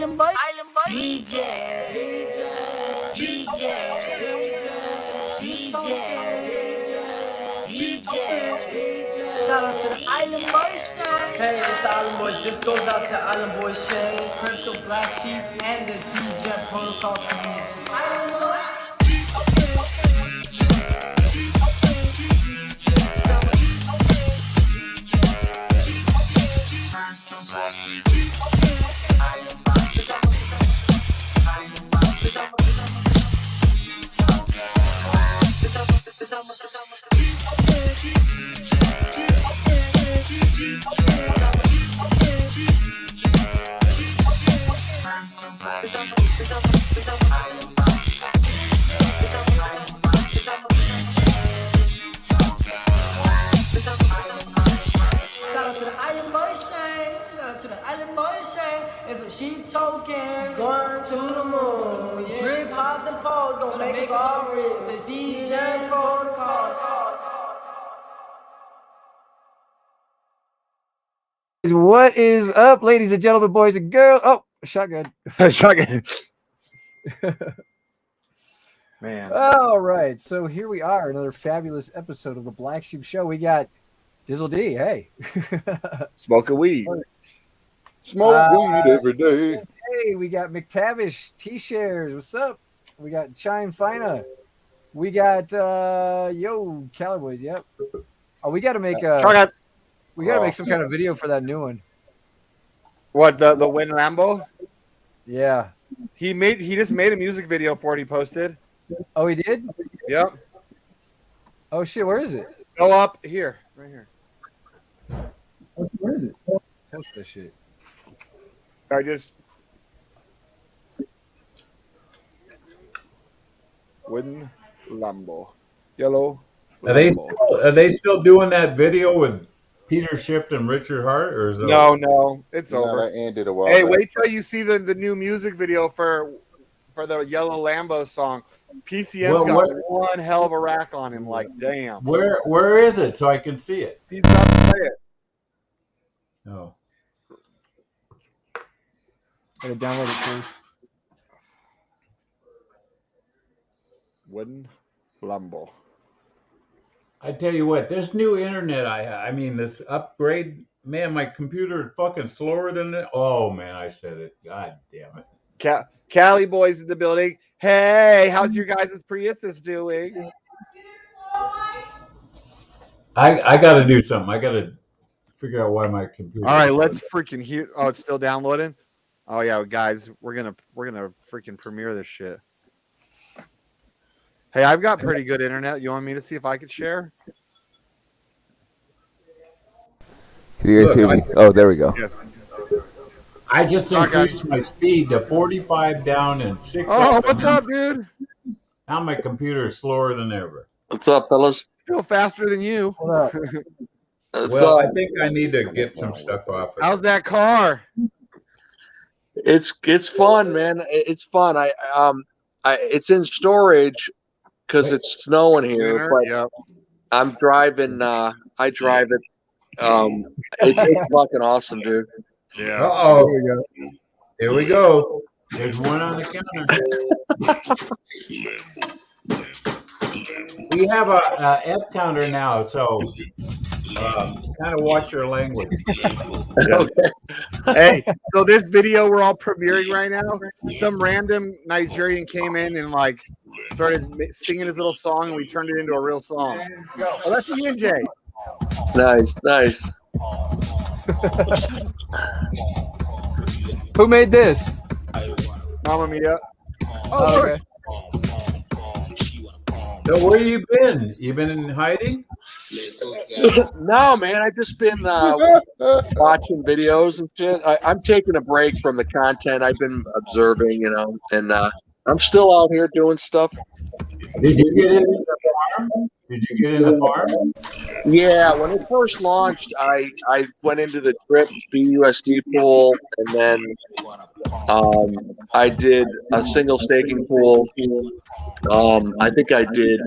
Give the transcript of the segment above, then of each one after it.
Shout out to the Island Boys. Hey, it's the Island Boys. This goes out to Island Boys Shay, Crypto, BlackSheep, and the DJ Protocol community. Island Boys. It's a sheep token going to the moon. Yeah. Drip pops and poles gonna make us all rich. The DJ Protocol. What is up, ladies and gentlemen, boys and girls? Oh, shotgun. Shotgun. Man. All right. So here we are, another fabulous episode of the Black Sheep Show. We got Dizzle D. Hey. Smoking weed. Smoke weed every day. Hey, we got McTavish T-Shares. What's up? We got Chime Fina. We got Yo Cowboys. Yep. Oh, we got to make make some kind of video for that new one. What, the Win Lambo? Yeah. He just made a music video for it. He posted. Oh, he did? Yep. Oh shit, where is it? Go up here, right here. Where is it? Post this shit. I just Win Lambo, yellow. Lambo. Are they still doing that video with Peter Shift and Richard Hart, or is it No, it's over. That ended a while Hey, back. wait till you see the new music video for the Yellow Lambo song. PCM's got one hell of a rack on him. Like, damn. Where is it so I can see it? He's got to play it. No. Gotta download it, please. Wooden Lambo. I tell you what, this new internet I mean, this upgrade, man, my computer is fucking slower than it. Oh man, I said it. God damn it. Cali boys in the building. Hey, how's your guys' Prius doing? I got to do something. I got to figure out why my computer. All right, let's freaking hear. Oh, it's still downloading. Oh yeah, guys, we're gonna freaking premiere this shit. Hey, I've got pretty good internet. You want me to see if I could share? Can you guys hear me? Oh, there we go. Yes. I just increased my speed to 45 down and 6 Oh, up. what's up, dude? Now my computer is slower than ever. What's up, fellas? Still faster than you. Well, I think I need to get some stuff off. How's that car? It's fun, man. It's fun. It's in storage because it's snowing here. But Yep. I'm driving. I drive it. It's fucking awesome, dude. Yeah. Uh-oh. Here we go. There's one on the counter. We have a F counter now, so kind of watch your language. Okay. Hey, so this video we're all premiering right now, some random Nigerian came in and like started singing his little song, and we turned it into a real song. Oh, that's me and Jay. Nice. Who made this? Mamma Mia. Oh, okay. So where you been? You been in hiding? No, man. I've just been watching videos and shit. I'm taking a break from the content. I've been observing, and I'm still out here doing stuff. Did you get in the farm? Yeah, when it first launched, I went into the Drip BUSD pool, and then I did a single staking pool. I think I did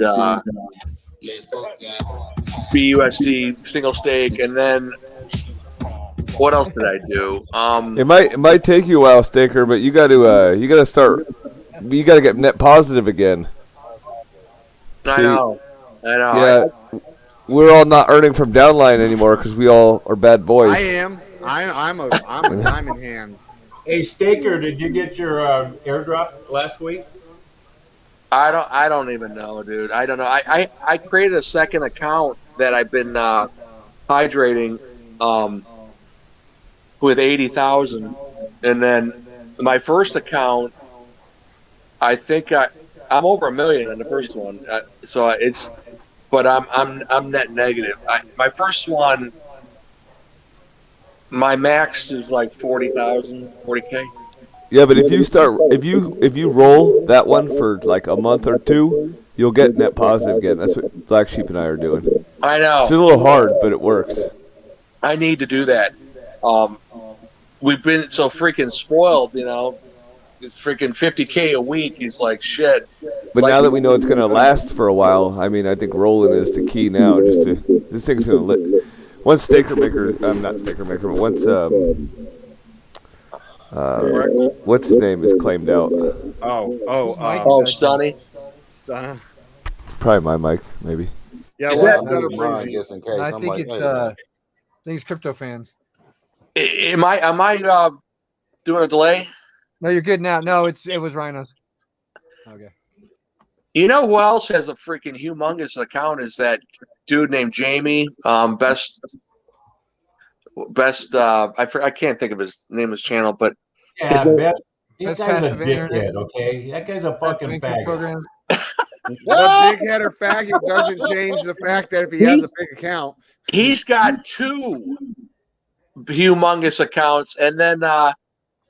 BUSD single stake, and then What else did I do? It might take you a while, Staker, but you got to start. You got to get net positive again. I know. Yeah, we're all not earning from downline anymore because we all are bad boys. I am. I'm a diamond hands. Hey, Staker, did you get your airdrop last week? I don't even know, dude. I don't know. I created a second account that I've been hydrating with 80,000, and then my first account, I think I'm over $1 million on the first one. But I'm net negative. My first one, my max is like 40,000, 40K. Yeah, but if you roll that one for like a month or two, you'll get net positive again. That's what BlackSheep and I are doing. I know. It's a little hard, but it works. I need to do that. We've been so freaking spoiled, you know. Freaking 50K a week is like shit. But now that we know it's going to last for a while, I mean, I think rolling is the key now. This thing's going to once Staker Maker, not Staker Maker, but once what's his name is claimed out. Stunny. Stunna. Probably my mic, maybe. Yeah, Is that mine, just in case. I think it's crypto fans. Am I doing a delay? No, you're good now. No, it was Rhinos. Okay. You know who else has a freaking humongous account? Is that dude named Jamie? Best. I can't think of his name, his channel, but yeah, that guy's a passive dickhead. internet. Okay, that guy's a fucking faggot. What dickhead or faggot doesn't change the fact that if he has a big account, he's got 2 humongous accounts, and then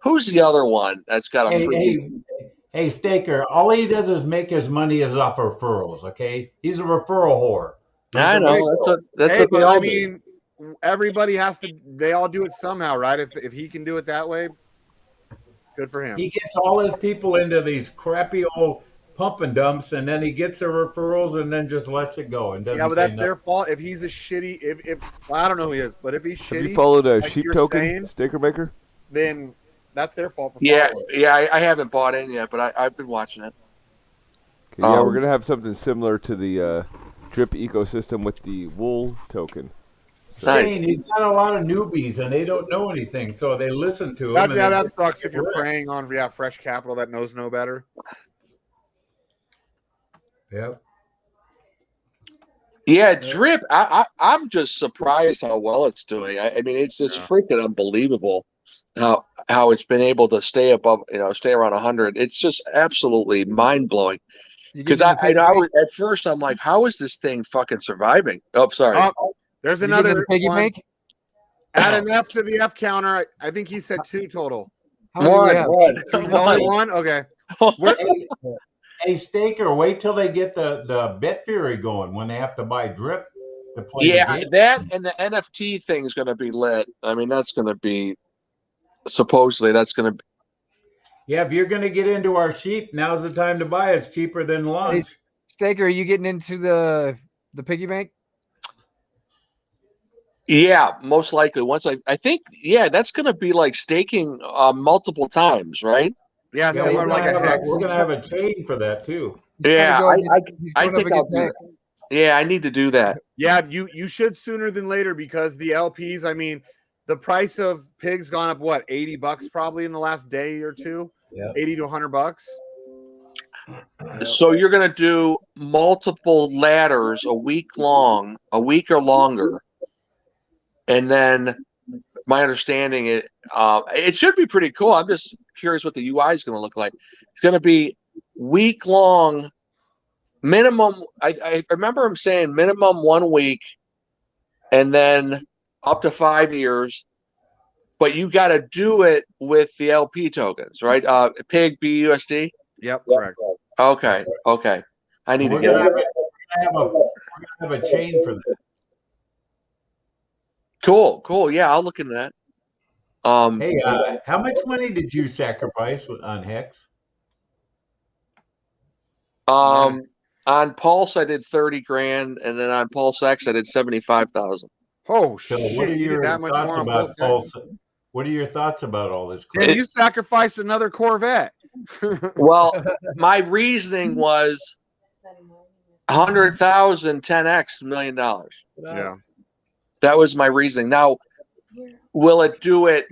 who's the other one that's got a Hey, Staker, all he does is make his money is off referrals, okay? He's a referral whore. I know. That's what they all do. Everybody they all do it somehow, right? If he can do it that way, good for him. He gets all his people into these crappy old pump and dumps, and then he gets their referrals and then just lets it go. And doesn't but that's their fault. If he's a shitty, if well, I don't know who he is, but if he's shitty, have you followed a sheep token, Staker Maker? Then that's their fault. Yeah, I haven't bought in yet, but I've been watching it. Okay, yeah, we're gonna have something similar to the drip ecosystem with the wool token. Shane, he's got a lot of newbies and they don't know anything, so they listen to him. That sucks if you're preying on fresh capital that knows no better. Yep. Yeah, drip. I'm just surprised how well it's doing. I mean, it's just freaking unbelievable how it's been able to stay above, stay around 100. It's just absolutely mind blowing. Because I was at first I'm like, how is this thing fucking surviving? Oh, sorry. There's another piggy bank. Add an F to the F counter. I think he said 2 total. One. Okay. Hey, Staker, wait till they get the bet theory going when they have to buy drip to play the game. That and the NFT thing is going to be lit. I mean, that's going to be supposedly that's going to be. Yeah, if you're going to get into our sheep, now's the time to buy it. It's cheaper than lunch. Hey, Staker, are you getting into the piggy bank? Yeah, most likely. Once I think, that's going to be like staking multiple times, right? Yeah, we're gonna have a chain for that too. Yeah, I think I'll do that. Yeah, I need to do that. Yeah, you should sooner than later because the LPs. I mean, the price of pigs gone up what $80 probably in the last day or two. Yeah, $80 to $100. So you're gonna do multiple ladders a week long, a week or longer, and then. My understanding, it should be pretty cool. I'm just curious what the UI is going to look like. It's going to be week-long minimum. I remember him saying minimum 1 week and then up to 5 years. But you got to do it with the LP tokens, right? Pig BUSD? Yep, correct. Okay. I need to get it. We're going to have a chain for that. Cool. Yeah, I'll look into that. Hey, how much money did you sacrifice on Hex? On Pulse, I did 30 grand, and then on Pulse X, I did 75,000. Oh So shit! what are You your did that much thoughts more on about both sides. What are your thoughts about all this crap? And you sacrificed another Corvette. Well, my reasoning was 100,000 10x $1 million. Yeah. That was my reasoning. Now, will it do it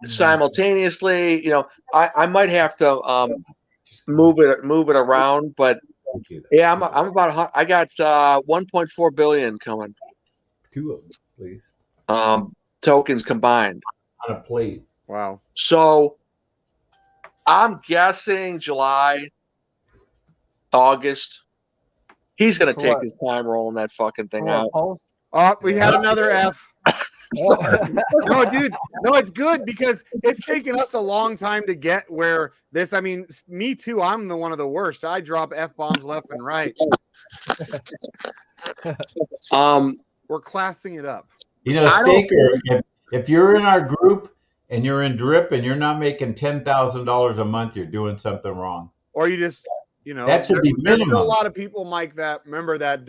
simultaneously? You know, I might have to move it around, but yeah, I'm about. I got 1.4 billion coming. 2 of them, please. Tokens combined On a plate. Wow. So I'm guessing July, August. He's gonna take his time rolling that fucking thing out. Oh, we had another F. Sorry. No, dude. No, it's good because it's taken us a long time to get where this. I mean, me too. I'm the one of the worst. I drop F-bombs left and right. We're classing it up. You know, Staker, if you're in our group and you're in drip and you're not making $10,000 a month, you're doing something wrong. Or you just, you know, that should be there's minimum. still a lot of people, Mike, that remember that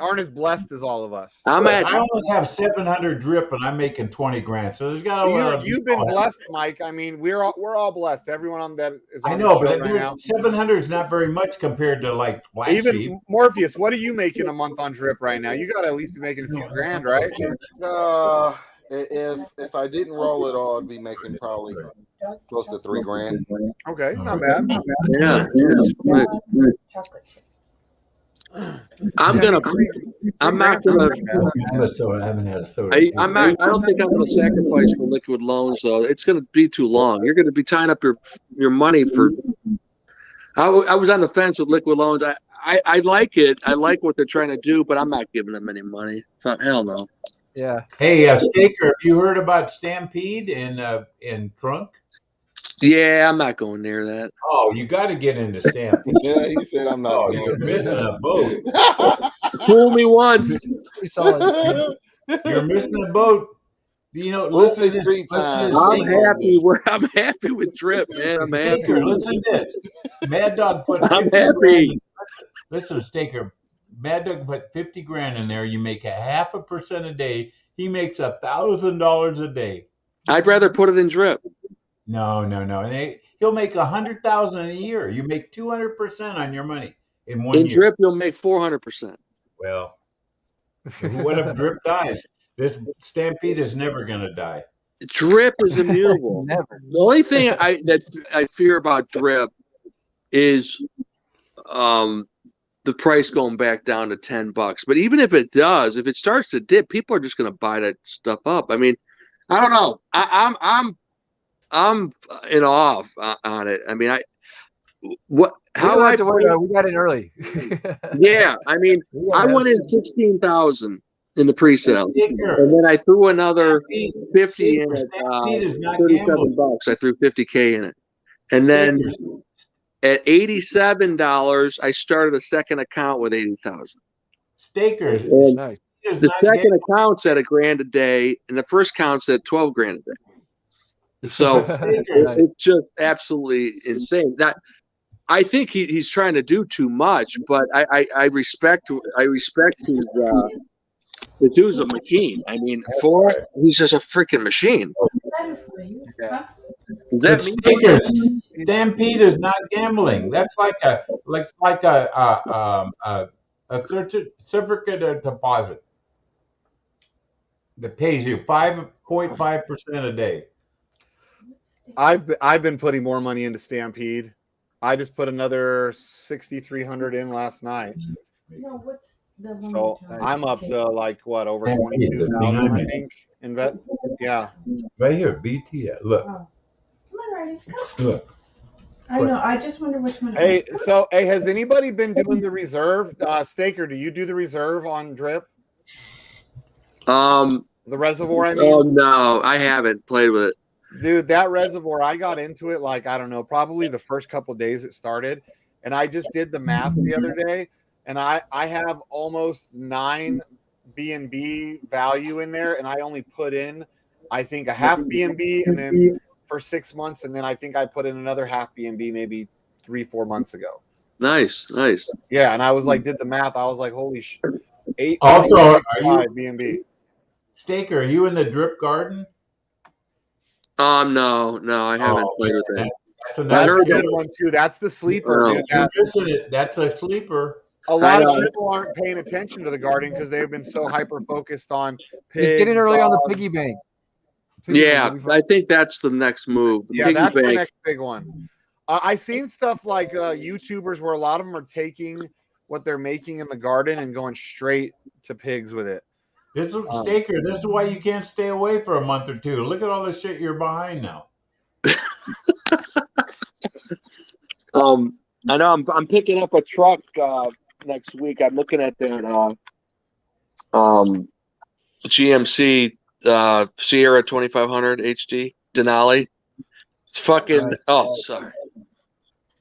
aren't as blessed as all of us. I only have 700 drip and I'm making 20 grand. So there's got a lot of. You've been blessed, Mike. I mean, we're all blessed. Everyone on that is on I know, the show but right now. 700 is not very much compared to like BlackSheep. Even Morpheus, what are you making a month on drip right now? You got to at least be making a few grand, right? If I didn't roll it all, I'd be making probably close to 3 grand. Okay, not bad. Yeah. I'm not gonna. I haven't had a soda. I don't think I'm gonna sacrifice for liquid loans though. It's gonna be too long. You're gonna be tying up your money for. I was on the fence with liquid loans. I like it. I like what they're trying to do, but I'm not giving them any money. Hell no. Yeah. Hey, Staker, have you heard about Stampede in Trunk? Yeah, I'm not going near that. Oh, you got to get into Stampede. Yeah, he said I'm not. Oh, you're missing a boat. Fool me once. You're missing a boat. You know, listen to this. I'm happy with drip, man. I'm happy. Staker, listen to this. Mad Dog put. I'm happy. Listen, Staker. Mad Dog put 50 grand in there. You make 0.5% a day. He makes $1,000 a day. I'd rather put it in drip. No. He'll make 100,000 a year. You make 200% on your money in 1 year. In drip, you'll make 400%. Well, what if drip dies? This Stampede is never going to die. Drip is immutable. Never. The only thing I fear about drip is the price going back down to $10. But even if it does, if it starts to dip, people are just going to buy that stuff up. I mean, I don't know. I'm in awe on it. I mean, we got in early. Yeah, I mean, I went in 16,000 in the pre-sale, and then I threw another 50 in at $37. I threw 50K in it, and then at $87, I started a second account with 80,000. Stakers. Nice. The second account's at $1,000 a day, and the first account's at $12 grand a day. So it's just absolutely insane. That I think he's trying to do too much, but I respect his. The dude's a machine. I mean, he's just a freaking machine. Stampede is not gambling. That's like a certificate of deposit that pays you 5.5% a day. I've been putting more money into Stampede. I just put another 6,300 in last night. So I'm up to like what, over 22,000, I think. In bet, yeah. Right here, BT. Look. Come on, Riley. Look. I know. I just wonder which one. Hey, has anybody been doing the reserve? Staker, do you do the reserve on drip? The reservoir, I mean. Oh no, I haven't played with it. Dude, that reservoir, I got into it like, I don't know, probably the first couple of days it started. And I just did the math the other day. And I have almost 9 B&B value in there. And I only put in, I think, a half B&B. And then for 6 months. And then I think I put in another half B&B maybe 3-4 months ago. Nice. Yeah. And I was like, did the math. I was like, holy shit. 8 also, are you B&B? Staker, are you in the drip garden? No, I haven't played with it. That's a good one too. That's the sleeper. Dude, you're missing it. That's a sleeper. A lot of people aren't paying attention to the garden because they've been so hyper focused on pigs. He's getting early on the piggy bank. I think that's the next move. The piggy that's bank. the next big one. I've seen stuff like YouTubers where a lot of them are taking what they're making in the garden and going straight to pigs with it. This is Staker. This is why you can't stay away for a month or two. Look at all the shit you're behind now. I know I'm picking up a truck next week. I'm looking at that GMC Sierra 2500 HD Denali. It's fucking. Oh, sorry.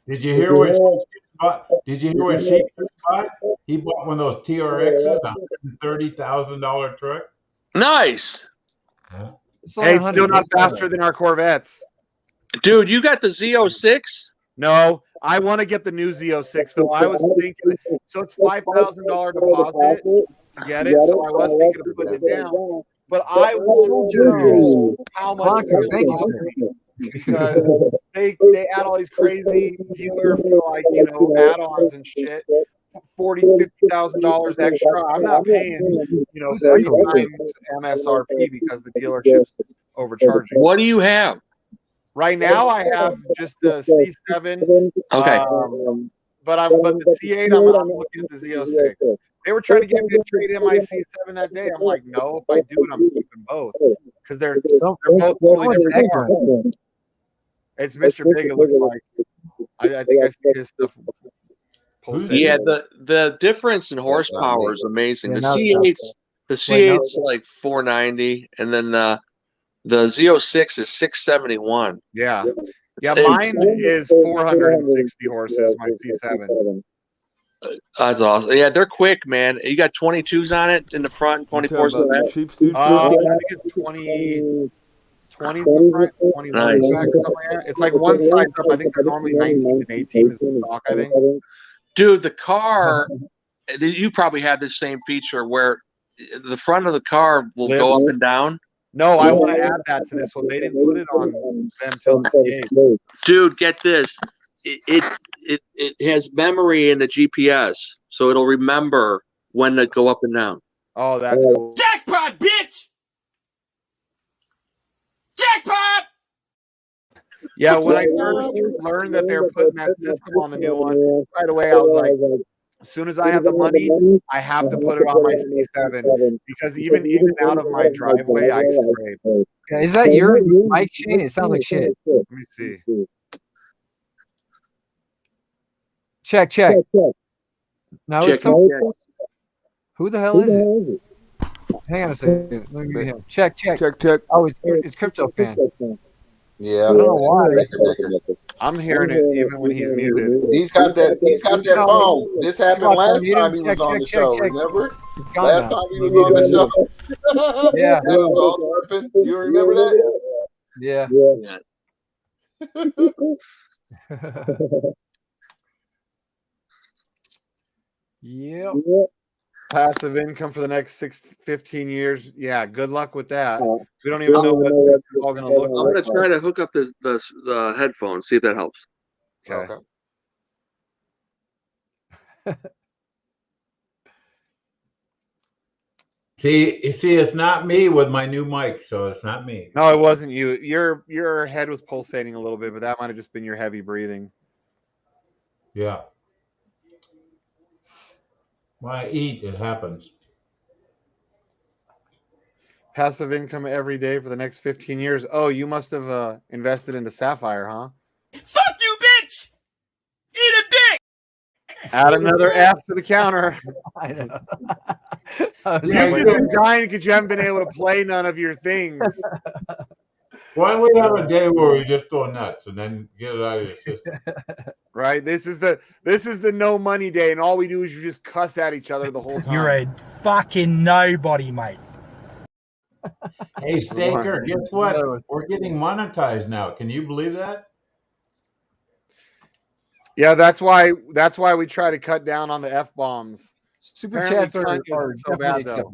Did you hear what? Did you hear what she bought? He bought one of those TRXs, $130,000 truck. Nice. Hey, it's still not faster than our Corvettes. Dude, you got the Z06? No, I want to get the new Z06. So I was thinking, so it's $5,000 deposit to get it. So I was thinking of putting it down. But I want to know how much because they add all these crazy dealer for like, you know, add-ons and shit. $40,000, $50,000 extra. I'm not paying, you know, 3 times MSRP because the dealership's overcharging. What do you have? Right now, I have just the C7. Okay. But the C8, I'm looking at the Z06. They were trying to get me to trade in my C7 that day. I'm like, no, if I do it, I'm keeping both because they're both totally different cars. It's Mr. Big. It looks like. I think I see his stuff. Yeah, the difference in horsepower is amazing. The C8's like 490, and then the Z06 is 671. Yeah, mine is 460 horses. My C7. That's awesome. Yeah, they're quick, man. You got 22s on it in the front, 24s in the back. I think it's 20 in the front, 21 in the back, something like that. It's like one size up. I think they're normally 19 and 18 is the stock, I think. Dude, the car, you probably have this same feature where the front of the car will go up and down. No, I want to add that to this one. They didn't put it on them till the C8. Dude, get this. It has memory in the GPS, so it'll remember when to go up and down. Oh, that's cool. Jackpot, bitch! Jackpot! Yeah, when I first learned that they were putting that system on the new one, right away I was like, as soon as I have the money, I have to put it on my C7 because even in and out of my driveway, I scrape. Yeah, is that your mic chain? It sounds like shit. Let me see. Check. Now it's who the hell is it? Hang on a second. Let me get him. Check. Oh, it's Crypto Fan. Yeah. I don't know why. I'm hearing it even when he's muted. He's got that phone. This happened last time he was on the show. Remember? Last time he was on the show. Yeah. That was all happened. You remember that? Yeah. Yep. Passive income for the next 15 years. Yeah, good luck with that. We don't even know what this is all going to look like. I'm going to try to hook up the headphones, see if that helps. Okay. See, it's not me with my new mic, so it's not me. No, it wasn't you. Your head was pulsating a little bit, but that might have just been your heavy breathing. Yeah. When I eat, it happens. Passive income every day for the next 15 years. Oh, you must have invested into Sapphire, huh? Fuck you, bitch! Eat a dick! Add another F to the counter. I know. You've just been dying because you haven't been able to play none of your things. Why don't we have a day where we just go nuts and then get it out of your system? Right? This is the no money day, and all we do is you just cuss at each other the whole time. You're a fucking nobody, mate. Hey, Staker, guess what? We're getting monetized now. Can you believe that? Yeah, that's why we try to cut down on the F-bombs. Super chats are so bad, though.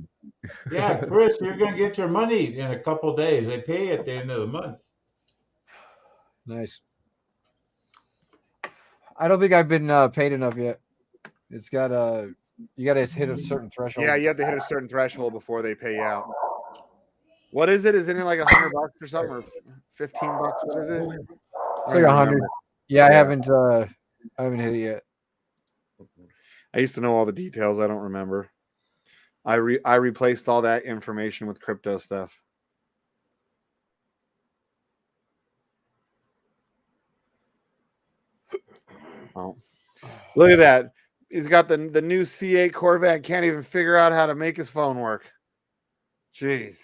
Yeah, Chris, you're gonna get your money in a couple of days. They pay at the end of the month. Nice. I don't think I've been paid enough yet. It's got you got to hit a certain threshold. Yeah, you have to hit a certain threshold before they pay you out. What is it? Isn't it like $100 or something, or $15? What is it? It's like 100. Yeah, I haven't hit it yet. I used to know all the details. I don't remember. I replaced all that information with crypto stuff. Oh, look at that. He's got the new C8 Corvette. Can't even figure out how to make his phone work. Jeez.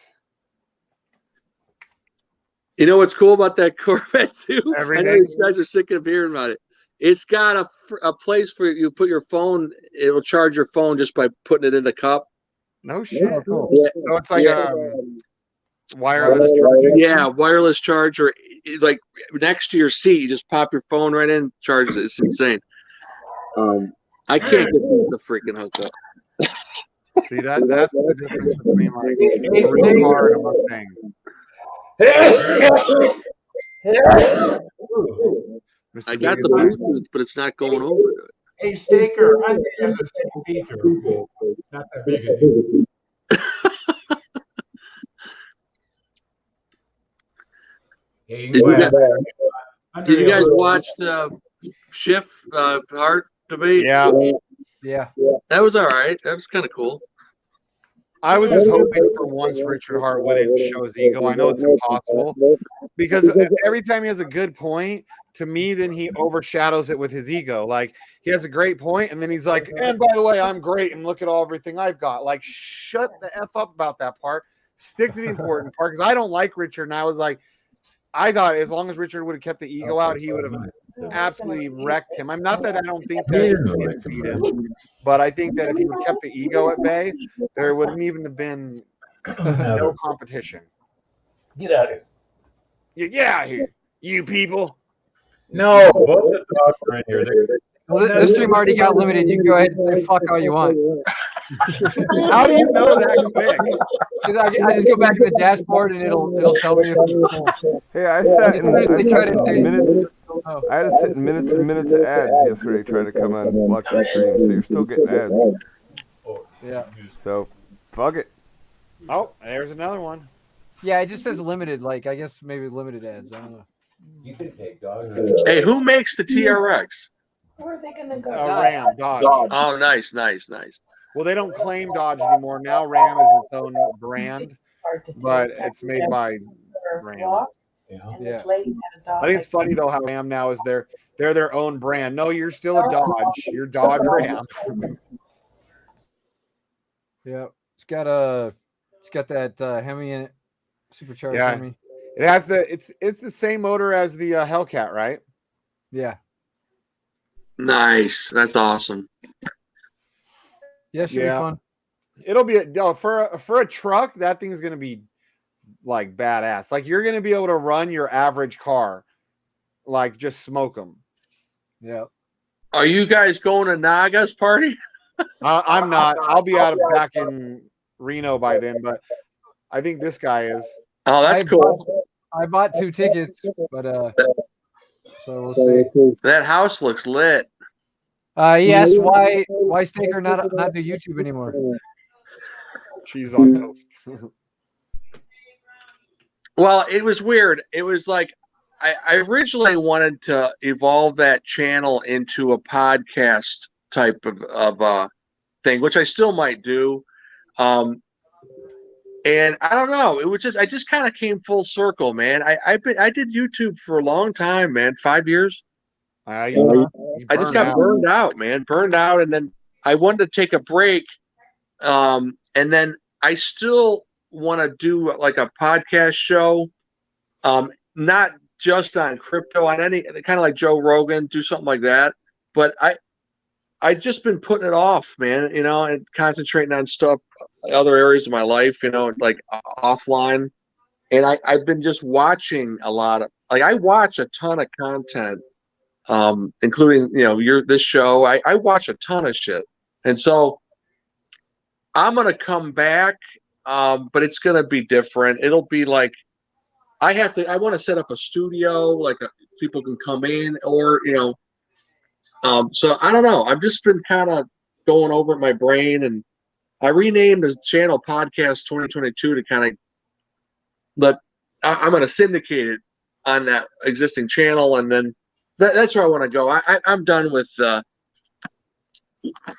You know what's cool about that Corvette too? Everything. I know these guys are sick of hearing about it. It's got a place for you put your phone. It'll charge your phone just by putting it in the cup. No shit. Yeah. So it's like a wireless charger. Yeah, wireless charger. Like next to your seat, you just pop your phone right in, charges it. It's insane. I can't get these to freaking hook up. See that's the difference between like a real car and a Mustang. I got the Bluetooth, but it's not going over to it. Hey, Staker, I think there's the same feature. Not that big a deal. Did you guys watch the Schiff Hart debate? Yeah. That was all right. That was kind of cool. I was just hoping for once Richard Hart wouldn't show his ego. I know it's impossible because every time he has a good point, to me, then he overshadows it with his ego. Like he has a great point, and then he's like, "And by the way, I'm great, and look at everything I've got." Like, shut the F up about that part. Stick to the important part because I don't like Richard, and I was like, I thought as long as Richard would have kept the ego out, he would have absolutely wrecked him. I'm not that I don't think that he didn't beat him, but I think that if he would have kept the ego at bay, there wouldn't even have been no competition. Get out of here. Get out of here, you people. No, both the dogs are in here. Well, this stream already got limited. You can go ahead and say fuck all you want. How do you know that quick? Because I just go back to the dashboard and it'll tell me if it's full. Hey, I sat in minutes. I had to sit in minutes and minutes of ads yesterday trying to come on and watch the stream, so you're still getting ads. Yeah. So, fuck it. Oh, there's another one. Yeah, it just says limited. Like I guess maybe limited ads. I don't know. You can take dogs. Hey, who makes the TRX? Where are they gonna go? Ram, Dodge. Oh, nice. Well, they don't claim Dodge anymore. Now Ram is its own brand, but it's made by Ram. Yeah. I think it's funny though how Ram now is they're their own brand. No, you're still a Dodge. You're Dodge Ram. Yeah, it's got that Hemi in it, supercharged Hemi. It has it's the same motor as the Hellcat, right? Yeah. Nice. That's awesome. Yeah, should be fun. It'll be for a truck. That thing's gonna be like badass. Like you're gonna be able to run your average car, like just smoke them. Yeah. Are you guys going to Naga's party? I'm not. I'll be back in Reno by then, but I think this guy is. Oh, that's cool. I bought 2 tickets, but so we'll see. That house looks lit. He asked why Staker not do YouTube anymore. Cheese on toast. Well, it was weird. It was like I originally wanted to evolve that channel into a podcast type of thing, which I still might do. And I don't know. It was I just kind of came full circle, man. I did YouTube for a long time, man. 5 years. I just got burned out, man. Burned out, and then I wanted to take a break. And then I still want to do like a podcast show, not just on crypto, on any kind of like Joe Rogan, do something like that. But I just been putting it off, man. You know, and concentrating on stuff, other areas of my life. You know, like offline. And I've been just watching a lot of I watch a ton of content. Including, you know, this show. I watch a ton of shit. And so I'm going to come back but it's gonna be different. It'll be like I want to set up a studio, like people can come in, or so I don't know. I've just been kind of going over my brain, and I renamed the channel Podcast 2022 to kind of I'm going to syndicate it on that existing channel, and then that's where I want to go. I'm done with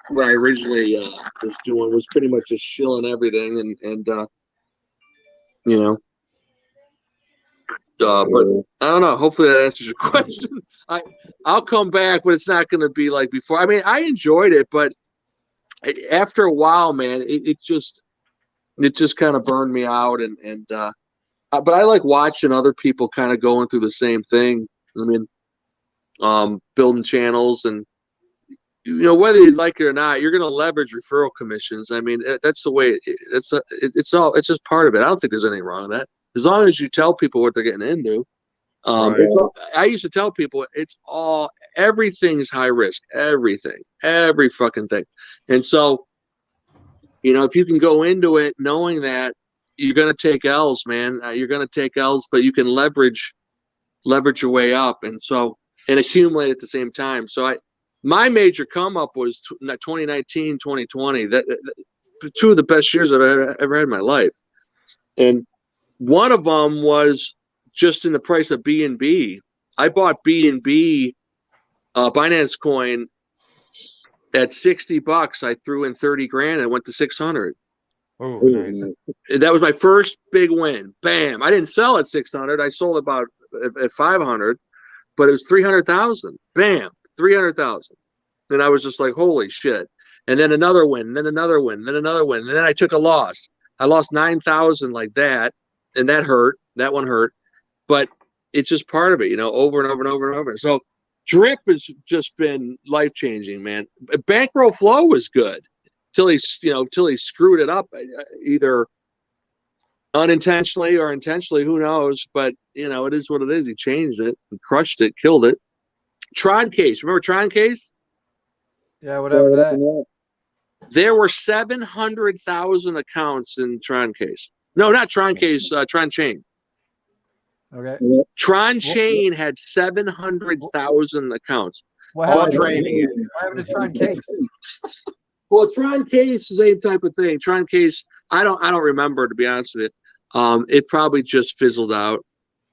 what I originally was doing. Was pretty much just shilling everything, and but I don't know. Hopefully that answers your question. I'll come back, but it's not going to be like before. I mean, I enjoyed it, but after a while, man, it just kind of burned me out, and but I like watching other people kind of going through the same thing. I mean, building channels, and whether you like it or not, you're going to leverage referral commissions. I mean, that's the way. It's just part of it. I don't think there's anything wrong with that, as long as you tell people what they're getting into. Right. I used to tell people everything's high risk, every fucking thing. And so, if you can go into it knowing that you're going to take L's, man, you're going to take L's, but you can leverage your way up, and accumulate at the same time. So my major come up was 2019, 2020. That two of the best years I've ever had in my life. And one of them was just in the price of BNB. I bought BNB, Binance coin, at $60. I threw in 30 grand and went to 600. Oh, nice. That was my first big win. Bam! I didn't sell at 600. I sold about at 500, but it was 300,000. Bam! 300,000. And I was just like, holy shit! And then another win, then another win, then another win, and then I took a loss. I lost 9,000 like that, and that hurt. That one hurt, but it's just part of it, over and over and over and over. So drip has just been life changing, man. Bankroll flow was good till he screwed it up, either unintentionally or intentionally, who knows? But it is what it is. He changed it, and crushed it, killed it. Tron Case, remember Tron Case? Yeah, whatever that. There were 700,000 accounts in Tron Case. No, not Tron Case. Tron Chain. Okay. Tron Chain had 700,000 accounts. What happened to Tron Case? Well, Tron Case, same type of thing. Tron Case, I don't remember, to be honest with you. It probably just fizzled out.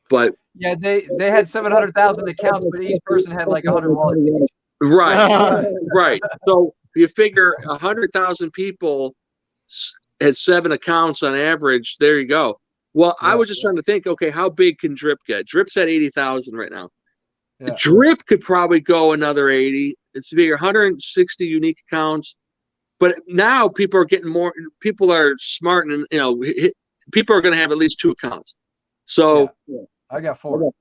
But yeah, they had 700,000 accounts, but each person had like 100 wallets each. Right, right. So you figure 100,000 people had 7 accounts on average. There you go. Well, yeah. I was just trying to think, okay, how big can Drip get? Drip's at 80,000 right now. Yeah. Drip could probably go another 80. It's figure 160 unique accounts. But now people are getting more. People are smart, and people are going to have at least 2 accounts. So yeah. I got 4.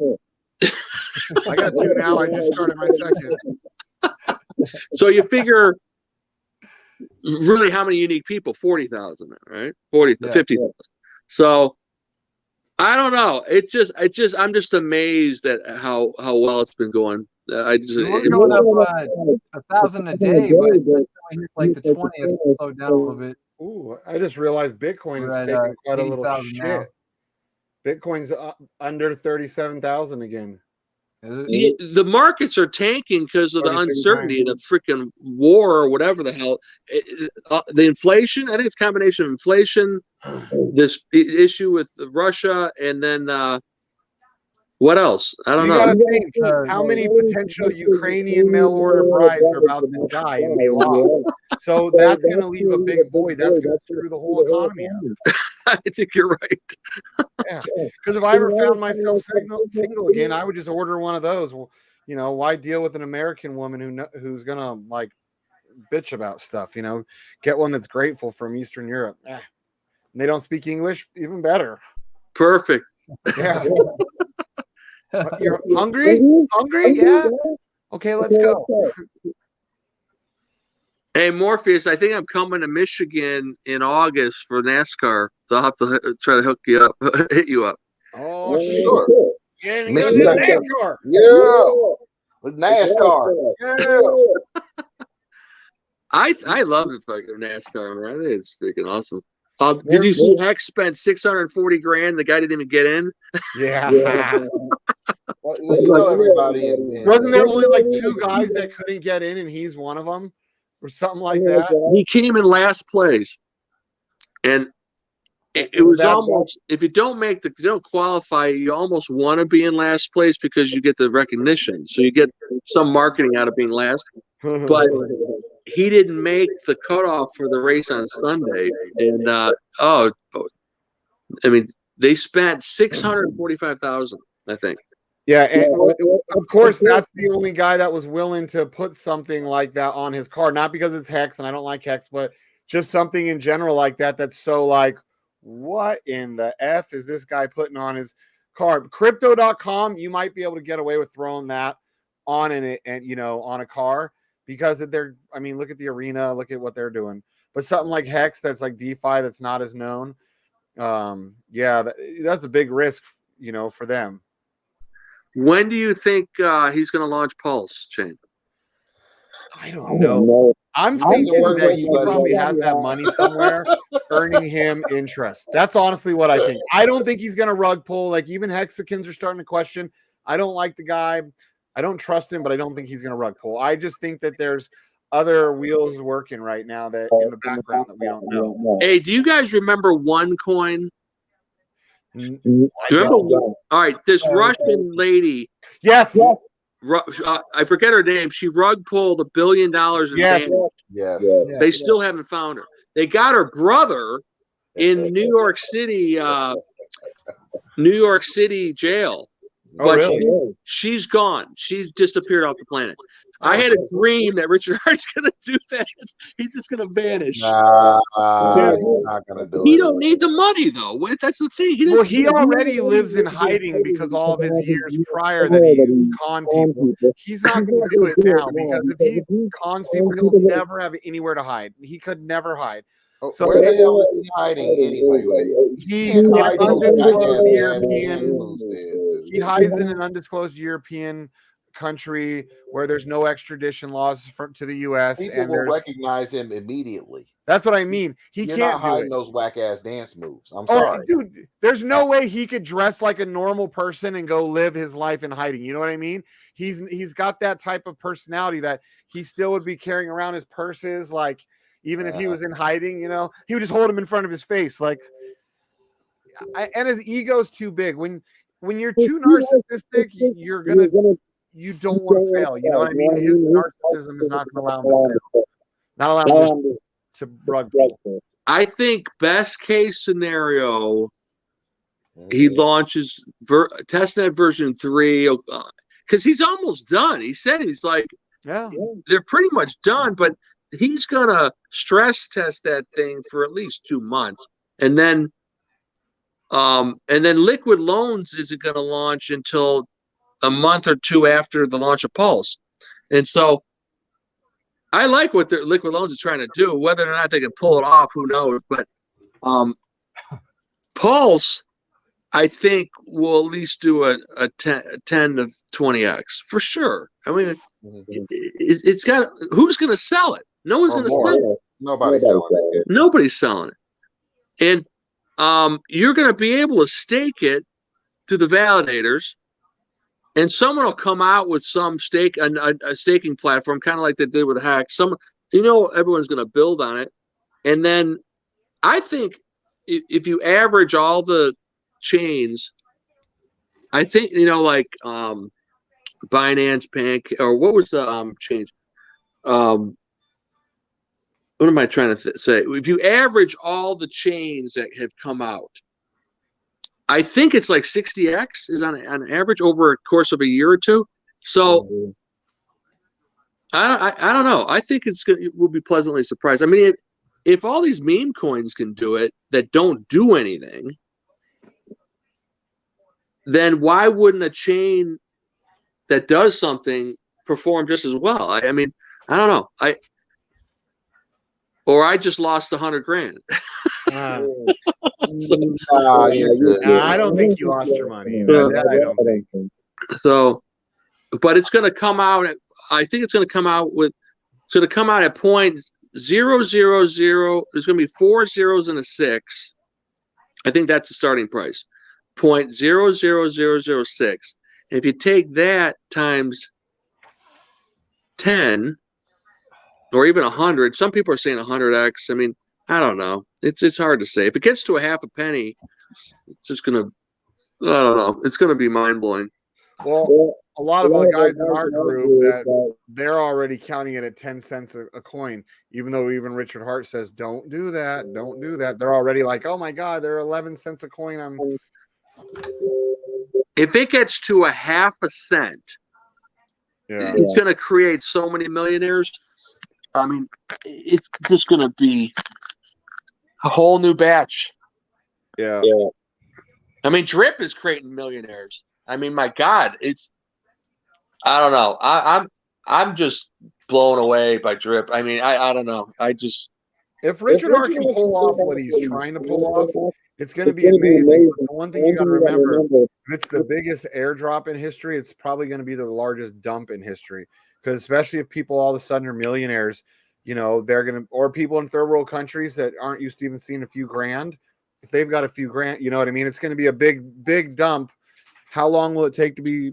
I got 2 now. I just started my second. So you figure, really, how many unique people? 40,000, right? 50,000. So I don't know. I'm just amazed at how well it's been going. We're going up 1,000 a day, but like the 20th slowed down a little bit. Ooh, I just realized Bitcoin is taking quite a little shit. Now. Bitcoin's under 37,000 again. The markets are tanking because of the uncertainty and the freaking war or whatever the hell. The inflation, I think it's a combination of inflation, this issue with Russia, and then what else? I don't know. You gotta think how many potential Ukrainian mail order brides are about to die and be lost. So that's going to leave a big void. That's going to screw the whole economy up. I think you're right. Yeah, because if I ever found myself single again, I would just order one of those. Well, why deal with an American woman who's going to like bitch about stuff? Get one that's grateful from Eastern Europe. And they don't speak English, even better. Perfect. Yeah. You're hungry? Hungry? Yeah. Okay, let's go. Hey, Morpheus, I think I'm coming to Michigan in August for NASCAR, so I'll have to try to hit you up. Oh, sure. Yeah, NASCAR. Yeah, with NASCAR. Yeah. I love the fucking NASCAR, man. I think it's freaking awesome. Did you see Hex spent 640 grand? The guy didn't even get in. Yeah. Well, you know everybody. Wasn't there only like 2 guys that couldn't get in, and he's one of them, or something like that? He came in last place, and it was almost, if you don't qualify, you almost want to be in last place because you get the recognition. So you get some marketing out of being last. But he didn't make the cutoff for the race on Sunday, and I mean, they spent $645,000, I think. Yeah, and of course, that's the only guy that was willing to put something like that on his car. Not because it's Hex, and I don't like Hex, but just something in general like that. That's so like, what in the F is this guy putting on his car? Crypto.com, you might be able to get away with throwing that on on a car because they're. I mean, look at the arena, look at what they're doing. But something like Hex, that's like DeFi, that's not as known. That's a big risk, for them. When do you think he's going to launch Pulse chain? I don't know. I'm thinking that he probably has that money somewhere earning him interest. That's honestly what I think. I don't think he's going to rug pull. Like even Hexicans are starting to question. I don't like the guy. I don't trust him, but I don't think he's going to rug pull. I just think that there's other wheels working right now that in the background that we don't know. Hey, do you guys remember OneCoin? All right, this Russian lady. Yes. I forget her name. She rug pulled $1 billion in damage. Yes. They still haven't found her. They got her brother in New York City jail. But really? She's gone. She's disappeared off the planet. I had a dream that Richard Hart's going to do that. He's just going to vanish. He's not going to do it. He don't need the money, though. That's the thing. He already lives in hiding because all of his years prior that he conned people. He's not going to do it now because if he cons people, he'll never have anywhere to hide. He could never hide. So where the hell is he hiding anyway? He hides in an undisclosed European country where there's no extradition laws to the U.S. People will recognize him immediately. That's what I mean. You're not hiding those whack ass dance moves. I'm sorry, dude. There's no way he could dress like a normal person and go live his life in hiding. You know what I mean? He's got that type of personality that he still would be carrying around his purses, like even if he was in hiding. He would just hold him in front of his face, like. And his ego's too big. When you're too narcissistic, you don't want to fail. You know what I mean? His narcissism is not going to allow him to fail. Not allow him to rug pull. I think best case scenario, he launches testnet version 3 because he's almost done. He said he's like, they're pretty much done, but he's going to stress test that thing for at least 2 months. And then Liquid Loans isn't going to launch until a month or 2 after the launch of Pulse. And so I like what their Liquid Loans is trying to do. Whether or not they can pull it off, who knows? But Pulse, I think, will at least do a 10 to 20x for sure. I mean, it's got – who's going to sell it? No one's going to sell it. Nobody's selling it. Nobody's selling it. And you're going to be able to stake it to the validators, and someone will come out with some a staking platform, kind of like they did with Hex. Everyone's going to build on it. And then I think if you average all the chains, I think, like Binance, Pancake, or what was the change? What am I trying to say? If you average all the chains that have come out, I think it's like 60x is on average over a course of a year or two. So I don't know. I think we'll be pleasantly surprised. I mean, if all these meme coins can do it that don't do anything, then why wouldn't a chain that does something perform just as well? I mean, I don't know. I just lost $100,000. I don't think you lost your money. I don't think. So, but it's going to come out. I think it's going to come out at point .000. There's going to be 4 zeros and a 6. I think that's the starting price. .00006. If you take that times 10 or even 100, some people are saying 100x. I mean, I don't know. It's hard to say. If it gets to a half a penny, it's just gonna. I don't know. It's gonna be mind blowing. Well, a lot of the guys in our group that they're already counting it at 10 cents a coin, even though even Richard Hart says, don't do that. Don't do that. They're already like, oh my God, they're 11 cents a coin. If it gets to a half a cent, it's going to create so many millionaires. I mean, it's just going to be a whole new batch. Yeah. I mean, Drip is creating millionaires. I mean, my God, I don't know. I'm just blown away by Drip. I mean, I don't know. If Richard Hart can pull off what he's trying to pull off, it's going to be amazing. But the one thing you got to remember, if it's the biggest airdrop in history, it's probably going to be the largest dump in history. Because especially if people all of a sudden are millionaires, they're going to, or people in third world countries that aren't used to even seeing a few grand, if they've got a few grand, you know what I mean? It's going to be a big dump. How long will it take to be,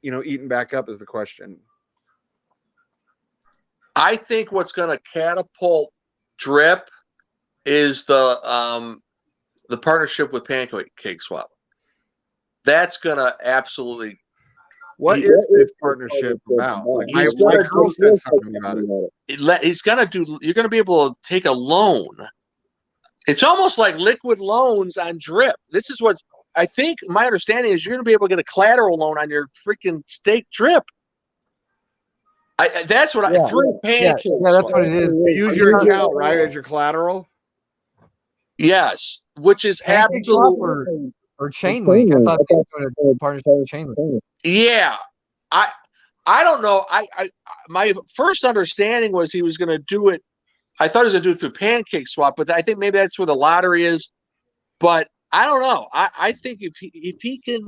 eaten back up is the question. I think what's going to catapult Drip is the partnership with Pancake Swap. That's going to absolutely. What is this partnership about? Like my girl said something about it. He's going to do. You're going to be able to take a loan. It's almost like liquid loans on Drip. This is what's. I think my understanding is you're going to be able to get a collateral loan on your freaking stake Drip. That's what I threw Pancake. Yeah, that's what it is. You use your account, right, as your collateral? Yes, which is absolutely or Chainlink. I thought they were going to partnership with Chainlink. Yeah, I don't know. My first understanding was he was going to do it. I thought he was going to do it through Pancake Swap, but I think maybe that's where the lottery is. But I don't know. I think if he can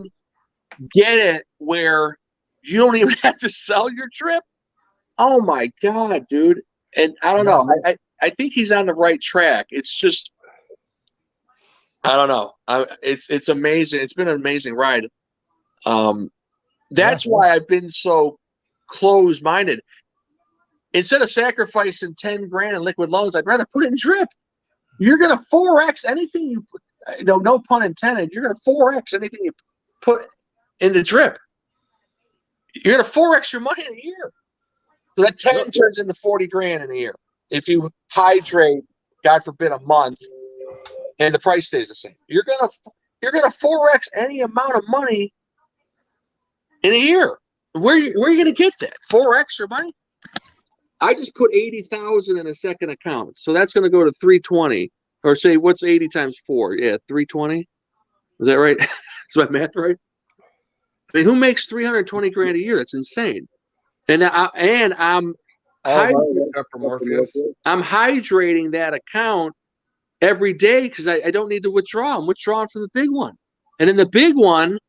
get it where you don't even have to sell your Drip, oh my God, dude! And I don't know. I think he's on the right track. It's just. I don't know. It's amazing. It's been an amazing ride. That's why I've been so closed-minded. Instead of sacrificing 10 grand in liquid loans, I'd rather put it in Drip. You're going to 4x anything you put. No pun intended. You're going to 4x anything you put into Drip. You're going to 4x your money in a year. So that 10 turns into 40 grand in a year. If you hydrate, God forbid, a month, and the price stays the same, you're gonna 4x any amount of money in a year. Where are you gonna get that 4x your money? I just put 80,000 in a second account, so that's gonna go to 320. Or say, what's 80 times 4? Yeah, 320. Is that right? Is my math right? I mean, who makes 320 grand a year? That's insane. And I'm hydrating that account every day because I don't need to withdraw. I'm withdrawing from the big one. And in the big one,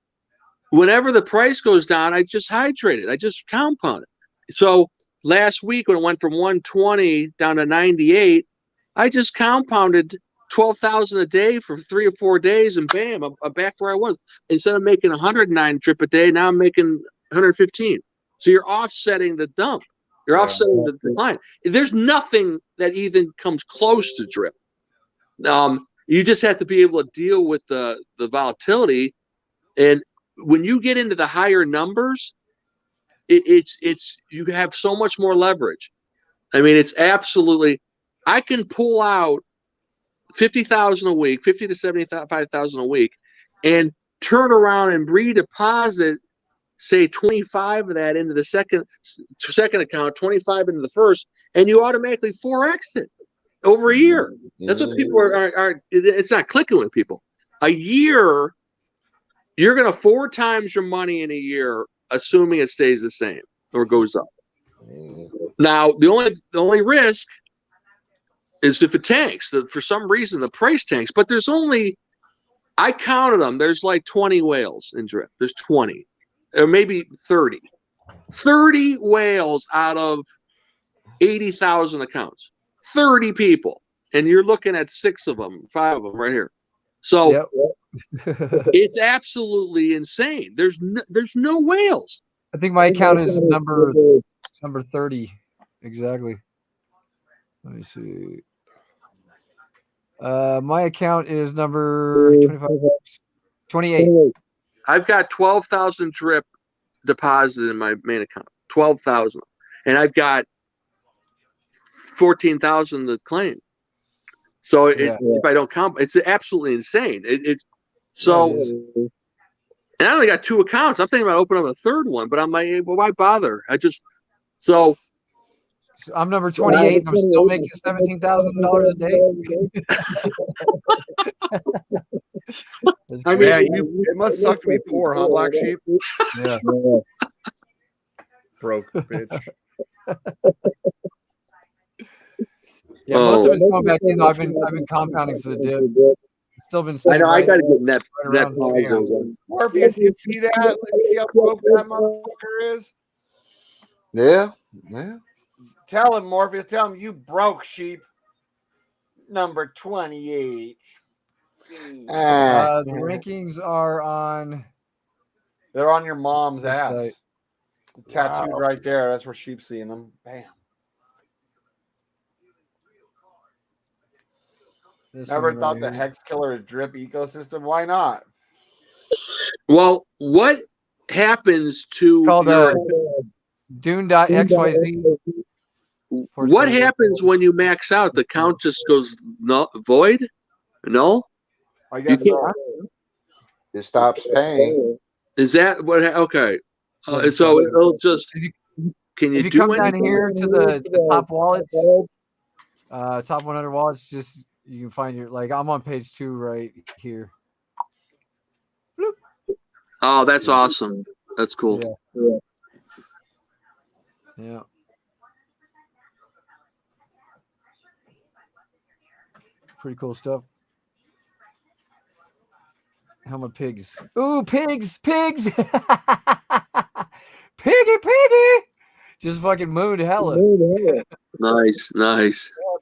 whenever the price goes down, I just hydrate it. I just compound it. So last week when it went from 120 down to 98, I just compounded 12,000 a day for 3 or 4 days, and bam, I'm back where I was. Instead of making 109 Drip a day, now I'm making 115. So you're offsetting the dump. You're offsetting the decline. There's nothing that even comes close to Drip. You just have to be able to deal with the volatility, and when you get into the higher numbers, it's you have so much more leverage. I mean, it's absolutely. I can pull out 50,000 a week, 50 to 75,000 a week, and turn around and redeposit, say 25 of that into the second account, 25 into the first, and you automatically 4x it. Over a year. That's what people are. It's not clicking with people. A year, you're going to 4 times your money in a year, assuming it stays the same or goes up. Now, the only risk is if it tanks. For some reason, the price tanks. But there's only, I counted them. There's like 20 whales in Drip. There's 20, or maybe 30. 30 whales out of 80,000 accounts. 30 people, and you're looking at 5 of them right here. So it's absolutely insane. There's no whales. I think my account is number 30. Exactly. Let me see. My account is number 28. I've got 12,000 drip deposited in my main account. 12,000, and I've got 14,000 to claim. So if I don't count, it's absolutely insane. And I only got 2 accounts. I'm thinking about opening up a third one, but I'm like, well, why bother? So I'm number 28, and I'm still making $17,000 a day. I mean, it must suck to be poor, huh, Black Sheep? Yeah. Broke bitch. Yeah, most of it's going back in. I've been compounding for the dip. Still been. I know. I got to get net Morpheus, you see that? You see how broke that motherfucker is? Yeah. Tell him, Morpheus. Tell him you broke, sheep. Number 28. The rankings are on. They're on your mom's ass. Tattooed right there. That's where sheep's seeing them. Bam. Never thought the Hex Killer is drip ecosystem. Why not? Well, what happens to your Dune.xyz? What happens when you max out? The count just goes void? No? I guess so. It stops paying. Is that what? Okay. So it'll just. Can you if you do come anything? down here to the top wallets, top 100 wallets, just you can find your I'm on page 2 right here. Bloop. Oh, that's awesome. That's cool. Yeah. Pretty cool stuff. How many pigs? Ooh, pigs! Piggy! Just fucking mooned hella. Nice.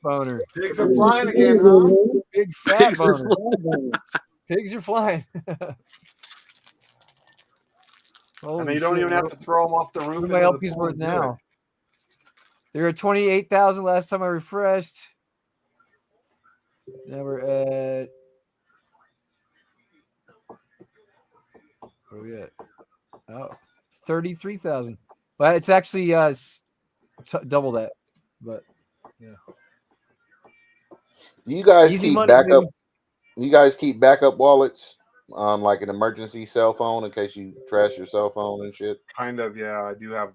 Boner. Pigs are flying again, huh? Big fat boner. Pigs are flying. And you don't even have to throw them off the roof. What are my LPs worth now? They were at 28,000 last time I refreshed. Now we're at. Where are we at? Oh, 33,000. But it's actually double that. But yeah. You guys Easy keep money, backup. baby. You guys keep backup wallets on like an emergency cell phone in case you trash your cell phone and shit. Kind of, yeah. I do have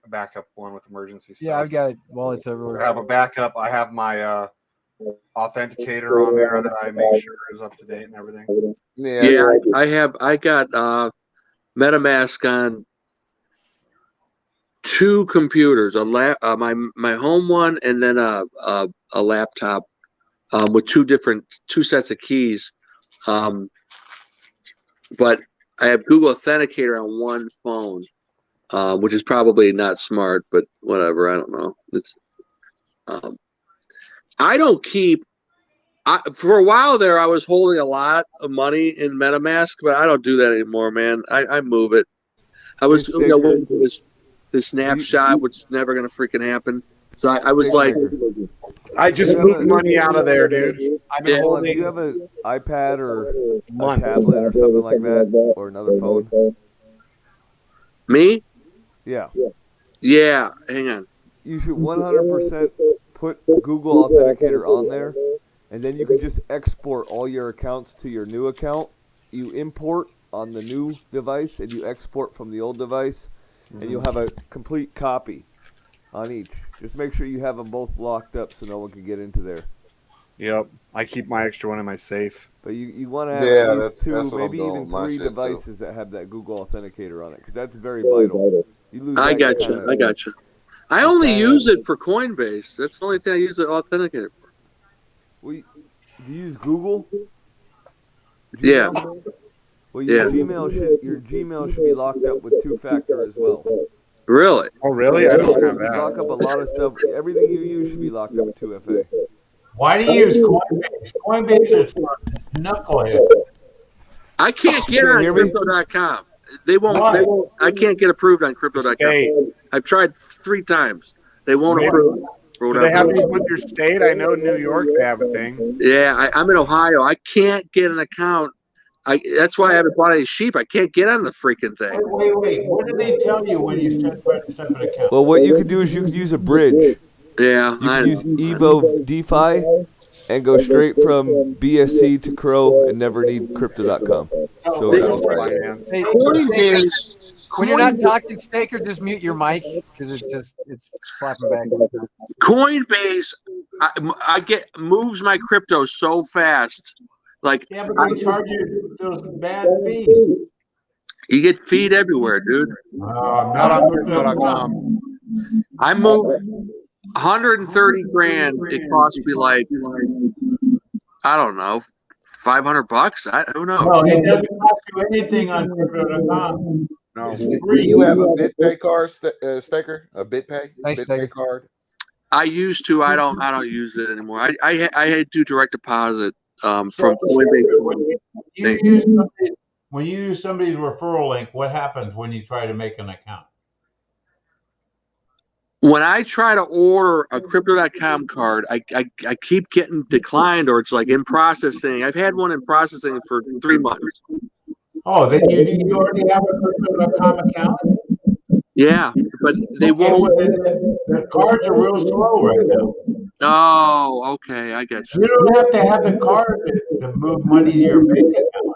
backup one with emergency stuff. Yeah, I've got wallets everywhere. I have a backup. I have my authenticator on there that I make sure is up to date and everything. Yeah, I got MetaMask on 2 computers, my home one, and then a laptop with 2 sets of keys. But I have Google Authenticator on one phone, which is probably not smart, but whatever. I don't know. It's I don't keep. For a while there, I was holding a lot of money in MetaMask, but I don't do that anymore, man. I move it. I was, this snapshot, which is never gonna freaking happen. So I was like, I just moved money out of there, dude. Do you have an iPad or a tablet or something like that, or another phone? Me? Yeah. Yeah. Hang on. You should 100% put Google Authenticator on there, and then you can just export all your accounts to your new account. You import on the new device, and you export from the old device, and you'll have a complete copy on each. Just make sure you have them both locked up so no one can get into there. Yep. I keep my extra one in my safe. But you want to have at least 2, maybe even 3 devices that have that Google Authenticator on it, because that's very vital. I got you. I only use it for Coinbase. That's the only thing I use it Authenticator for. Well, do you use Google? Gmail? Yeah. Well, your Gmail should be locked up with 2-factor as well. Really? Oh, really? I don't have You that. lock up a lot of stuff. Everything you use should be locked up 2FA. Why do you use Coinbase? Coinbase is for knuckleheads. I can't get on Crypto.com. They won't. I can't get approved on Crypto.com. I've tried 3 times. They won't approve. Do they have to do with your state? I know New York they have a thing. Yeah, I'm in Ohio. I can't get an account. That's why I haven't bought any sheep. I can't get on the freaking thing. Wait. What do they tell you when you set up a separate account? Well, what you could do is you could use a bridge. Yeah. You can use Evo DeFi and go straight from BSC to Crow and never need Crypto.com. So when you're not talking, Staker, just mute your mic because it's slapping back. Coinbase, I get moves my crypto so fast. Like, yeah, but they charge you those bad fees. You get feed everywhere, dude. Not on Crypto.com. I moved 130 grand. It cost me like, I don't know, $500. Who knows? No, it doesn't cost you anything on Crypto.com. No. Do you have a BitPay card, Staker? A BitPay? Nice BitPay card? I used to. I don't use it anymore. I do direct deposit from Coinbase. When you use somebody's referral link, what happens when you try to make an account? When I try to order a Crypto.com card, I keep getting declined, or it's like in processing. I've had one in processing for 3 months. Oh, then you already have a Crypto.com account? Yeah, but they won't. The cards are real slow right now. Oh, okay, I get you. You don't have to have the card to move money to your bank account.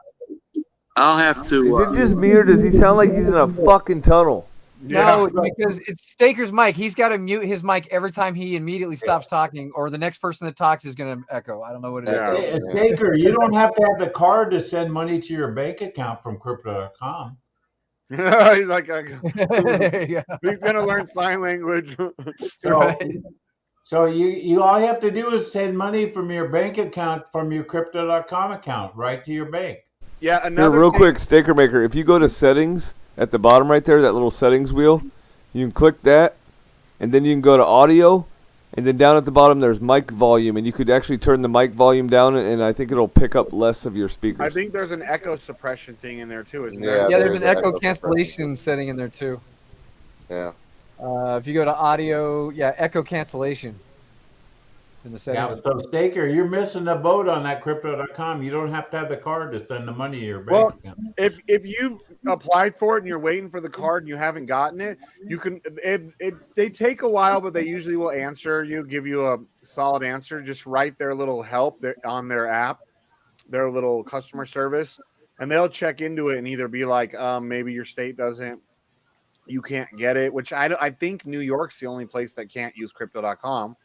I'll have to. Is it just me, or does he sound like he's in a fucking tunnel? No, because it's Staker's mic. He's got to mute his mic every time he immediately stops talking, or the next person that talks is going to echo. I don't know what it is. Staker, you don't have to have the card to send money to your bank account from Crypto.com. He's like, he's gonna learn sign language. So you all you have to do is send money from your bank account from your Crypto.com account right to your bank. Yeah, another real quick, Staker Maker. If you go to settings at the bottom right there, that little settings wheel, you can click that, and then you can go to audio, and then down at the bottom there's mic volume, and you could actually turn the mic volume down, and I think it'll pick up less of your speakers. I think there's an echo suppression thing in there too, isn't there? Yeah, there's an echo cancellation setting in there too. Yeah. If you go to audio, echo cancellation in the settings. Yeah, so Staker, you're missing the boat on that Crypto.com. You don't have to have the card to send the money to your bank account. If you've applied for it and you're waiting for the card and you haven't gotten it, you can. They take a while, but they usually will answer you, give you a solid answer. Just write their little help on their app, their little customer service, and they'll check into it and either be like, maybe your state doesn't, you can't get it. Which I think New York's the only place that can't use Crypto.com.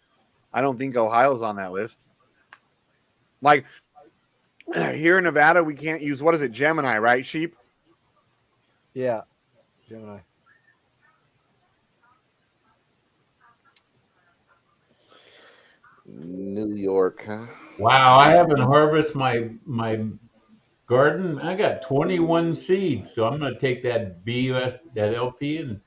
I don't think Ohio's on that list. Like here in Nevada, we can't use, what is it, Gemini, right, Sheep? Yeah, Gemini. New York, huh? Wow, I haven't harvested my garden. I got 21 seeds, so I'm going to take that that LP and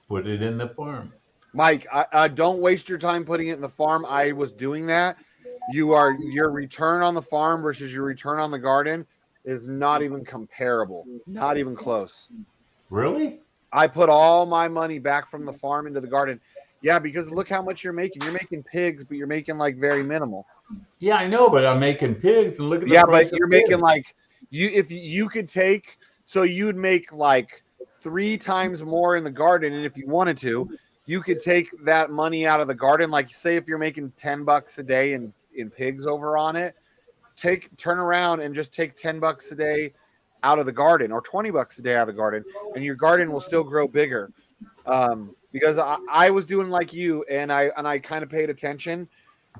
put it in the farm. Mike, I don't waste your time putting it in the farm. I was doing that. Your return on the farm versus your return on the garden is not even comparable. Not even close. Really? I put all my money back from the farm into the garden. Yeah, because look how much you're making. You're making pigs, but you're making like very minimal. Yeah, I know, but I'm making pigs and look at the price but you're making like if you could take, so you'd make like 3 times more in the garden, and if you wanted to, you could take that money out of the garden. Like say if you're making $10 a day in pigs over on it, turn around and just take $10 a day out of the garden or $20 a day out of the garden, and your garden will still grow bigger. Because I was doing like you, and I kind of paid attention,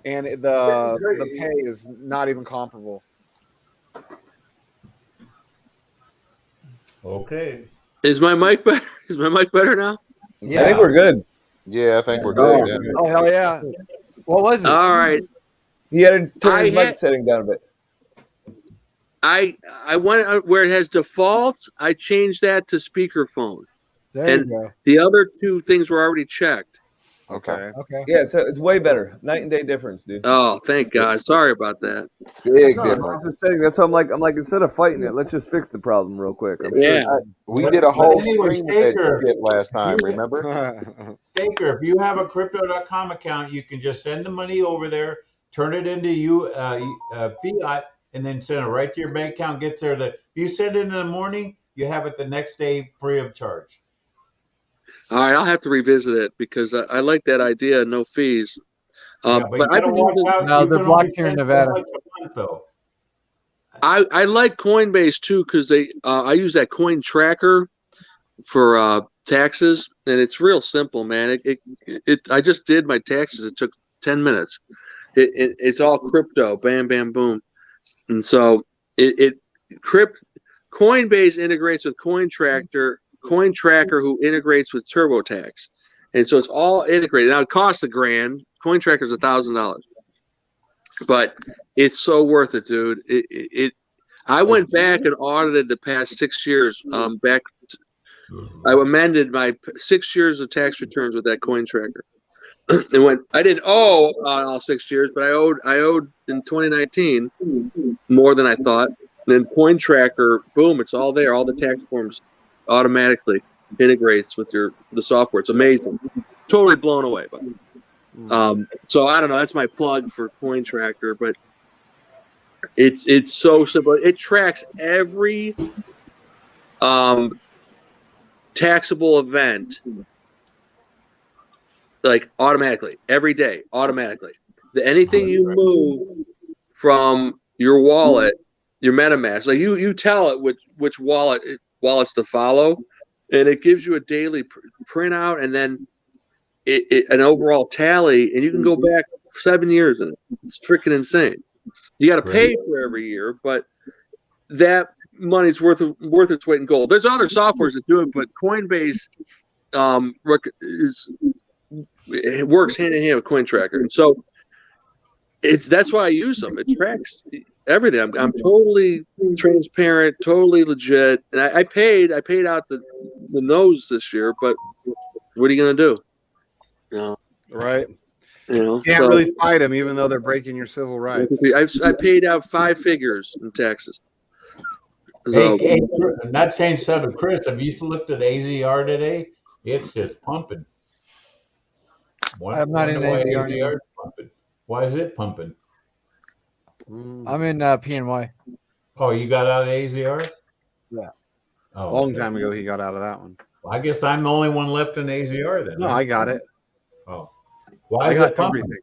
and the pay is not even comparable. Okay. Is my mic better? Is my mic better now? Yeah. I think we're good. Yeah, I think we're good. Yeah. Oh hell yeah! What was it? All right. He had to turn his mic setting down a bit. I went where it has defaults. I changed that to speakerphone. There you go. The other two things were already checked. Okay. Yeah, so it's way better. Night and day difference, dude. Oh, thank God. Sorry about that. Big No, difference. I was just saying. That's how I'm like instead of fighting it, let's just fix the problem real quick. I'm Yeah. sure. We did a whole anyway, screen Staker, that last time, remember? Staker, if you have a Crypto.com account, you can just send the money over there, turn it into fiat, and then send it right to your bank account. Gets there. If you send it in the morning, you have it the next day free of charge. All right, I'll have to revisit it because I like that idea, no fees. Yeah, but you gotta watch out. No, You they're can blocked only here in spend so Nevada. much a month, though. I like Coinbase too because I use that coin tracker for taxes, and it's real simple, man. I just did my taxes. It took 10 minutes. It's all crypto, bam, bam, boom, and so Coinbase integrates with CoinTracker, who integrates with TurboTax, and so it's all integrated. Now it costs $1,000. CoinTracker's $1,000, but it's so worth it, dude. I went back and audited the past 6 years. I amended my 6 years of tax returns with that coin tracker. And I didn't owe all 6 years, but I owed in 2019 more than I thought. Then coin tracker, boom, it's all there. All the tax forms automatically integrates with the software. It's amazing. Totally blown away by it. So I don't know. That's my plug for coin tracker, but it's so simple. It tracks every taxable event, like automatically, every day, automatically. Anything you move from your wallet, your MetaMask, like you tell it which wallets to follow, and it gives you a daily printout and then an overall tally, and you can go back 7 years in it. It's freaking insane. You got to pay for every year, but that money's worth its weight in gold. There's other softwares that do it, but Coinbase it works hand in hand with CoinTracker, and so that's why I use them. It tracks everything. I'm totally transparent, totally legit, and I paid out the nose this year. But what are you gonna do? Right. You can't really fight them, even though they're breaking your civil rights. I paid out 5 figures in taxes. Hey, not saying something, Chris. Have you looked at AZR today? It's just pumping. I'm not in AZR. Pumping. Why is it pumping? I'm in PNY. Oh, you got out of AZR? Yeah. Oh, a long time ago, he got out of that one. Well, I guess I'm the only one left in AZR then. No, I got it. Oh, why is it pumping? Everything.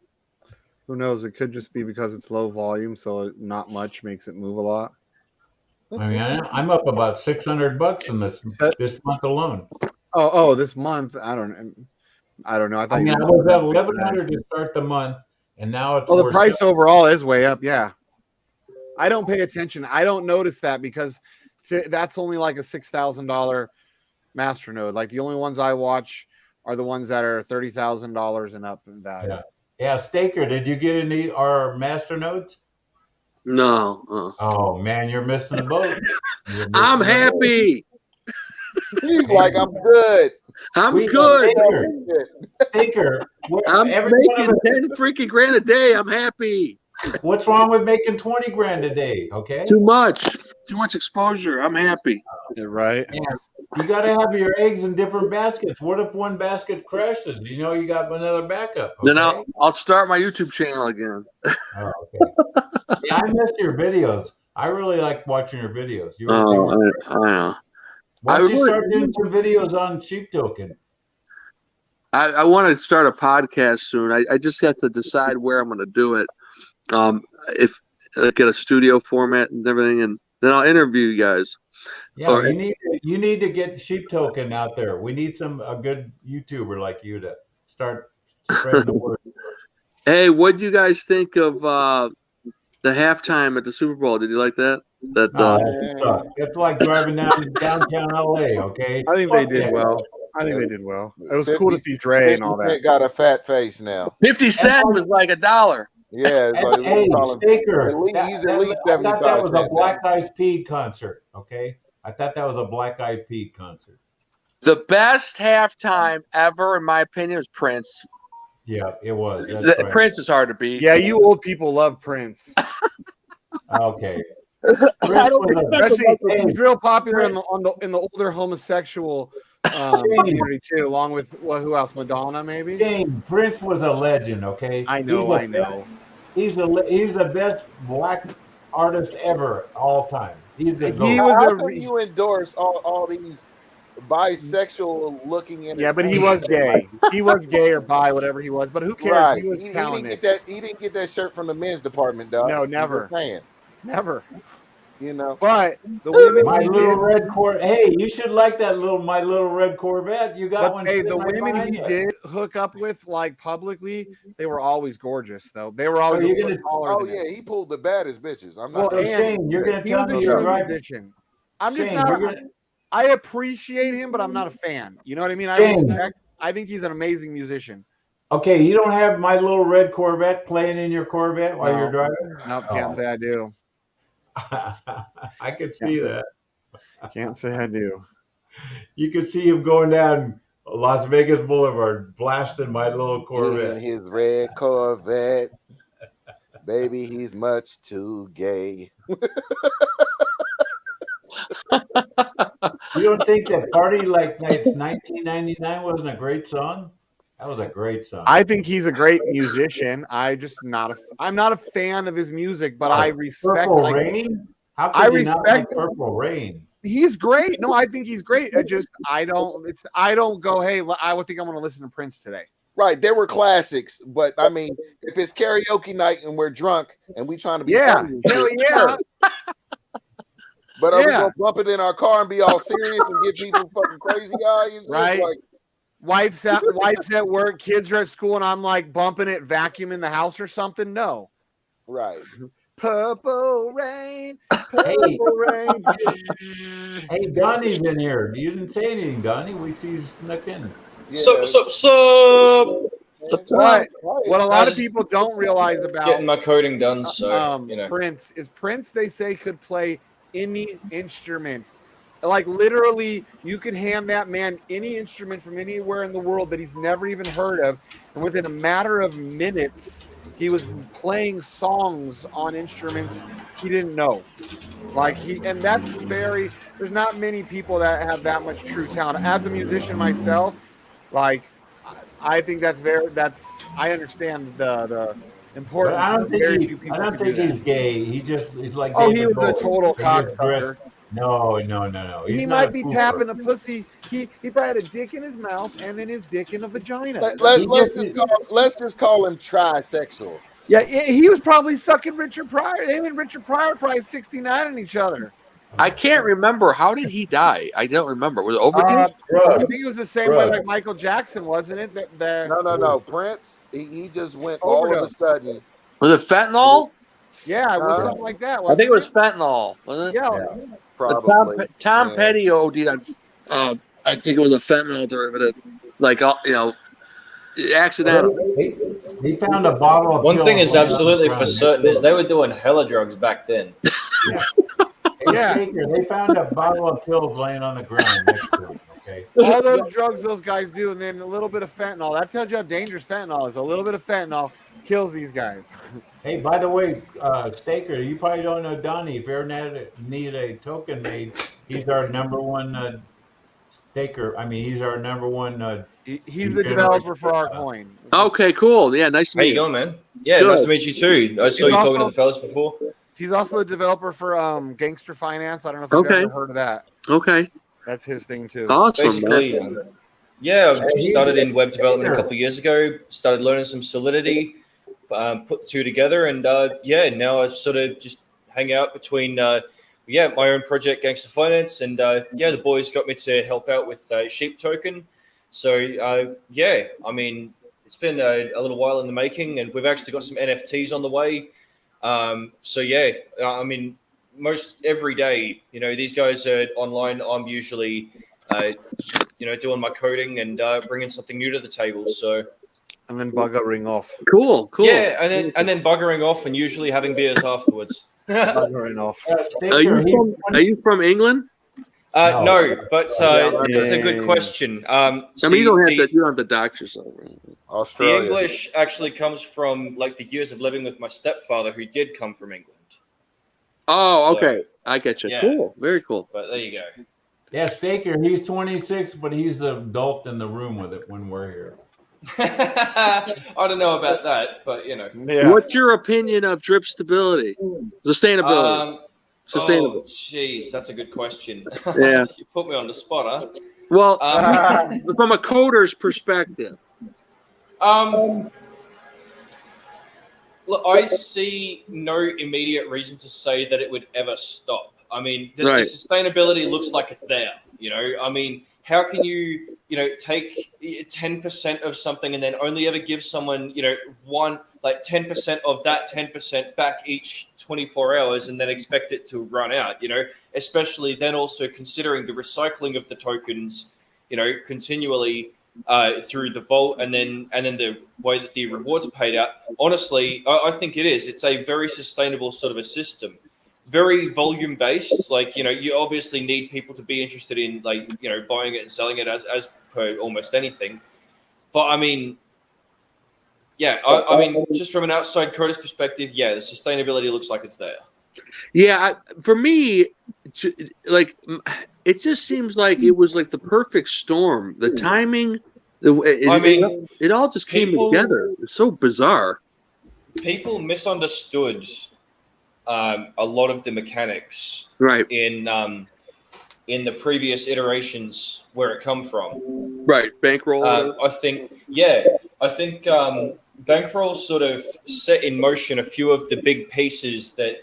Who knows? It could just be because it's low volume, so not much makes it move a lot. I mean, I'm up about $600 in this month alone. Oh, this month? I don't know. I was at 1,100 to start the month, and now it's. Well, the price overall is way up. Yeah, I don't pay attention. I don't notice that because that's only like a $6,000 masternode. Like the only ones I watch are the ones that are $30,000 and up in value. Yeah, Staker, did you get any our masternodes? No. Oh man, you're missing the boat. I'm happy. He's like, I'm good. I'm good. Staker, I'm making 10 freaking grand a day. I'm happy. What's wrong with making 20 grand a day? Okay. Too much exposure. I'm happy. Right. Yeah. You got to have your eggs in different baskets. What if one basket crashes? You know you got another backup. Okay? Then I'll start my YouTube channel again. Oh, okay. Yeah, I missed your videos. I really like watching your videos. I know. Why don't you start doing some videos on Sheep Token? I want to start a podcast soon. I just have to decide where I'm going to do it. If get a studio format and everything, and then I'll interview you guys. Yeah, you need to get Sheep Token out there. We need a good YouTuber like you to start spreading the word. Hey, what do you guys think of the halftime at the Super Bowl? Did you like that? It's like driving downtown LA. Okay, I think they did well. It was cool to see Dre and all that. Got a fat face now. 50 Cent was like $1. Yeah, hey, Staker. He's at least 75 cents. I thought that was a Black Eyed Peas concert. Okay, I thought that was a Black Eyed Peas concert. The best halftime ever, in my opinion, was Prince. Yeah, it was. That's right. Prince is hard to beat. Yeah, you old people love Prince. Okay. I don't Especially, he's real popular in the older homosexual community too, along with who else? Madonna, maybe. Shane, Prince was a legend. Okay, I know. He's the best black artist ever, all time. He's the GOAT. How can you endorse all these bisexual looking in? Yeah, but he was gay. He was gay or bi, whatever he was. But who cares? Right. He was talented. He didn't get that shirt from the men's department, dog. No, never. Never. You know. But the women. My Little Red Corvette. Hey, you should like that My Little Red Corvette. You got one. Hey, the women he did hook up with, like publicly, they were always gorgeous, though. They were always. He pulled the baddest bitches. I'm not. Shane, you're gonna tell me you're a musician. I'm just not. I appreciate him, but I'm not a fan. You know what I mean? I think he's an amazing musician. Okay, you don't have My Little Red Corvette playing in your Corvette while you're driving? No, can't say I do. I could see that. Can't say I do. You could see him going down Las Vegas Boulevard, blasting My Little Corvette. In his red Corvette. Baby, he's much too gay. You don't think that Party Like Nights 1999 wasn't a great song? That was a great song. I think he's a great musician. I'm not a fan of his music, but I respect. Purple Rain? How could you not like Purple Rain? He's great. No, I think he's great. I don't go, hey, I would think I'm going to listen to Prince today. Right, there were classics, but I mean, if it's karaoke night and we're drunk and we trying to be funny, hell yeah. But are we gonna bump it in our car and be all serious and give people fucking crazy eyes? Right. Like, wife's at work, kids are at school, and I'm like bumping it, vacuuming the house or something. No. Right. Purple rain, purple rain. Hey, Donnie's in here. You didn't say anything, Donnie. We see you snuck in. Yeah. What a lot of people don't realize about getting my coding done. So Prince, they say, could play any instrument. Like literally, you could hand that man any instrument from anywhere in the world that he's never even heard of, and within a matter of minutes, he was playing songs on instruments he didn't know. And that's there's not many people that have that much true talent. As a musician myself, I think I understand the importance. I don't think he's gay. He's like. He was a total cocksucker. No. He might be tapping a pussy. He probably had a dick in his mouth and then his dick in a vagina. Let's just call him trisexual. Yeah, he was probably sucking Richard Pryor. Him and Richard Pryor probably 69 in each other. I can't remember. How did he die? I don't remember. Was it overdose? I think it was the same way like Michael Jackson, wasn't it? No. Prince, he just went all of a sudden. Was it fentanyl? Yeah, it was something like that. I think it was fentanyl, wasn't it? Yeah. Probably. Tom Petty OD'd on, I think it was a fentanyl derivative. Accidental. He found a bottle of One pills thing is laying absolutely on the for ground. certain is they were doing hella drugs back then. Staker, they found a bottle of pills laying on the ground next to him. Okay. All those drugs those guys do, and then a little bit of fentanyl. That tells you how dangerous fentanyl is. A little bit of fentanyl kills these guys. Hey, by the way, Staker, you probably don't know Donnie. If you ever need a token made, he's our number one Staker. I mean, he's our number one. He's the developer for our coin. Okay, cool. Yeah, nice to meet you. How you going, man? Yeah, nice to meet you too. I saw you talking to the fellas before. He's also the developer for Gangster Finance. I don't know if you've ever heard of that. Okay. That's his thing too. Awesome. Basically, I started in web development a couple of years ago. Started learning some Solidity, put the two together, and now I sort of just hang out between my own project, Gangster Finance, and the boys got me to help out with Sheep Token. So I mean, it's been a little while in the making, and we've actually got some NFTs on the way. I mean, most every day, these guys are online. I'm usually, doing my coding and bringing something new to the table. So, and then buggering off. Cool. Yeah, and then buggering off, and usually having beers afterwards. Buggering off. Are you from England? No, but it's a good question. I mean, you don't have to dox yourself. Right? Australia. The English actually comes from like the years of living with my stepfather, who did come from England. Oh, okay. I get you. Yeah. Cool. Very cool. But there you go. Yeah, Staker, he's 26, but he's the adult in the room with it when we're here. I don't know about that, but you know. Yeah. What's your opinion of drip stability? Sustainability. Sustainable. Oh, jeez, that's a good question. Yeah. You put me on the spot, huh? Well, from a coder's perspective. Look, I see no immediate reason to say that it would ever stop. I mean, the sustainability looks like it's there. You know, I mean, how can you take 10% of something and then only ever give someone, 10% of that 10% back each 24 hours and then expect it to run out, especially then also considering the recycling of the tokens, continually through the vault and then the way that the rewards are paid out. Honestly, I think it is. It's a very sustainable sort of a system. Very volume based. Like, you obviously need people to be interested in buying it and selling it as per almost anything. But I mean, yeah, I mean, just from an outside coder's perspective, yeah, the sustainability looks like it's there. Yeah, for me, like, it just seems like it was like the perfect storm. The timing, it all just came together. It's so bizarre. People misunderstood a lot of the mechanics, right? In the previous iterations where it come from, right? Bankroll. I think Bankroll sort of set in motion a few of the big pieces that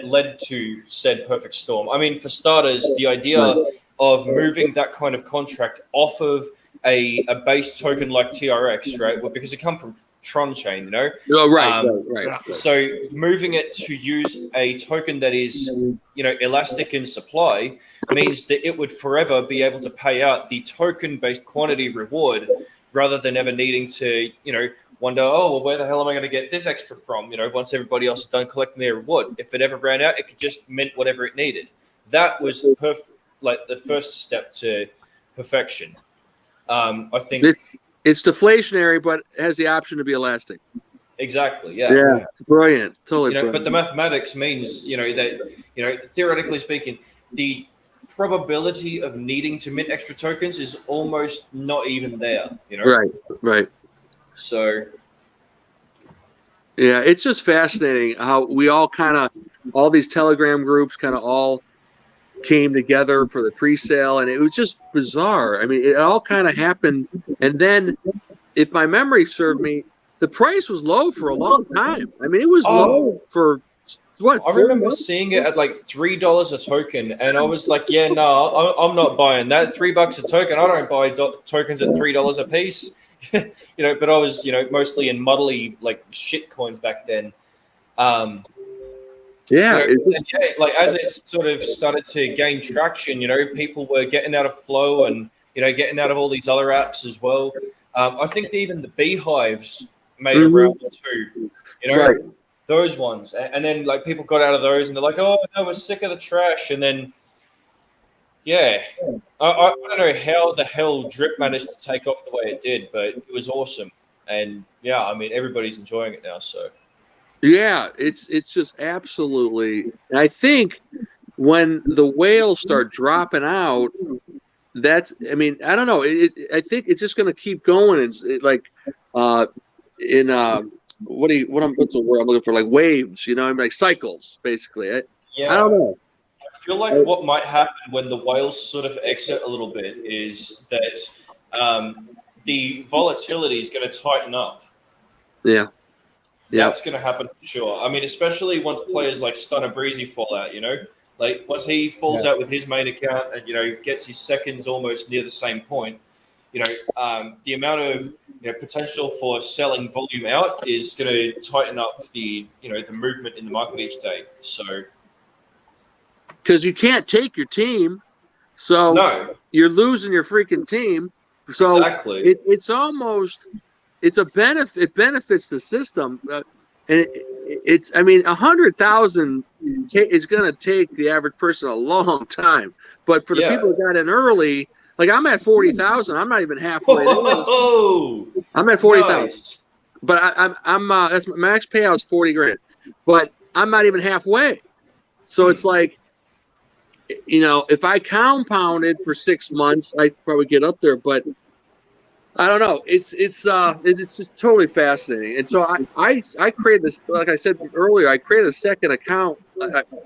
led to said perfect storm. I mean, for starters, the idea of moving that kind of contract off of a base token like TRX, right? Well, because it come from Tron chain, Oh, right. So moving it to use a token that is, elastic in supply means that it would forever be able to pay out the token-based quantity reward rather than ever needing to, wonder, oh, well, where the hell am I going to get this extra from? Once everybody else is done collecting their reward. If it ever ran out, it could just mint whatever it needed. That was the first step to perfection. I think it's deflationary, but has the option to be elastic. Exactly. Yeah. Yeah. Brilliant. Totally. Brilliant. But the mathematics means, that theoretically speaking, the probability of needing to mint extra tokens is almost not even there. Right. So. Yeah, it's just fascinating how we all all these Telegram groups all came together for the pre-sale, and it was just bizarre. I mean, it all kind of happened, and then, if my memory served me, the price was low for a long time. I mean, it was low for what? I remember seeing it at like $3 a token, and I was like, "Yeah, no, I'm not buying that. $3 a token. I don't buy tokens at $3 a piece." But I was, mostly in muddly shit coins back then. As it sort of started to gain traction, people were getting out of Flow and, getting out of all these other apps as well. I think even the beehives made a round or two, those ones. And then people got out of those and they're like, oh, no, we're sick of the trash. And then, I don't know how the hell Drip managed to take off the way it did, but it was awesome. And I mean, everybody's enjoying it now, so. Yeah, it's just absolutely. And I think when the whales start dropping out, I don't know. I think it's just going to keep going. What's the word I'm looking for? Like waves, like cycles, basically. I don't know. I feel like what might happen when the whales sort of exit a little bit is that the volatility is going to tighten up. Yeah. That's going to happen for sure. I mean, especially once players like Stunner Breezy fall out, once he falls out with his main account and, gets his seconds almost near the same point, the amount of potential for selling volume out is going to tighten up the, the movement in the market each day. So. Because you can't take your team. So you're losing your freaking team. So it's almost... It's a benefit. It benefits the system, and it's. I mean, 100,000 is going to take the average person a long time. But for the people that got in early, like I'm at 40,000. I'm not even halfway there. I'm at 40,000. Nice. But I'm that's my max payout is 40 grand. But I'm not even halfway. So it's like, you know, if I compounded for 6 months, I'd probably get up there. But I don't know. It's just totally fascinating. And so I created this, like I said earlier, I created a second account.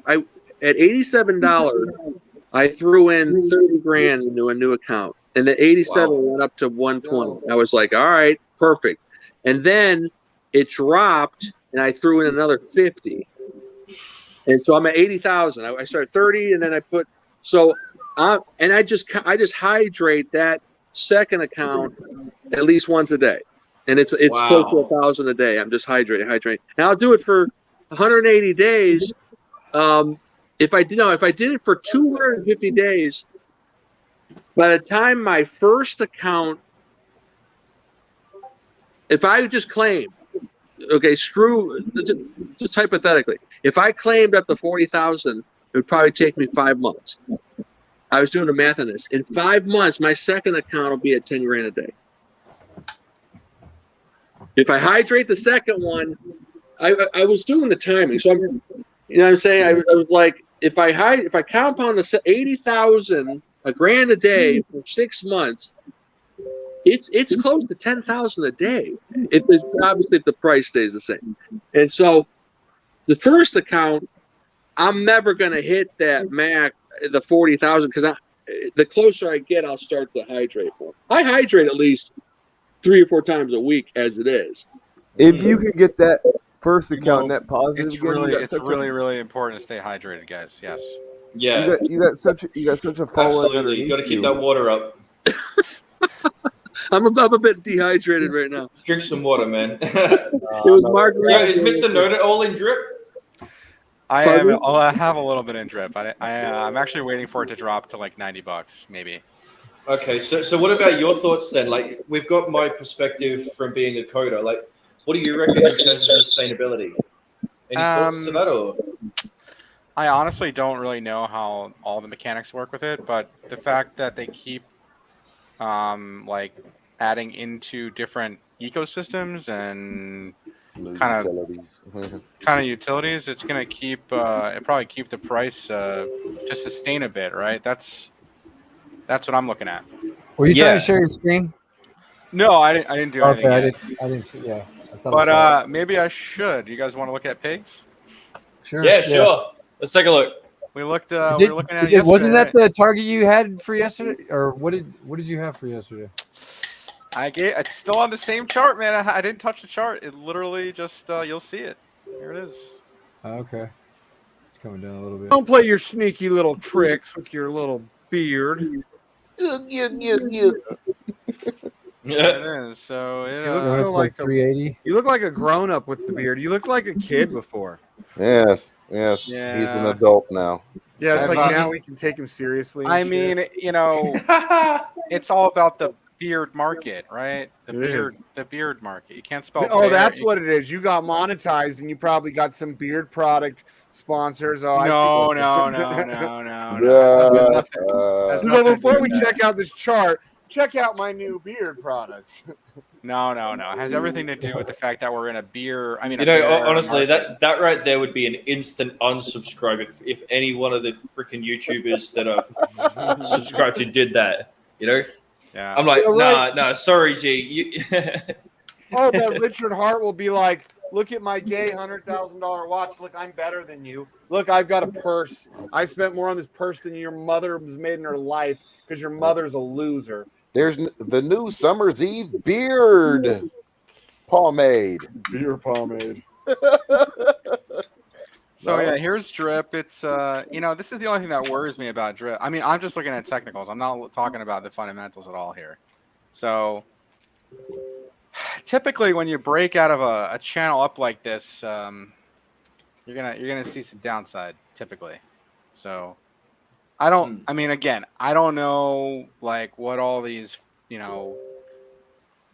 I at $87, I threw in 30 grand into a new account, and the 87 went up to 120. I was like, all right, perfect. And then it dropped, and I threw in another 50. And so I'm at 80,000. I started 30, and then I put and I just hydrate that second account at least once a day, and it's close to 1,000 a day. I'm just hydrating, and I'll do it for 180 days. If I did it for 250 days, by the time my first account, if I just claim, okay, just hypothetically, if I claimed up to 40,000, it would probably take me 5 months. I was doing the math on this. In 5 months, my second account will be at 10 grand a day. If I hydrate the second one, I was doing the timing. So you know what I'm saying? I was like, if I compound the 80,000, a grand a day for 6 months, it's close to 10,000 a day. Obviously if the price stays the same. And so the first account, I'm never going to hit that max, the 40,000, because the closer I get, I'll start to hydrate more. I hydrate at least 3 or 4 times a week as it is. If you can get that first account net positive, it's really important to stay hydrated, guys. Yes. Yeah. You got such a follow. Absolutely. You got to keep that water up. I'm a bit dehydrated right now. Drink some water, man. It was margarita. Yeah, is Mr. Know It All in drip? I have a little bit in drip. I'm actually waiting for it to drop to like $90, maybe. Okay, so what about your thoughts then? Like, we've got my perspective from being a coder. Like, what do you reckon in terms of sustainability? Any thoughts to that, or? I honestly don't really know how all the mechanics work with it, but the fact that they keep like adding into different ecosystems and kind of utilities, it's gonna keep it probably keep the price to sustain a bit, right? That's what I'm looking at. Were you trying to share your screen? No, I didn't do anything. Okay, yet. I didn't see. Yeah, but maybe I should. You guys want to look at pigs? Sure. Yeah, sure. Let's take a look. We looked. We were looking at it yesterday. Wasn't that the target you had for yesterday, or what did you have for yesterday? It's still on the same chart, man. I didn't touch the chart. It literally just you'll see it. Here it is. Okay, it's coming down a little bit. Don't play your sneaky little tricks with your little beard. It is. So you look so like 380. You look like a grown up with the beard. You look like a kid before. Yes. Yeah. He's an adult now. Yeah, it's like now we can take him seriously. I mean, it's all about the beard market, right? The beard market. You can't spell. Oh, that's what it is. You got monetized, and you probably got some beard product sponsors. Oh, No. Before we check out this chart, check out my new beard products. No. It has everything to do with the fact that we're in a beer. I mean, honestly, that right there would be an instant unsubscribe if any one of the freaking YouTubers that I've subscribed to did that. Yeah. I'm like, nah, sorry, G. Oh, that Richard Hart will be like, look at my gay $100,000 watch. Look, I'm better than you. Look, I've got a purse. I spent more on this purse than your mother was made in her life because your mother's a loser. There's the new Summer's Eve beard pomade. Beer pomade. So yeah, here's drip. It's this is the only thing that worries me about drip. I mean, I'm just looking at technicals. I'm not talking about the fundamentals at all here. So typically when you break out of a channel up like this, you're gonna see some downside typically. So I mean, again, I don't know like what all these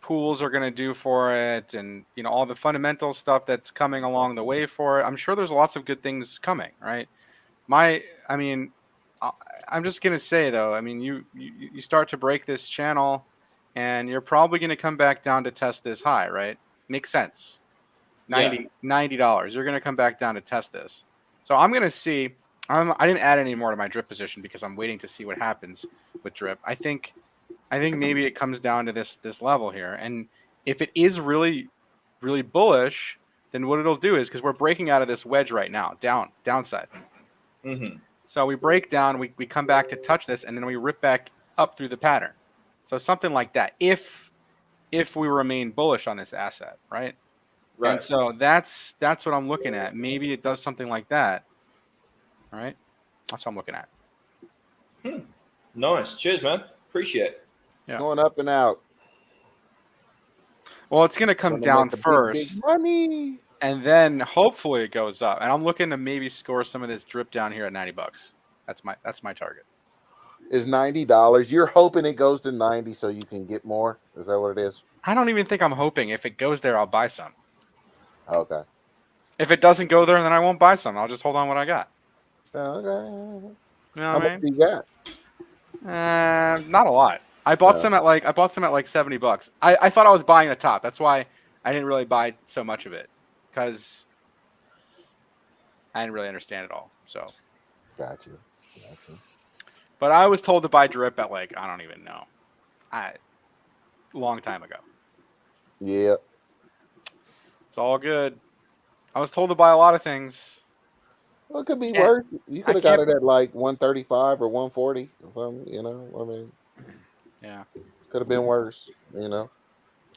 pools are going to do for it, and all the fundamental stuff that's coming along the way for it. I'm sure there's lots of good things coming, right? I'm just going to say though, you start to break this channel, and you're probably going to come back down to test this high, right? Makes sense. $90. You're going to come back down to test this. So I'm going to see. I didn't add any more to my drip position because I'm waiting to see what happens with drip. I think maybe it comes down to this level here, and if it is really, really bullish, then what it'll do is, because we're breaking out of this wedge right now, downside. Mm-hmm. So we break down, we come back to touch this, and then we rip back up through the pattern. So something like that. If we remain bullish on this asset, right? Right. And so that's what I'm looking at. Maybe it does something like that. All right. That's what I'm looking at. Nice. Cheers, man. Appreciate it. Yeah. Going up and out. Well, it's going to come down first. Big money. And then hopefully it goes up. And I'm looking to maybe score some of this drip down here at $90. That's my target. Is $90. You're hoping it goes to 90 so you can get more? Is that what it is? I don't even think I'm hoping. If it goes there, I'll buy some. Okay. If it doesn't go there, then I won't buy some. I'll just hold on what I got. Okay. You know How much do you got? Not a lot. I bought some at like $70. I thought I was buying a top. That's why I didn't really buy so much of it, because I didn't really understand it all. So. Gotcha. But I was told to buy drip at I don't even know, long time ago. Yeah. It's all good. I was told to buy a lot of things. Well, it could be worse. You could have got it at 135 or 140 or something, Yeah. Could have been worse,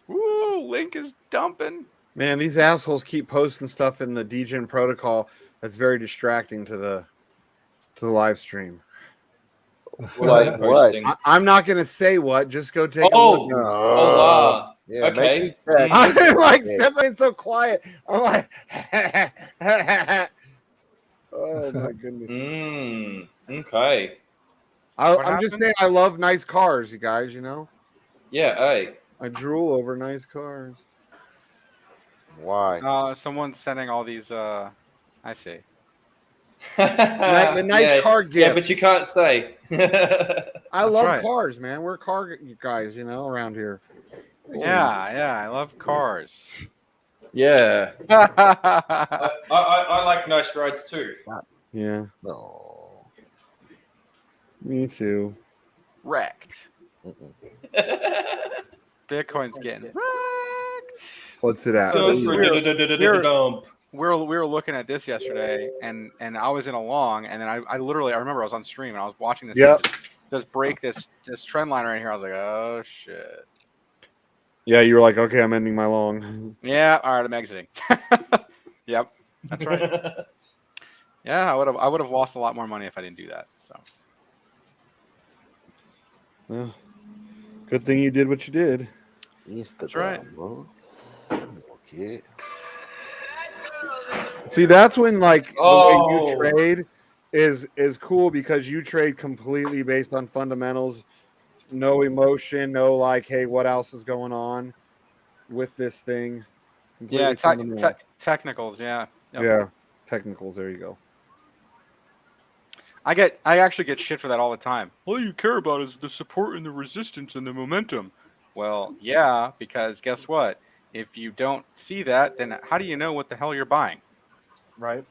Woo, Link is dumping. Man, these assholes keep posting stuff in the Degen protocol that's very distracting to the live stream. Like what? I'm not going to say what. Just go take a look. Wow. Yeah, okay. I'm like, Stephane's so quiet. I'm like, oh my goodness. Okay. I'm just saying, I love nice cars, you guys. Yeah. Hey. I drool over nice cars. Why? Someone's sending all these. I see. The nice car gift. Yeah, but you can't say. I love cars, man. We're car guys, around here. Yeah, I love cars. Yeah. I like nice rides too. Yeah. No. Me too. Wrecked. Bitcoin's getting wrecked. What's it at? We were looking at this yesterday, and I was in a long, and then I remember I was on stream and I was watching this just break this trend line right here. I was like, oh shit. Yeah, you were like, okay, I'm ending my long. Yeah, all right, I'm exiting. Yep, that's right. Yeah, I would have lost a lot more money if I didn't do that. So. Well, good thing you did what you did. That's right. Bro. Okay. See, that's when the way you trade is cool, because you trade completely based on fundamentals, no emotion, no hey, what else is going on with this thing? Yeah, technicals. Yeah. Yep. Yeah, technicals. There you go. I actually get shit for that all the time. All you care about is the support and the resistance and the momentum. Well, yeah, because guess what? If you don't see that, then how do you know what the hell you're buying? Right.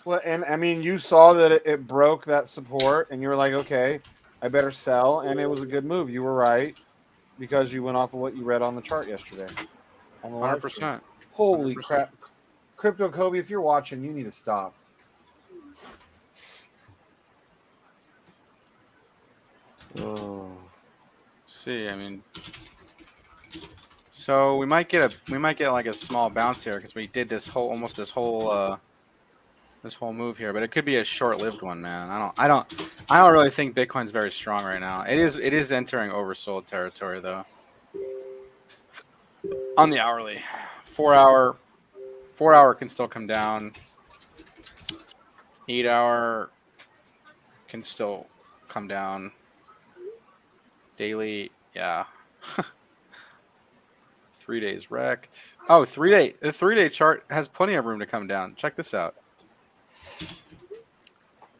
Well, and you saw that it broke that support, and you were like, okay, I better sell, and it was a good move. You were right, because you went off of what you read on the chart yesterday. 100%. Holy crap. Crypto Kobe, if you're watching, you need to stop. Oh. See, so we might get like a small bounce here because we did this whole move here, but it could be a short-lived one, man. I don't really think Bitcoin's very strong right now. It is entering oversold territory though. On the hourly, 4 hour can still come down. 8 hour can still come down. Daily, yeah. 3 days wrecked. Oh, 3 day. The 3 day chart has plenty of room to come down. Check this out.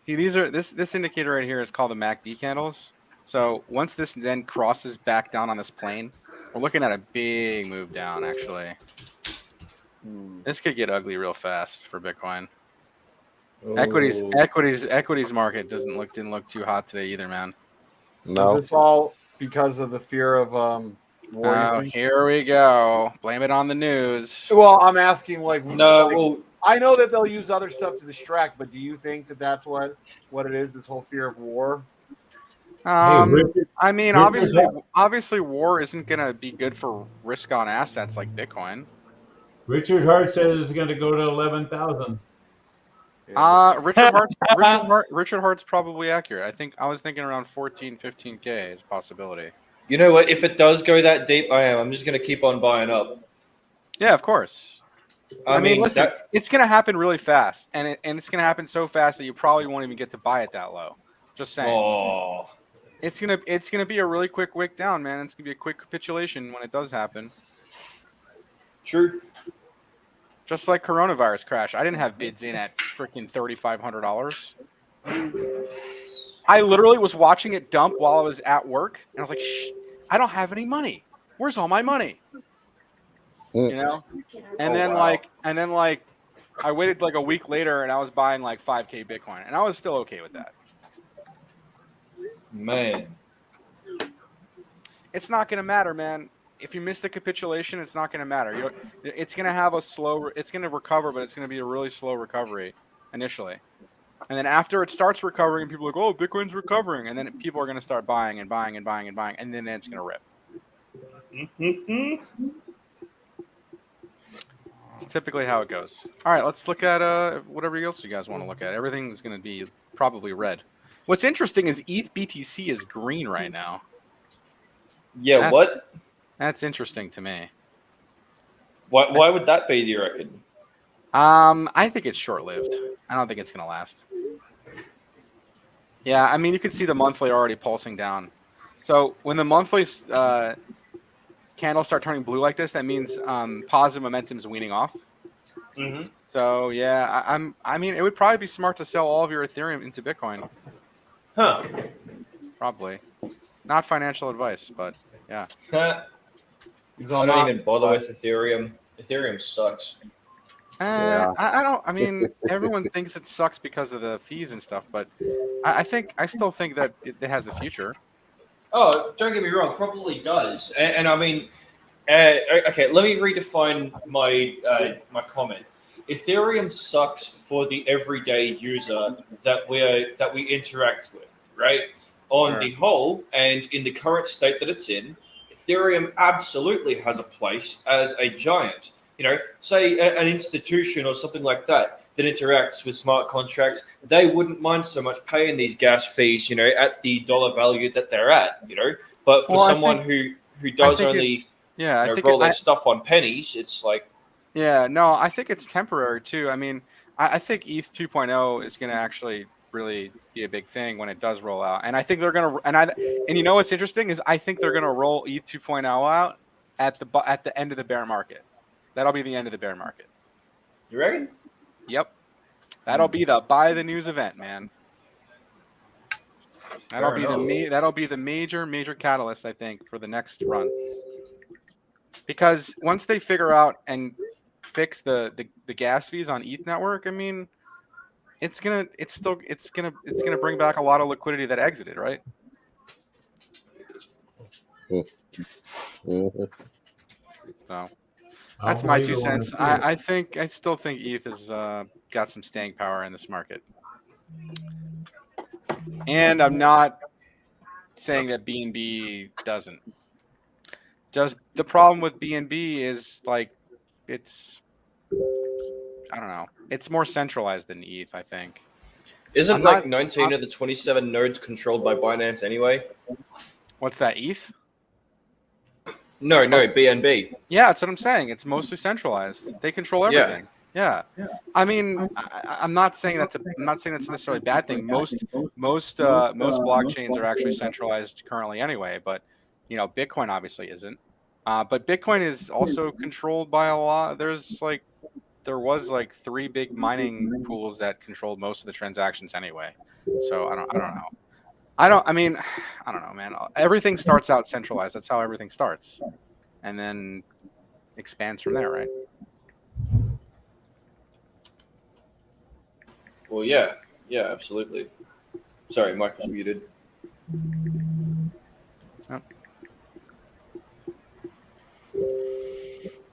See, these are this indicator right here is called the MACD candles. So once this then crosses back down on this plane, we're looking at a big move down. Actually, this could get ugly real fast for Bitcoin. Equities market didn't look too hot today either, man. No, is this all because of the fear of war? Oh, here we go. Blame it on the news. Well, I'm asking like no. Like, well, I know that they'll use other stuff to distract, but do you think that that's what it is? This whole fear of war. I mean, obviously, war isn't going to be good for risk-on assets like Bitcoin. Richard Hart says it's going to go to 11,000. Richard Hart's probably accurate. I was thinking around 14, 15K is a possibility. You know what? If it does go that deep, I'm just going to keep on buying up. Yeah, of course. I mean, listen, that... it's going to happen really fast, and it's going to happen so fast that you probably won't even get to buy it that low. Just saying. Oh. It's gonna be a really quick wick down, man. It's gonna be a quick capitulation when it does happen. True. Just like coronavirus crash, I didn't have bids in at freaking $3,500. I literally was watching it dump while I was at work, and I was like, "Shh, I don't have any money. Where's all my money?" You know. And then I waited like a week later, and I was buying like 5K Bitcoin, and I was still okay with that. Man, it's not going to matter, man. If you miss the capitulation, it's not going to matter. It's going to have a slow. It's going to recover, but it's going to be a really slow recovery initially, and then after it starts recovering, people are like, "Oh, Bitcoin's recovering," and then people are going to start buying and buying and buying and buying, and then it's going to rip. It's typically how it goes. All right, let's look at whatever else you guys want to look at. Everything's going to be probably red. What's interesting is ETH BTC is green right now. Yeah, what? That's interesting to me. Why would that be, do you reckon? I think it's short-lived. I don't think it's going to last. Yeah, I mean, you can see the monthly already pulsing down. So when the monthly candles start turning blue like this, that means positive momentum is weaning off. Mm-hmm. So yeah, I mean, it would probably be smart to sell all of your Ethereum into Bitcoin. Huh. Probably. Not financial advice, but yeah. I don't even bother with Ethereum. Ethereum sucks. I mean, everyone thinks it sucks because of the fees and stuff, but I still think that it has a future. Oh, don't get me wrong, probably does. And I mean, okay, let me redefine my my comment. Ethereum sucks for the everyday user that we interact with, right? On the whole, and in the current state that it's in, Ethereum absolutely has a place as a giant. You know, say an institution or something like that interacts with smart contracts, they wouldn't mind so much paying these gas fees, you know, at the dollar value that they're at, you know. But for someone who does only roll their stuff on pennies, it's like. Yeah, no, I think it's temporary too. I mean, I think ETH 2.0 is going to actually really be a big thing when it does roll out, and I think they're going to. And you know what's interesting is I think they're going to roll ETH 2.0 out at the end of the bear market. That'll be the end of the bear market. You reckon? Yep. That'll be the buy the news event, man. That'll be the major catalyst, I think, for the next run. Because once they figure out and fix the gas fees on ETH network, I mean, it's gonna bring back a lot of liquidity that exited, right? So that's my 2 cents. I still think ETH has got some staying power in this market. And I'm not saying that BNB doesn't. Just the problem with BNB is like I don't know. It's more centralized than ETH, I think. Isn't 19 of the 27 nodes controlled by Binance anyway? What's that, ETH? No, BNB. Yeah, that's what I'm saying. It's mostly centralized. They control everything. Yeah. I mean, I'm not saying that's necessarily a bad thing. Most blockchains are actually centralized currently anyway, but Bitcoin obviously isn't. But Bitcoin is also controlled by a lot. There was like 3 big mining pools that controlled most of the transactions anyway. So I don't know. I don't know, man. Everything starts out centralized. That's how everything starts, and then expands from there, right? Well, yeah, absolutely. Sorry, mic was muted. Oh.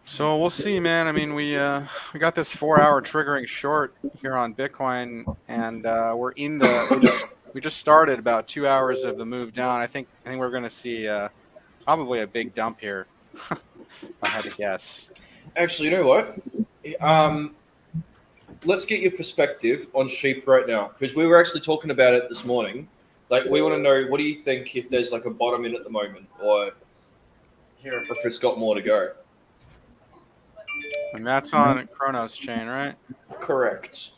So we'll see, man. I mean, we got this 4-hour triggering short here on Bitcoin, and we're in we just started about 2 hours of the move down. I think we're going to see probably a big dump here. If I had to guess. Actually, you know what? Let's get your perspective on sheep right now, because we were actually talking about it this morning. Like, we want to know, what do you think if there's like a bottom in at the moment, or if it's got more to go? And that's on Chronos chain, right? Correct.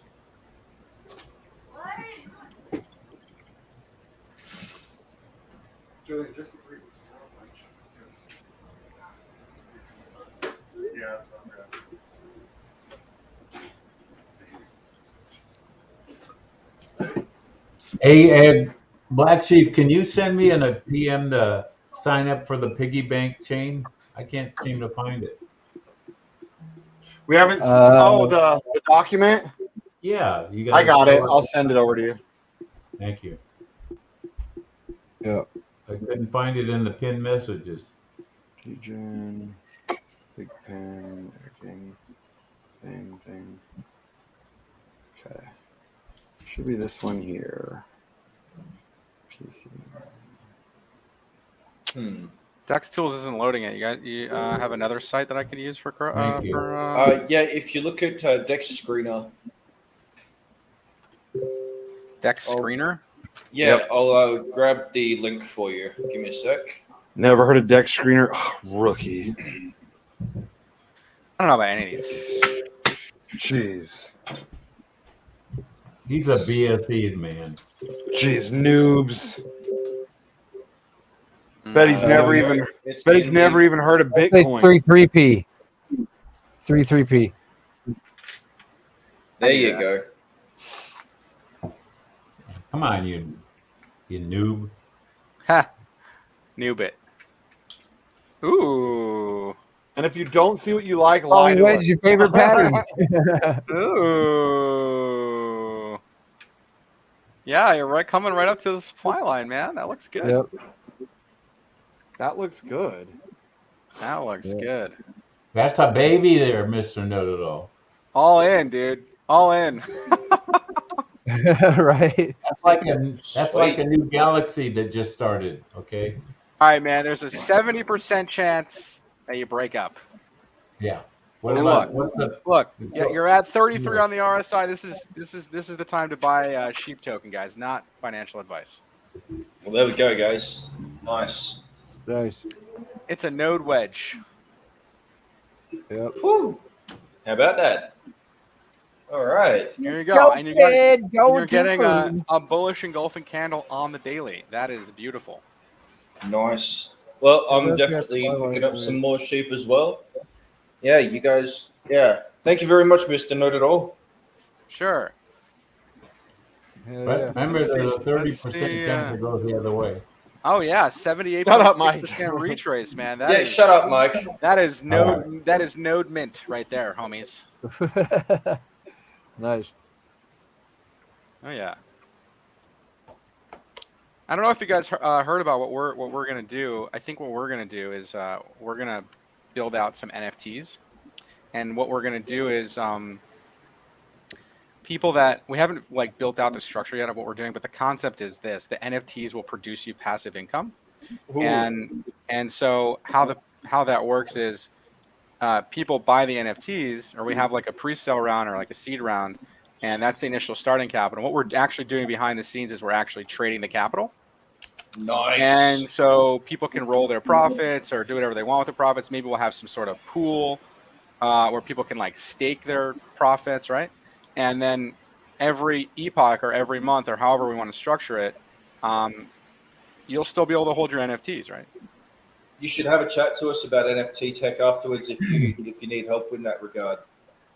Hey, Ed, Black Sheep, can you send me a PM to sign up for the piggy bank chain? I can't seem to find it. We haven't. The document. Yeah, I got it. I'll send it over to you. Thank you. Yeah. I couldn't find it in the pinned messages. Degen, big pen, everything, thing. Okay. Should be this one here. PC. Dex Tools isn't loading it. You have another site that I could use for? Thank you. Yeah, if you look at Dex Screener. Dex Screener? Yeah, yep. I'll grab the link for you. Give me a sec. Never heard of Dex Screener. Oh, rookie. I don't know about any of these. Jeez. He's a BSE man. Jeez, noobs. Bet he's never even. Bet he's never even heard of Bitcoin. 33p. 33p. There you go. Come on, you noob. Ha. Noob it. Ooh. And if you don't see what you like, lie to us. What's your favorite pattern? Ooh. Yeah, you're right. Coming right up to the supply line, man. That looks good. Yep. That looks good. That looks good. That's a baby there, Mr. Know-It-All. All in, dude. All in. Right. That's like a new galaxy that just started. Okay. All right, man. There's a 70% chance that you break up. Yeah. Look. Yeah, you're at 33 on the RSI. This is the time to buy sheep token, guys. Not financial advice. Well, there we go, guys. Nice. It's a node wedge. Yep. Woo. How about that? All right. Here you go. And you're getting a bullish engulfing candle on the daily. That is beautiful. Nice. Well, I'm definitely picking up some more sheep as well. Yeah, you guys. Yeah. Thank you very much, Mr. Know-It-All. Sure. But remember, there's a 30% chance it goes the other way. Oh yeah, 78.6% retrace, man. That is, shut up, Mike. That is node mint right there, homies. Nice. Oh yeah. I don't know if you guys heard about what we're gonna do. I think what we're gonna do is we're gonna build out some NFTs, and what we're gonna do is people that we haven't built out the structure yet of what we're doing, but the concept is this: the NFTs will produce you passive income, and so how that works is people buy the NFTs, or we have like a pre-sale round or like a seed round, and that's the initial starting capital. What we're actually doing behind the scenes is we're actually trading the capital. Nice. And so people can roll their profits or do whatever they want with the profits. Maybe we'll have some sort of pool where people can like stake their profits, right? And then every epoch or every month or however we want to structure it, you'll still be able to hold your NFTs, right? You should have a chat to us about NFT tech afterwards if you need help in that regard.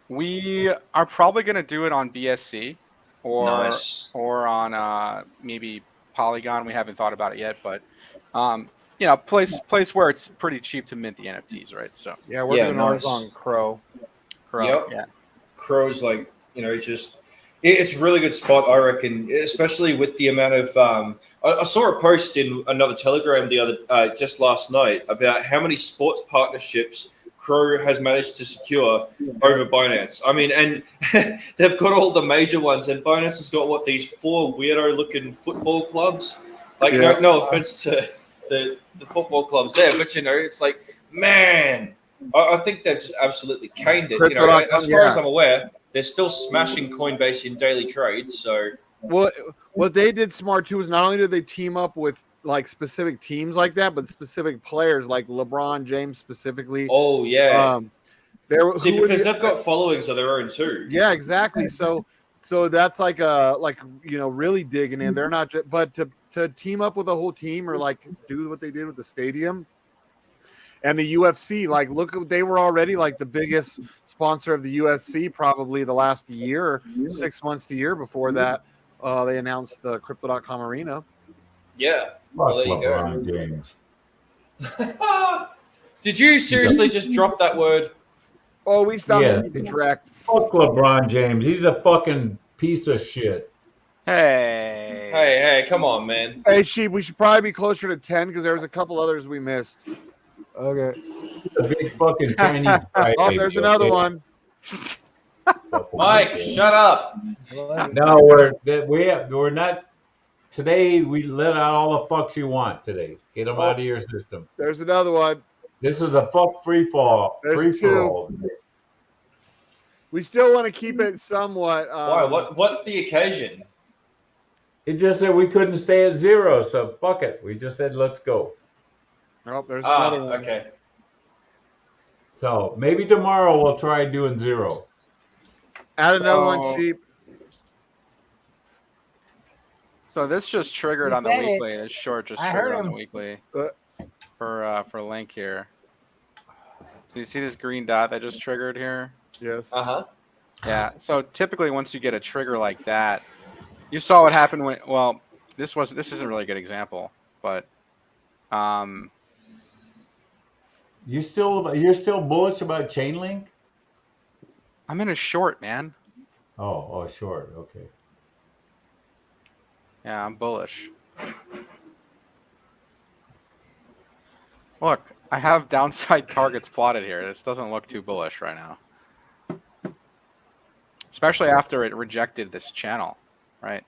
We are probably going to do it on BSC or Nice. or on maybe Polygon. We haven't thought about it yet, but you know, place where it's pretty cheap to mint the NFTs, right? So yeah, we're doing ours on Crow. Yep. Yeah. Crow's like, just it's a really good spot, I reckon, especially with the amount of I saw a post in another Telegram the other just last night about how many sports partnerships Crow has managed to secure over Binance. I mean, and they've got all the major ones, and Binance has got these 4 weirdo looking football clubs. Like, no offense to the football clubs there, but it's like, man, I think they've just absolutely caned it. As far as I'm aware, they're still smashing Coinbase in daily trades. So, what they did smart too is not only did they team up with like specific teams like that, but specific players like LeBron James specifically. Oh yeah. Because they've got followings of their own too. Yeah, exactly. So that's like really digging in. They're not just, but to team up with a whole team or like do what they did with the stadium. And the UFC, like, look, they were already like the biggest sponsor of the UFC probably the last year, 6 months to a year before that. They announced the Crypto.com Arena. Yeah. Well, there you go. LeBron James. Did you seriously just drop that word? Oh, we stopped the track. Fuck LeBron James. He's a fucking piece of shit. Hey, come on, man. Hey, Sheep, we should probably be closer to 10 because there was a couple others we missed. Okay. A big fucking Chinese guy. Oh, there's another one. Mike, shut up. No, we're not. Today we let out all the fucks you want. Today, get them out of your system. There's another one. This is a fuck free fall. There's 2. We still want to keep it somewhat. Why? What's the occasion? It just said we couldn't stay at 0, so fuck it. We just said let's go. Oh, there's another one. Okay. So maybe tomorrow we'll try doing 0. Add another one, Sheep. So this just triggered on the weekly. This short just triggered on the weekly for Link here. So you see this green dot that just triggered here? Yes. Yeah. So typically, once you get a trigger like that, you saw what happened when. Well, this isn't really a good example, but you're still bullish about Chainlink? I'm in a short, man. Oh, short. Okay. Yeah, I'm bullish. Look, I have downside targets plotted here. This doesn't look too bullish right now. Especially after it rejected this channel, right?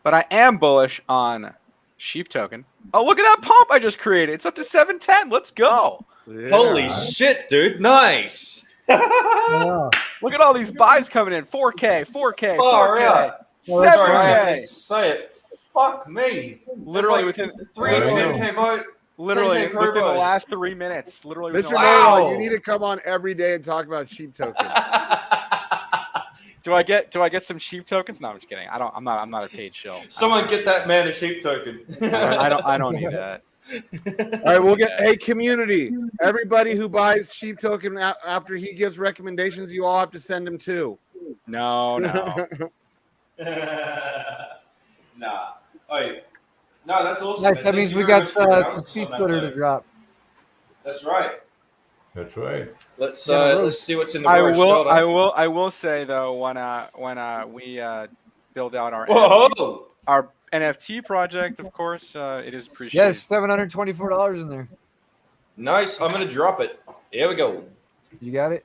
But I am bullish on Sheep Token. Oh, look at that pump I just created. It's up to 710. Let's go. Yeah. Holy shit, dude. Nice. Yeah. Look at all these buys coming in. 4K, 4K, 4K, right. 7K. Sorry, I have to say it. Fuck me. Literally within 10K vote. Literally 10K within the promos. last 3 minutes. Literally. Mr. Wow. You need to come on every day and talk about Sheep Token. Do I get some Sheep tokens? No, I'm just kidding. I'm not a paid shill. Someone get that man a Sheep token. I don't need that. All right, we'll get community. Everybody who buys Sheep Token after he gives recommendations, you all have to send him 2. No. Nah. Oh, no, that's awesome. Nice. That means we got the Sea Splitter to drop. That's right. That's right. Let's see what's in the roast. I will say though, when we build out our NFT project, of course, it is appreciated. Yes, $724 in there. Nice. I'm gonna drop it. Here we go. You got it?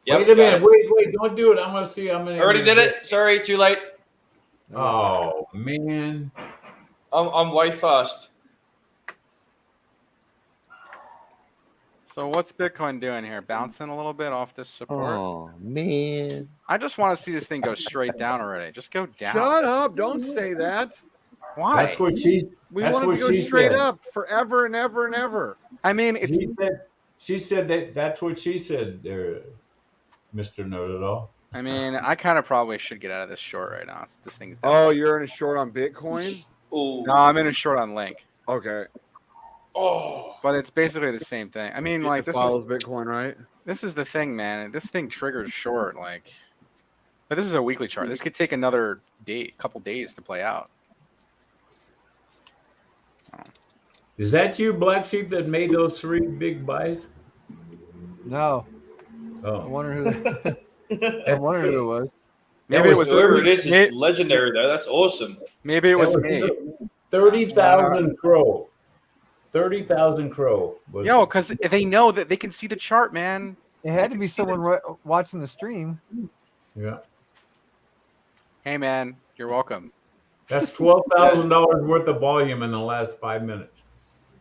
Yep, wait a minute. Wait. Don't do it. I'm gonna see. Already did it. Sorry, too late. Oh man. I'm way fast. So what's Bitcoin doing here? Bouncing a little bit off this support? Oh man. I just want to see this thing go straight down already. Just go down. Shut up. Don't say that. Why? We want to go straight up forever and ever and ever. I mean, She said that's what she said there, Mr. Know-It-All. I mean, I kind of probably should get out of this short right now. This thing's down. Oh, you're in a short on Bitcoin? No, I'm in a short on Link. Okay. Oh, but it's basically the same thing. I mean, like, this follows Bitcoin, right? This is the thing, man. This thing triggers short, like, but this is a weekly chart. This could take another couple days to play out. Is that you, Black Sheep, that made those 3 big buys? No. Oh. I wonder who. I wonder who it was. Maybe it was whoever it is. It's legendary though. That's awesome. Maybe it was me. 30,000 crow. 30,000 crow. Yo, because they know that they can see the chart, man. It had to be someone watching the stream. Yeah. Hey, man, you're welcome. That's $12,000 worth of volume in the last 5 minutes.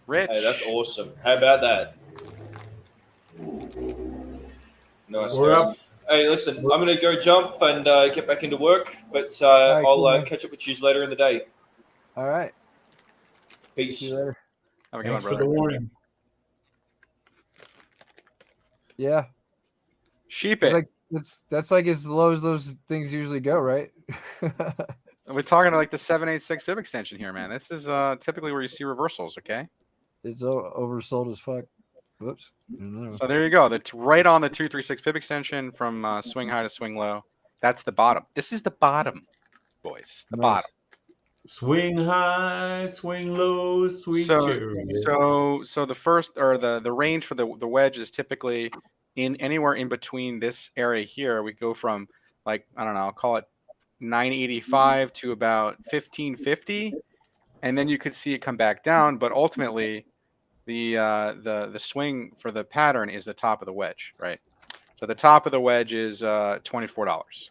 Rich. Hey, that's awesome. How about that? Nice. We're Nice. up. Hey, listen, I'm going to go jump and get back into work, but I'll cool, catch up with you later in the day. All right. Peace. See you later. Have a good Thanks one, for the brother. warning. Yeah. Sheep it. Like, that's like as low as those things usually go, right? We're talking like the 786 fib extension here, man. This is typically where you see reversals, okay? It's oversold as fuck. Whoops. So there you go. That's right on the 236 fib extension from swing high to swing low. That's the bottom. This is the bottom, boys. The bottom. Swing high, swing low, sweet cherry. So the first or the range for the wedge is typically in anywhere in between this area here. We go from, like, I don't know, I'll call it 985 to about 1550, and then you could see it come back down. But ultimately, the swing for the pattern is the top of the wedge, right? So the top of the wedge is $24.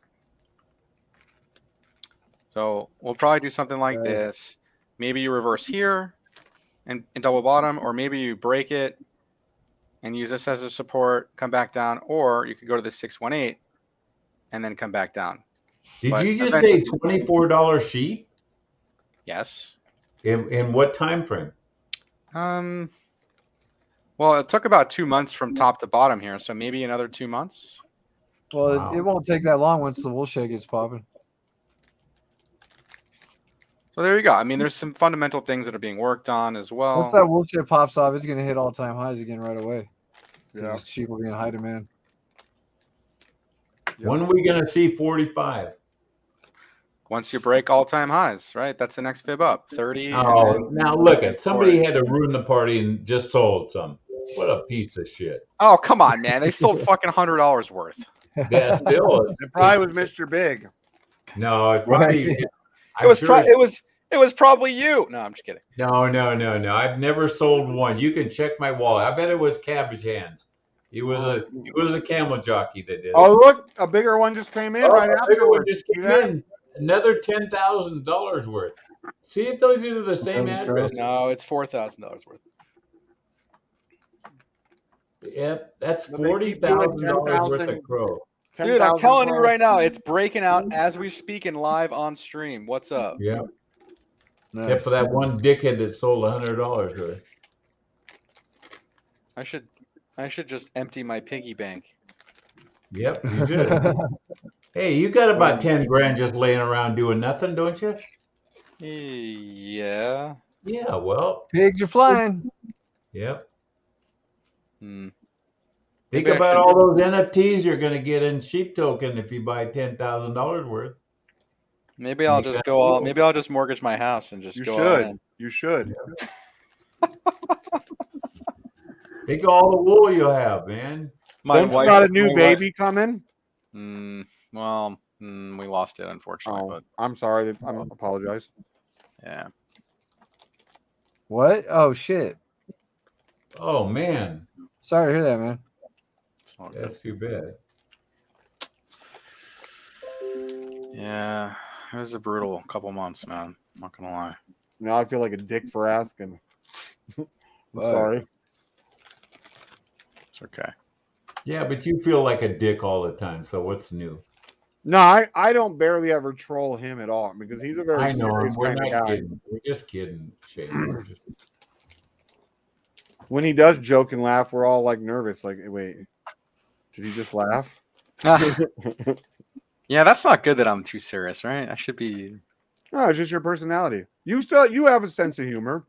So we'll probably do something like this. Maybe you reverse here and double bottom, or maybe you break it and use this as a support, come back down, or you could go to the 618 and then come back down. Did you just say $24 sheep? Yes. In what time frame? Well, it took about 2 months from top to bottom here, so maybe another 2 months. Well, Wow. it won't take that long once the wool shed gets popping. So there you go. I mean, there's some fundamental things that are being worked on as well. Once that wool shed pops off, it's going to hit all-time highs again right away. Yeah. Sheep will be in high demand. When are we going to see 45? Once you break all-time highs, right? That's the next fib up. 30. Oh, now look at somebody had to ruin the party and just sold some. What a piece of shit. Oh, come on, man. They sold fucking $100 worth. Yeah, still. It probably was Mr. Big. No, it probably. It was probably you. No, I'm just kidding. No. I've never sold one. You can check my wallet. I bet it was Cabbage Hands. It was a camel jockey that did it. Oh, look, a bigger one just came in right a bigger one afterwards. just came in. Another $10,000 worth. See if those are the same address. No, it's $4,000 worth. Yep, that's $40,000 worth of crow. Dude, I'm telling you right now, it's breaking out as we speak and live on stream. What's up? Yeah. Nice. Except for that one dickhead that sold $100 worth. I should just empty my piggy bank. Yep, you should. Hey, you got about 10 grand just laying around doing nothing, don't you? Yeah. Yeah, well. Pigs are flying. Yep. Hmm. Think Maybe about all those NFTs you're going to get in Sheep Token if you buy $10,000 worth. Maybe I'll just go all. Maybe I'll just mortgage my house and just go all in. You should. Think of all the wool you'll have, man. Don't you got a new baby coming? Well, we lost it, unfortunately. But I'm sorry. I apologize. Yeah. What? Oh, shit. Oh, man. Sorry to hear that, man. That's too bad. Yeah. It was a brutal couple months, man. I'm not going to lie. Now I feel like a dick for asking. I'm sorry. It's okay. Yeah, but you feel like a dick all the time, so what's new? No, I don't barely ever troll him at all because he's a very I know. serious We're kind of not guy. kidding. We're just kidding, Shane. When he does joke and laugh, we're all like nervous. Like, wait, did he just laugh? Yeah, that's not good that I'm too serious, right? I should be. No, it's just your personality. You have a sense of humor.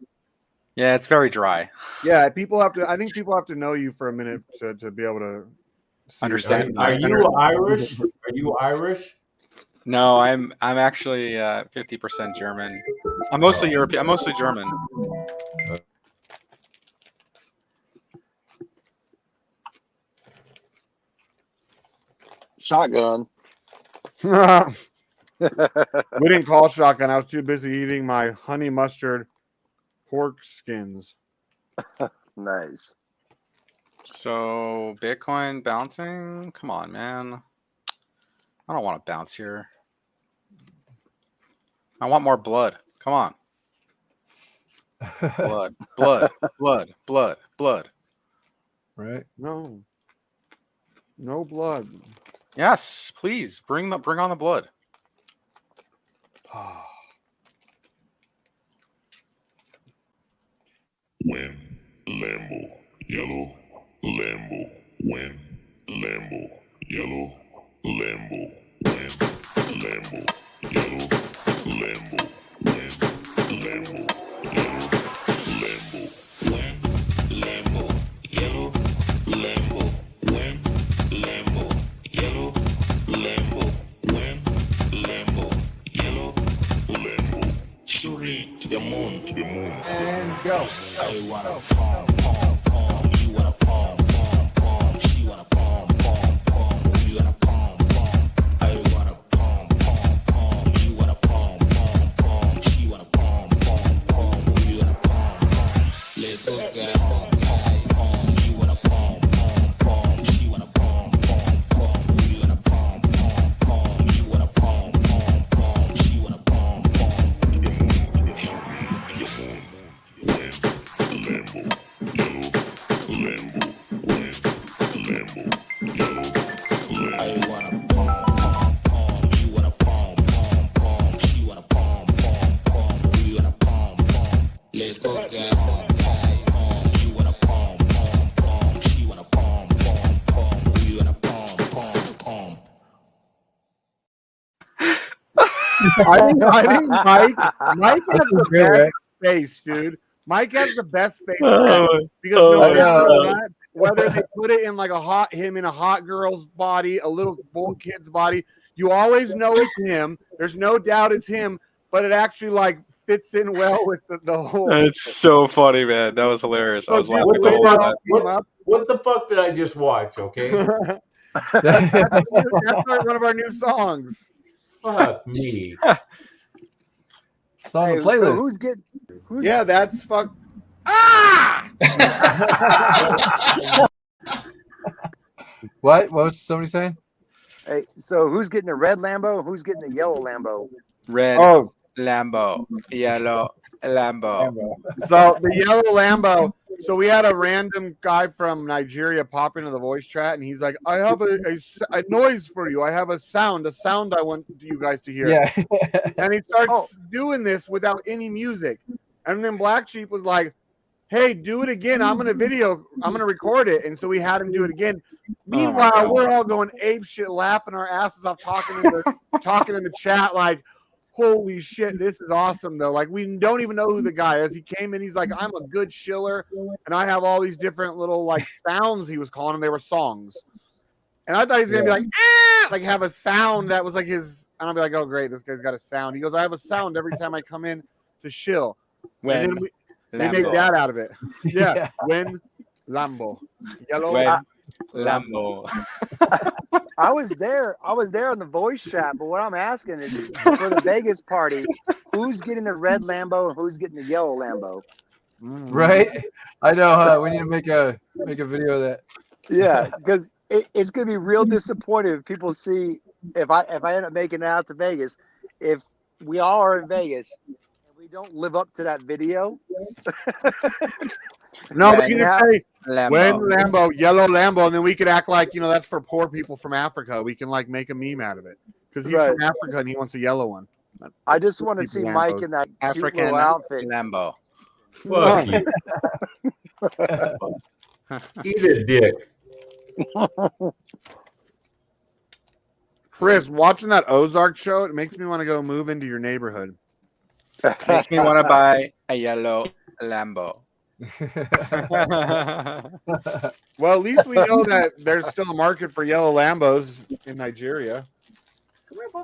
Yeah, it's very dry. Yeah, I think people have to know you for a minute to be able to Understand. Are you Irish? Are you Irish? No, I'm actually 50% German. I'm mostly European. I'm mostly German. Shotgun. We didn't call shotgun. I was too busy eating my honey mustard pork skins. Nice. So Bitcoin bouncing? Come on, man. I don't want to bounce here. I want more blood. Come on. Blood, blood, blood, blood, blood. Right? No blood. Yes, please bring on the blood. When Lambo, yellow, Lambo, when Lambo, yellow, Lambo, when Lambo, yellow, Lambo, when Lambo, yellow, Lambo, when Lambo, yellow, Lambo, when Lambo, yellow, Lambo, when Lambo, yellow, Lambo, shooting to the moon, And go. I wanna palm, palm, palm. You wanna palm, palm, palm. She wanna palm, palm, palm. You wanna palm, palm. I wanna palm, palm, palm. You wanna palm, palm, palm. She wanna palm, palm, palm. You wanna palm, palm. Let's go get palm, palm, palm. You wanna palm, palm, palm. She wanna palm, palm, palm. You wanna palm, palm, palm. You wanna palm, palm, palm. She wanna palm, palm. Lambo, yellow, Lambo, when Lambo, yellow, Lambo. I wanna palm, palm, palm. You wanna palm, palm, palm. She wanna palm, palm, palm. We wanna palm, palm. Let's go get palm, palm, palm. You wanna palm, palm, palm. She wanna palm, palm, palm. We wanna palm, palm, palm. I think Mike has the best face, dude. Mike has the best face because no matter whether they put it in like him in a hot girl's body, a little kid's body, you always know it's him. There's no doubt it's him, but it actually like fits in well with the whole. It's so funny, man. That was hilarious. I was laughing. What the fuck did I just watch? Okay, that's one of our new songs. Fuck me. It's on the playlist. So who's getting? Yeah, that's fuck. Ah! What was somebody saying? Hey, so who's getting the red Lambo? Who's getting the yellow Lambo? Red Lambo, yellow Lambo. So the yellow Lambo. So we had a random guy from Nigeria pop into the voice chat, and he's like, "I have a noise for you. I have a sound I want you guys to hear." Yeah. And he starts doing this without any music, and then BlackSheep was like, "Hey, do it again. I'm gonna record it." And so we had him do it again. Meanwhile, we're all going ape shit, laughing our asses off, talking in the chat like, holy shit, this is awesome though. Like, we don't even know who the guy is. He came in, he's like, I'm a good shiller, and I have all these different little like sounds he was calling them. They were songs. And I thought he was gonna be like, like have a sound that was like his, and I'll be like, oh great, this guy's got a sound. He goes, I have a sound every time I come in to shill. When and then they made that out of it. Yeah. When Lambo. Yellow Lambo. I was there on the voice chat, but what I'm asking is for the Vegas party, who's getting the red Lambo and who's getting the yellow Lambo? Right? I know, huh? We need to make a video of that. Yeah, because it's gonna be real disappointing if people see if I end up making it out to Vegas, if we all are in Vegas and we don't live up to that video. No, we can just say when Lambo, yellow Lambo, and then we could act like, that's for poor people from Africa. We can like make a meme out of it because he's from Africa and he wants a yellow one. I just want to see Mike in that African cute little outfit. Lambo. Fuck you. Eat a dick. Chris, watching that Ozark show, it makes me want to go move into your neighborhood. Makes me want to buy a yellow Lambo. Well, at least we know that there's still a market for yellow Lambos in Nigeria.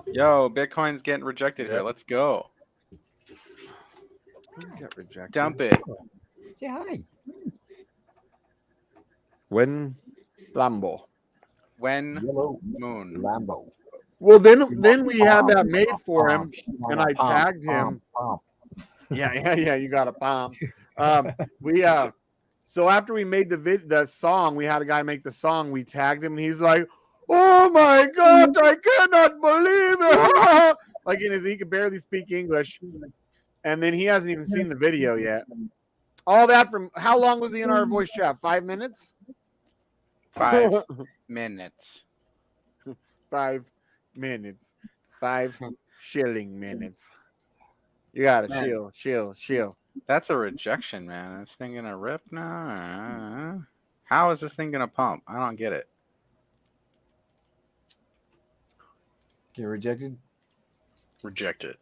Yo, Bitcoin's getting rejected here. Let's go. Get rejected. Dump it. Say hi. When Lambo. When Yellow moon. Lambo. Well, then we had that made for him, and I tagged him. Yeah, you got a bomb. So after we made the song, we had a guy make the song. We tagged him, and he's like, "Oh my God, I cannot believe it!" Like he could barely speak English, and then he hasn't even seen the video yet. All that from how long was he in our voice chat? 5 minutes. 5 minutes. 5 minutes. 5 shilling minutes. You gotta chill. That's a rejection, man. This thing gonna rip now? How is this thing gonna pump? I don't get it. Get rejected? Rejected.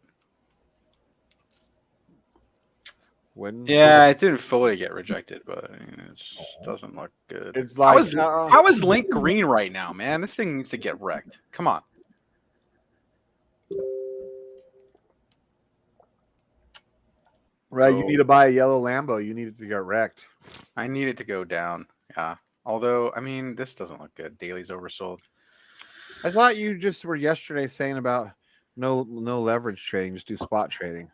When? Yeah, it didn't fully get rejected, but it just doesn't look good. It's like how is Link green right now, man? This thing needs to get wrecked. Come on. Right, you need to buy a yellow Lambo. You need it to get wrecked. I need it to go down. Yeah. Although, I mean, this doesn't look good. Daily's oversold. I thought you just were yesterday saying about no leverage trading, just do spot trading.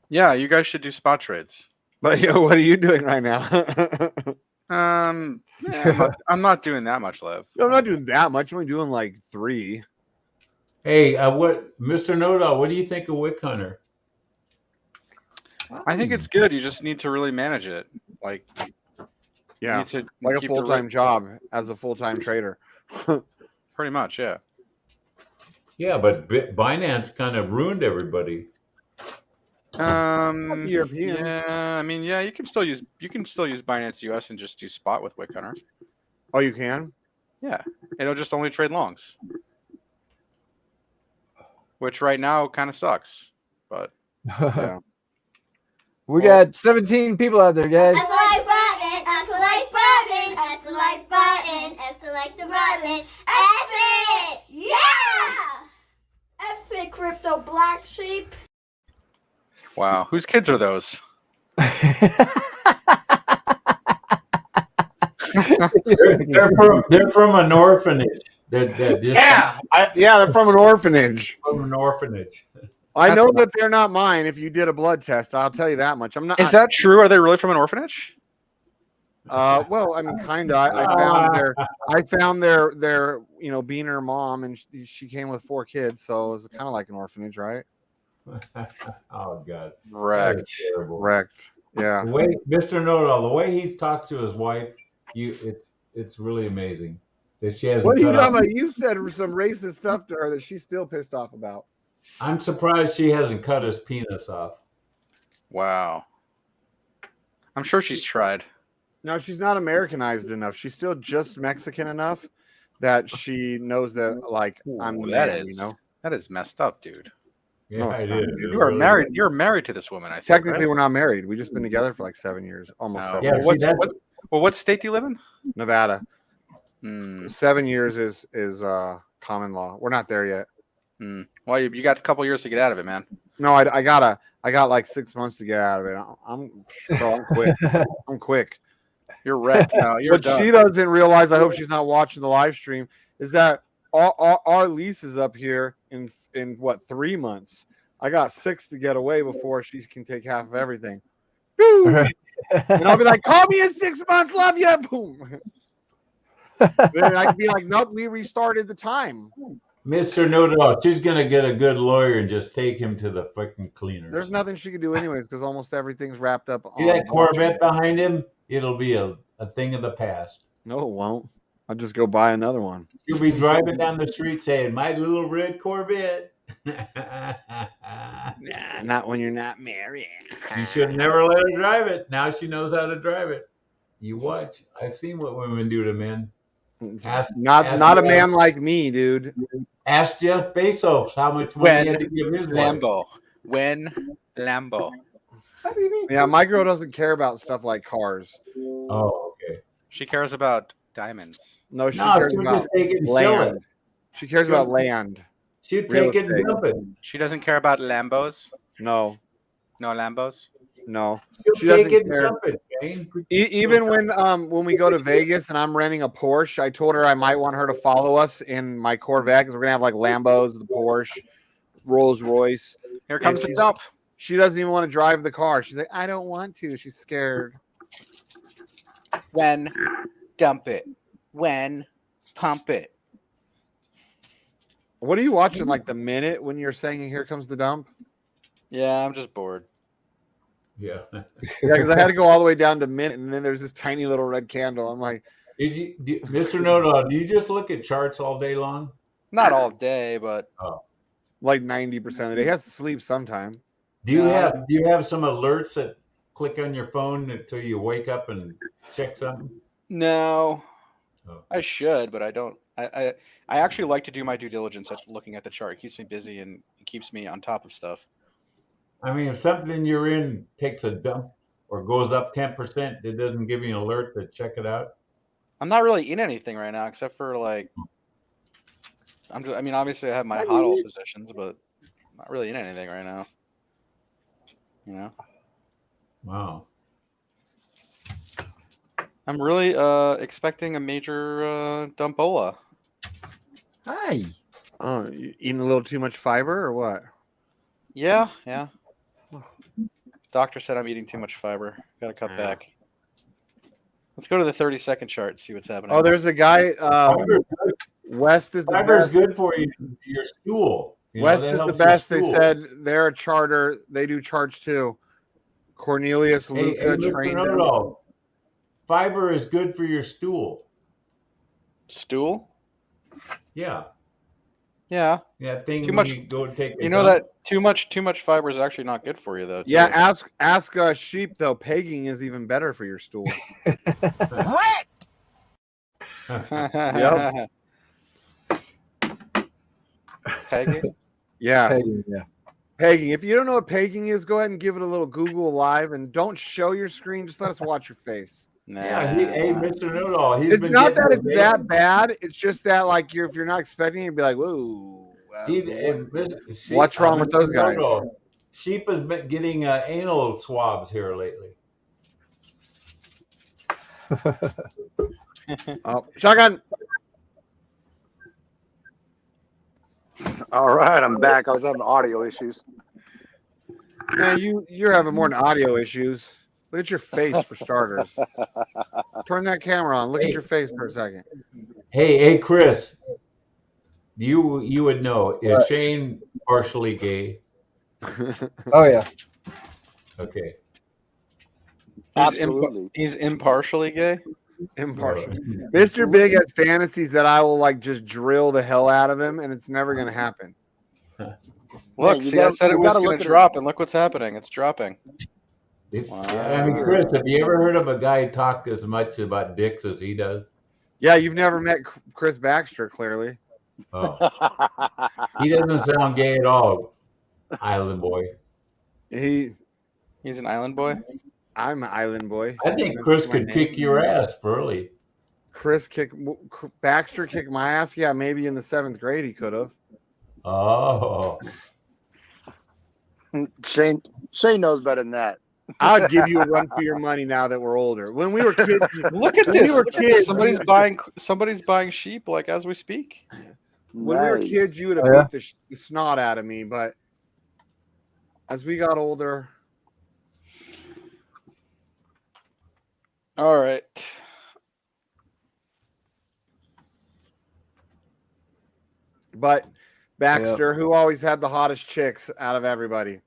Yeah, you guys should do spot trades. But what are you doing right now? I'm not doing that much, Lev. I'm not doing that much. I'm only doing like 3. Hey, Mr. Noda, what do you think of Wick Hunter? I think it's good. You just need to really manage it. Like, yeah, like a full-time job as a full-time trader. Pretty much, yeah. Yeah, but Binance kind of ruined everybody. Europeans. Yeah, I mean, yeah, you can still use Binance US and just do spot with Wick Hunter. Oh, you can? Yeah, it'll just only trade longs, which right now kind of sucks. But yeah. We got 17 people out there, guys. That's the like button. That's the like button. That's the like button. That's the like the button. F it! Yeah! F it, crypto black sheep. wow, whose kids are those? They're from an orphanage. They're from an orphanage. From an orphanage. I know that they're not mine. If you did a blood test, I'll tell you that much. I'm not. Is that true? Are they really from an orphanage? Well, I mean, kind of. I found their Beaner mom, and she came with 4 kids, so it was kind of like an orphanage, right? Oh God, wrecked. Yeah. The way Mr. Noda, the way he talks to his wife, it's really amazing that she hasn't. What are you talking about? You said some racist stuff to her that she's still pissed off about. I'm surprised she hasn't cut his penis off. Wow. I'm sure she's tried. No, she's not Americanized enough. She's still just Mexican enough that she knows that, like, I'm the man, that is messed up, dude. Yeah, I did. You are married. You're married to this woman, I think. Technically, right? we're not married. We've just been together for like 7 years, almost 7 Yeah, years. What state do you live in? Nevada. 7 years is common law. We're not there yet. Well, you got a couple years to get out of it, man. No, I got like 6 months to get out of it. I'm quick. I'm quick. You're wrecked now. You're what done. she doesn't realize, I hope she's not watching the live stream, is that our lease is up here in what, 3 months. I got 6 to get away before she can take half of everything. And I'll be like, call me in 6 months, love you. Boom. Then I can be like, nope, we restarted the time. Mr. Noodle, she's gonna get a good lawyer and just take him to the freaking cleaners. There's nothing she can do anyways because almost everything's wrapped up. See that Corvette behind him? It'll be a thing of the past. No, it won't. I'll just go buy another one. You'll be driving down the street saying, "My little red Corvette." Nah, not when you're not married. You should never let her drive it. Now she knows how to drive it. You watch. I've seen what women do to men. Not a man like me, dude. Ask Jeff Bezos how much money he had to give his wife. Lambo. Yeah, my girl doesn't care about stuff like cars. Oh, okay. She cares about diamonds. No, she cares she'll about just take it and sell land. it. She cares about land. She'd Real take it and estate. dump it. She doesn't care about Lambos. No. No Lambos. No. She She'll take doesn't it and care. dump it, Jane. Even when we go to Vegas and I'm renting a Porsche, I told her I might want her to follow us in my Corvette because we're gonna have like Lambos, the Porsche, Rolls Royce. Here comes the dump. She doesn't even want to drive the car. She's like, I don't want to. She's scared. When dump it. When pump it. What are you watching? Like the minute when you're saying "Here comes the dump"? Yeah, I'm just bored. Yeah. Yeah, because I had to go all the way down to minute, and then there's this tiny little red candle. I'm like, Mr. No-No, do you just look at charts all day long? Not all day, but like 90% of the day. He has to sleep sometime. Do you have some alerts that click on your phone until you wake up and check something? no. I should, but I don't. I actually like to do my due diligence at looking at the chart. It keeps me busy and it keeps me on top of stuff. I mean, if something you're in takes a dump or goes up 10%, it doesn't give you an alert to check it out? I'm not really in anything right now, except for like. I mean, obviously I have my hodl positions, but I'm not really in anything right now. You know. Wow. I'm really expecting a major dumpola. Hi. Oh, you eating a little too much fiber or what? Yeah. Doctor said I'm eating too much fiber. Got to cut back. Let's go to the 30-second chart and see what's happening. Oh, there's a guy. West is the Fiber's best. good for you, your stool. West is the best. They said they're a charter. They do charts too. Cornelius Luca trained them. Fiber is good for your stool. Stool? Yeah. Yeah. Yeah. Thing too much. You go take. You know that too much fiber is actually not good for you though. Yeah. Ask sheep though. Pegging is even better for your stool. What? Yep. Pegging? Yeah. Pegging, yeah. Pegging. If you don't know what pegging is, go ahead and give it a little Google Live and don't show your screen. Just let us watch your face. Nah. Yeah, hey, Mr. Noodle. It's not that it's that bad. It's just that, like, if you're not expecting it, you'd be like, whoa. What's wrong with those guys? Sheep has been getting anal swabs here lately. Oh, shotgun. All right, I'm back. I was having audio issues. Man, you're having more than audio issues. Look at your face for starters. Turn that camera on. Look at your face for a second. Hey, Chris. You would know. Is Shane partially gay? Oh yeah. Okay. Absolutely. He's impartially gay. Impartial. Mr. Big has fantasies that I will like just drill the hell out of him, and it's never going to happen. Look, see, I said it was going to drop, and look what's happening. It's dropping. Wow. I mean, Chris, have you ever heard of a guy talk as much about dicks as he does? Yeah, you've never met Chris Baxter, clearly. Oh. He doesn't sound gay at all, Island Boy. He's an Island Boy? I'm an Island Boy. I think Chris could kick your ass, Burley. Baxter kicked my ass? Yeah, maybe in the 7th grade he could have. Oh. Shane knows better than that. I would give you a run for your money now that we're older. When we were kids, look at this. We were kids, somebody's buying sheep like as we speak. When we were kids, you would have beat the snot out of me, but as we got older. All right. But Baxter, who always had the hottest chicks out of everybody.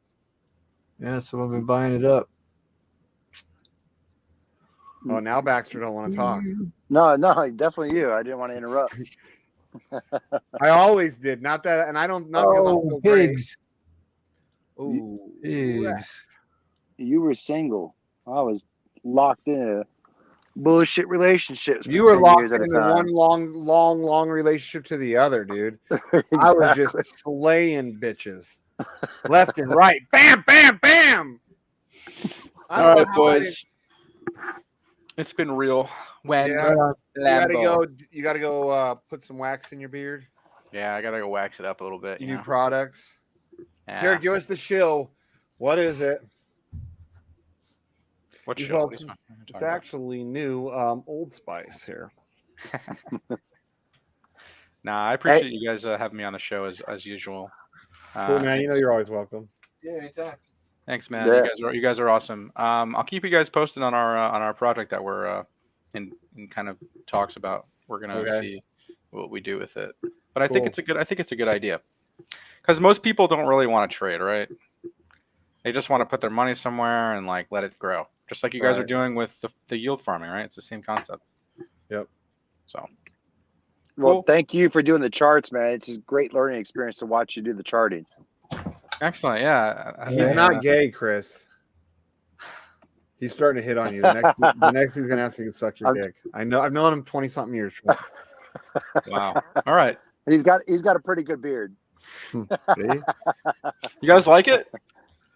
Yeah, so I've been buying it up. Oh, now Baxter don't want to talk. No, definitely you. I didn't want to interrupt. I always did. Not that, and I don't. Not because I'm so pigs. great. Ooh, Pigs. You were single. I was locked in a bullshit relationships for you were 10 locked years at a into time. one long relationship to the other, dude. I was just slaying bitches, left and right. Bam, bam, bam. All right, boys. It's been real. When You Lambo. gotta go put some wax in your beard. Yeah, I gotta go wax it up a little bit. New products. Yeah. Here, give us the shill. What is it? What You shill? folks, What are you talking it's about? actually new Old Spice here. Nah, I appreciate you guys having me on the show as usual. Cool, man. You know you're always welcome. Yeah, anytime. Thanks, man. Yeah. You guys are awesome. I'll keep you guys posted on our project that we're in kind of talks about. We're gonna see what we do with it. But I think it's a good idea because most people don't really want to trade, right? They just want to put their money somewhere and like let it grow, just like you guys are doing with the yield farming, right? It's the same concept. Yep. So. Well, thank you for doing the charts, man. It's a great learning experience to watch you do the charting. Excellent. Yeah. He's not gay, Chris. He's starting to hit on you. The next he's gonna ask you to suck your dick. I know. I've known him 20-something years. Wow. All right. He's got a pretty good beard. See? You guys like it?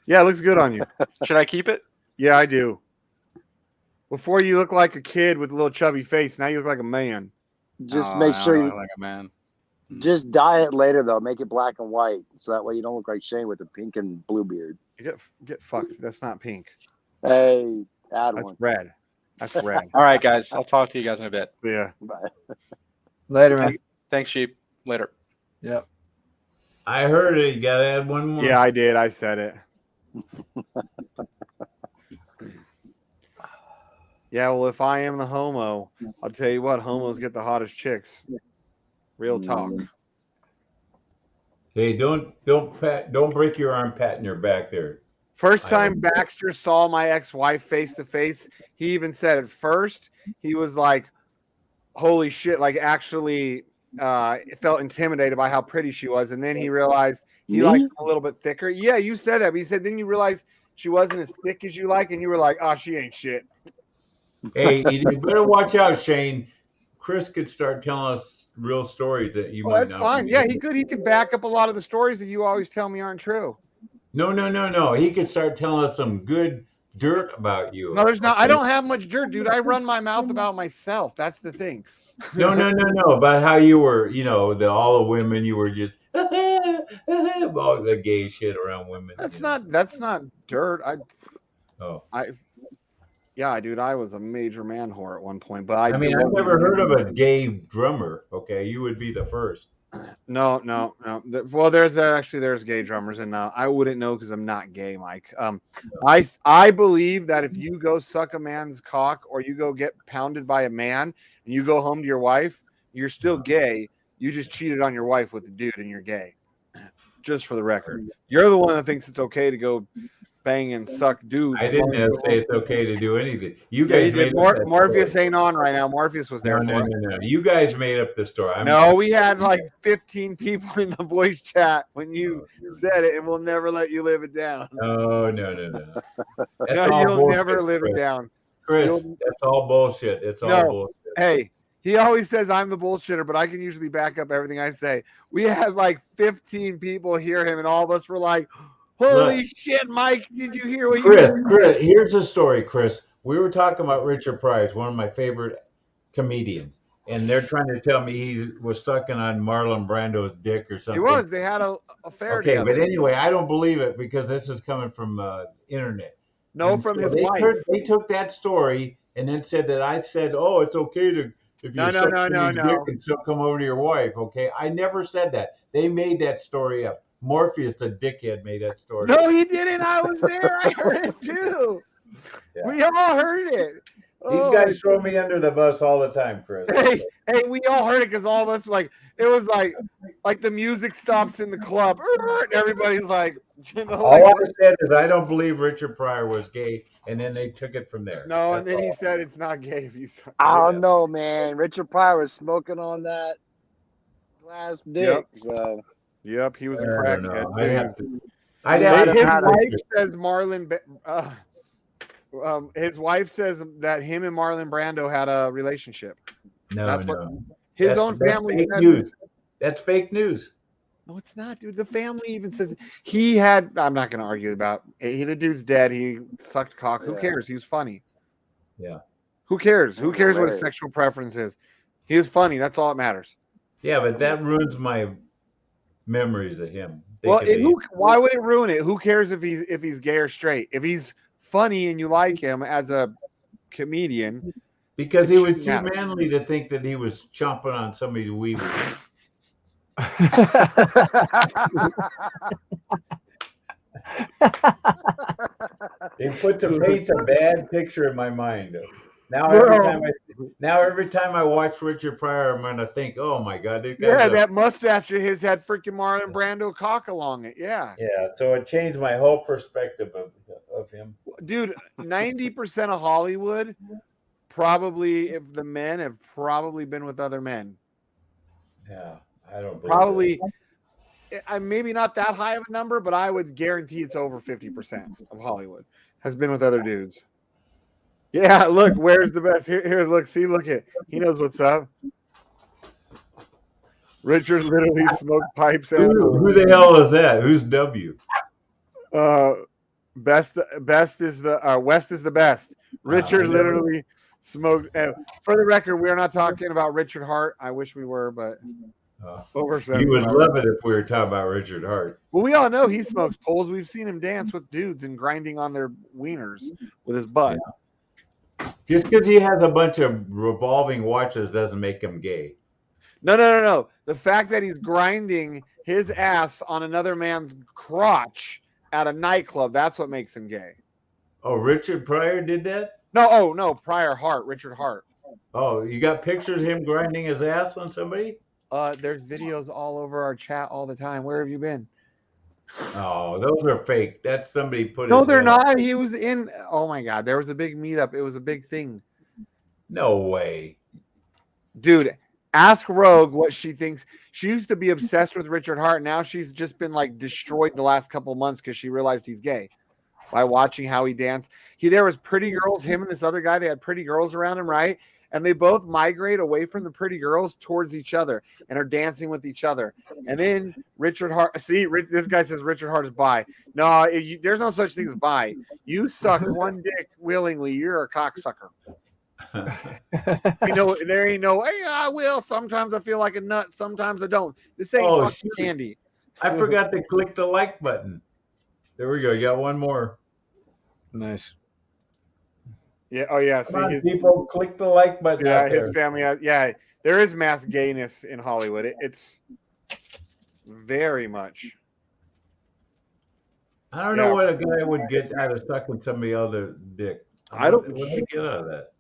Yeah, it looks good on you. Should I keep it? Yeah, I do. Before you look like a kid with a little chubby face. Now you look like a man. Just make sure you look like a man. Just dye it later though. Make it black and white, so that way you don't look like Shane with a pink and blue beard. You get fucked. That's not pink. Hey, add That's one. red. That's red. All right, guys. I'll talk to you guys in a bit. Yeah. Bye. Later, man. Thanks, Sheep. Later. Yep. I heard it. You gotta add one more. Yeah, I did. I said it. Yeah, well, if I am the homo, I'll tell you what, homos get the hottest chicks. Real talk. Hey, don't break your arm patting your back there. First time Baxter saw my ex-wife face to face, he even said at first, he was like, holy shit, like actually felt intimidated by how pretty she was. And then he realized he liked a little bit thicker. Yeah, you said that. But he said, then you realize she wasn't as thick as you like. And you were like, oh, she ain't shit. Hey, you better watch out, Shane. Chris could start telling us real stories that you might That's not. fine. Yeah, he could. He could back up a lot of the stories that you always tell me aren't true. No. He could start telling us some good dirt about you. No, there's not. I don't have much dirt, dude. I run my mouth about myself. That's the thing. No. About how you were, all the women you were just all the gay shit around women. That's not dirt. Yeah, dude, I was a major man whore at one point, but I've never heard of a gay drummer. Okay, you would be the first. No. Well, there's gay drummers, and I wouldn't know because I'm not gay, Mike. I believe that if you go suck a man's cock or you go get pounded by a man and you go home to your wife, you're still gay. You just cheated on your wife with the dude, and you're gay. Just for the record, you're the one that thinks it's okay to go bang and suck dudes. I didn't say it's okay to do anything. You guys made Morpheus ain't on right now. Morpheus was there. No. You guys made up the story. We had like 15 people in the voice chat when you said it, and we'll never let you live it down. Oh, no. You'll never live it down. Chris, that's all bullshit. It's all bullshit. Hey, he always says I'm the bullshitter, but I can usually back up everything I say. We had like 15 people hear him, and all of us were like, holy shit, Mike, did you hear what Chris, here's the story, Chris. We were talking about Richard Pryor, one of my favorite comedians, and they're trying to tell me he was sucking on Marlon Brando's dick or something. He was. They had a affair Okay, together. but anyway, I don't believe it because this is coming from internet. No, and from so his they wife. They took that story and then said that I said, oh, it's okay to if you suck somebody's dick and still come over to your wife. Okay, I never said that. They made that story up. Morpheus, the dickhead, made that story. No, he didn't. I was there. I heard it too. Yeah. We all heard it. These guys throw me under the bus all the time, Chris. Hey, we all heard it because all of us it was like the music stops in the club, and everybody's like, all I said is I don't believe Richard Pryor was gay, and then they took it from there. No, and then he said it's not gay if you. I don't know, man. Richard Pryor was smoking on that. glass dick. So. Yep, he was a I don't crackhead. know. I'd have to. His wife says his wife says that him and Marlon Brando had a relationship. No, That's no. what his own family fake says. news. That's fake news. No, it's not, dude. The family even says he had. I'm not going to argue about. The dude's dead. He sucked cock. Who cares? He was funny. Yeah. Who cares? Who cares what his sexual preference is? He was funny. That's all that matters. Yeah, but that ruins my memories of him. Well, why would it ruin it? Who cares if he's gay or straight? If he's funny and you like him as a comedian, because he was too manly to think that he was chomping on somebody's wee wee. They paints a bad picture in my mind. Now every time I watch Richard Pryor, I'm gonna think, oh my God, that mustache of his had freaking Marlon Brando cock along it. Yeah. Yeah. So it changed my whole perspective of him. Dude, 90% of Hollywood probably, if the men have probably been with other men. Yeah, I don't probably. Maybe not that high of a number, but I would guarantee it's over 50% of Hollywood has been with other dudes. Yeah, look, where's the best? Here, look, see, look at. He knows what's up. Richard literally smoked pipes. Who the hell is that? Who's W? Best is the West is the best. Richard literally smoked. For the record, we are not talking about Richard Hart. I wish we were, but over 7. You would love it if we were talking about Richard Hart. Well, we all know he smokes poles. We've seen him dance with dudes and grinding on their wieners with his butt. Yeah. Just because he has a bunch of revolving watches doesn't make him gay. No. The fact that he's grinding his ass on another man's crotch at a nightclub, that's what makes him gay. Oh, Richard Pryor did that? No, Pryor Hart, Richard Hart. Oh, you got pictures of him grinding his ass on somebody? There's videos all over our chat all the time. Where have you been? Oh, those are fake. That's somebody put. No, they're not. He was in. Oh my God, there was a big meetup. It was a big thing. No way, dude. Ask Rogue what she thinks. She used to be obsessed with Richard Hart. Now she's just been like destroyed the last couple months because she realized he's gay by watching how he danced. There was pretty girls. Him and this other guy. They had pretty girls around him, right? And they both migrate away from the pretty girls towards each other and are dancing with each other. And then Richard Hart, see, this guy says Richard Hart is bi. No, there's no such thing as bi. You suck one dick willingly. You're a cocksucker. There ain't no, hey, I will. Sometimes I feel like a nut. Sometimes I don't. This ain't fucking candy. I forgot to click the like button. There we go. You got one more. Nice. Yeah. Oh, yeah. Come on, people, click the like button. Yeah, out his there. family. Yeah, there is mass gayness in Hollywood. It's very much. I don't know what a guy would get out of sucking somebody else's dick. What do you get out of that?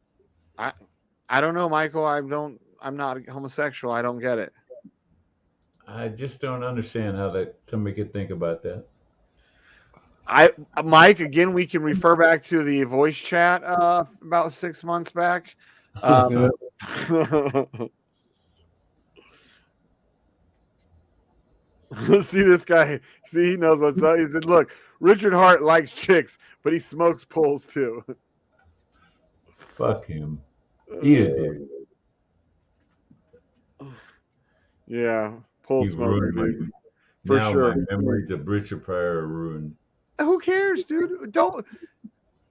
I don't know, Michael. I'm not homosexual. I don't get it. I just don't understand how somebody could think about that. Mike, again, we can refer back to the voice chat about 6 months back. See this guy. See, he knows what's up. He said, look, Richard Hart likes chicks, but he smokes poles too. Fuck him. Eat it, dude. Yeah, pole smoker, dude. For sure. My memories of Richard Pryor are ruined. Who cares, dude? Don't.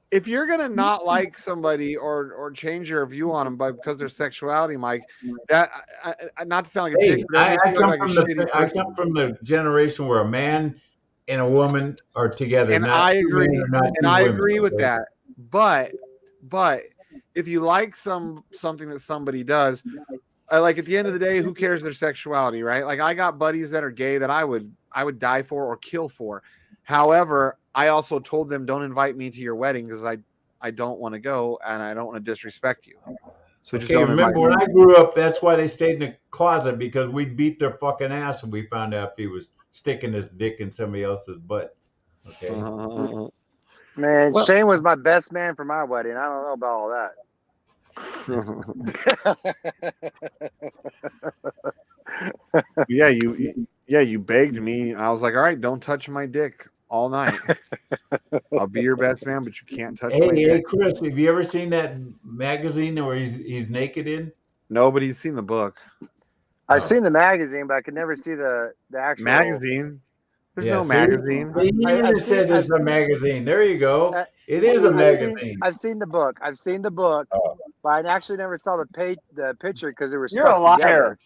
If you're gonna not like somebody or change your view on them because their sexuality, Mike, that not to sound like a dick, but I come from the generation where a man and a woman are together. And I agree. And I agree with that. But if you like something that somebody does, like at the end of the day, who cares their sexuality, right? Like I got buddies that are gay that I would die for or kill for. However, I also told them, don't invite me to your wedding because I don't want to go and I don't want to disrespect you. So just don't remember when I grew up, that's why they stayed in the closet, because we beat their fucking ass and we found out if he was sticking his dick in somebody else's butt. Okay. Man, Shane was my best man for my wedding. I don't know about all that. Yeah, you begged me. I was like, all right, don't touch my dick all night. I'll be your best man, but you can't touch my Hey, dick. Chris, have you ever seen that magazine where he's naked in? Nobody's seen the book. I've seen the magazine, but I could never see the actual Magazine? There's no see? magazine. He even said there's a magazine. There you go. It is a magazine. I've seen the book. Oh. But I actually never saw the picture because they were You're a stuck liar.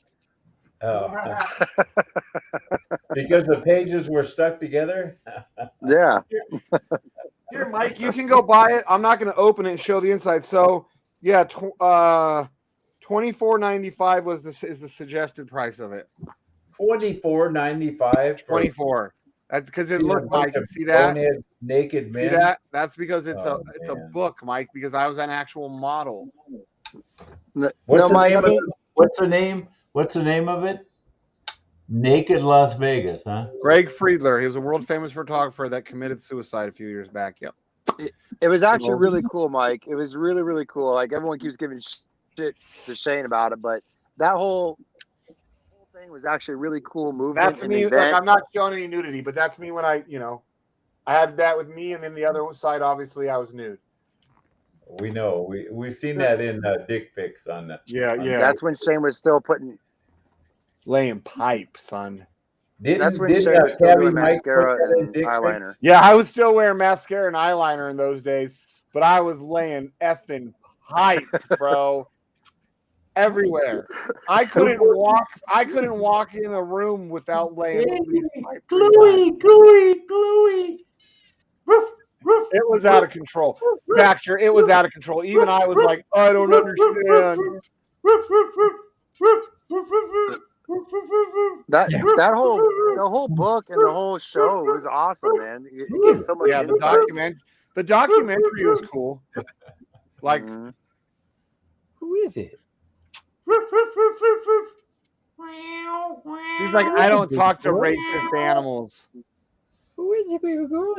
together. Oh. Because the pages were stuck together? Yeah. Here, Mike, you can go buy it. I'm not going to open it and show the inside. So, yeah, $24.95 is the suggested price of it. $24.95. 24. That's because it looked, Mike. You see that? that? Naked men. See that? That's because it's Oh, a book, Mike. Because I was an actual model. What's the name of it? Naked Las Vegas, huh? Greg Friedler. He was a world famous photographer that committed suicide a few years back. Yep. It was actually really cool, Mike. It was really, really cool. Like everyone keeps giving shit to Shane about it, but that whole thing was actually a really cool movement. That's me. Like, I'm not showing any nudity, but that's me when I had that with me, and then the other side, obviously, I was nude. We know. We've seen that in dick pics on the. Yeah. That's when Shane was still laying pipe, son. That's when Shane was still doing mascara and eyeliner. Yeah, I was still wearing mascara and eyeliner in those days, but I was laying effing pipe, bro. Everywhere. I couldn't walk in a room without laying pipe. Gluey. It was out of control. Baxter, it was out of control. Even I was like, I don't understand. The whole book and the whole show was awesome, man. It gave so much insight. The documentary was cool. Like, who is it? She's like, I don't talk to racist animals. Who is it, baby girl?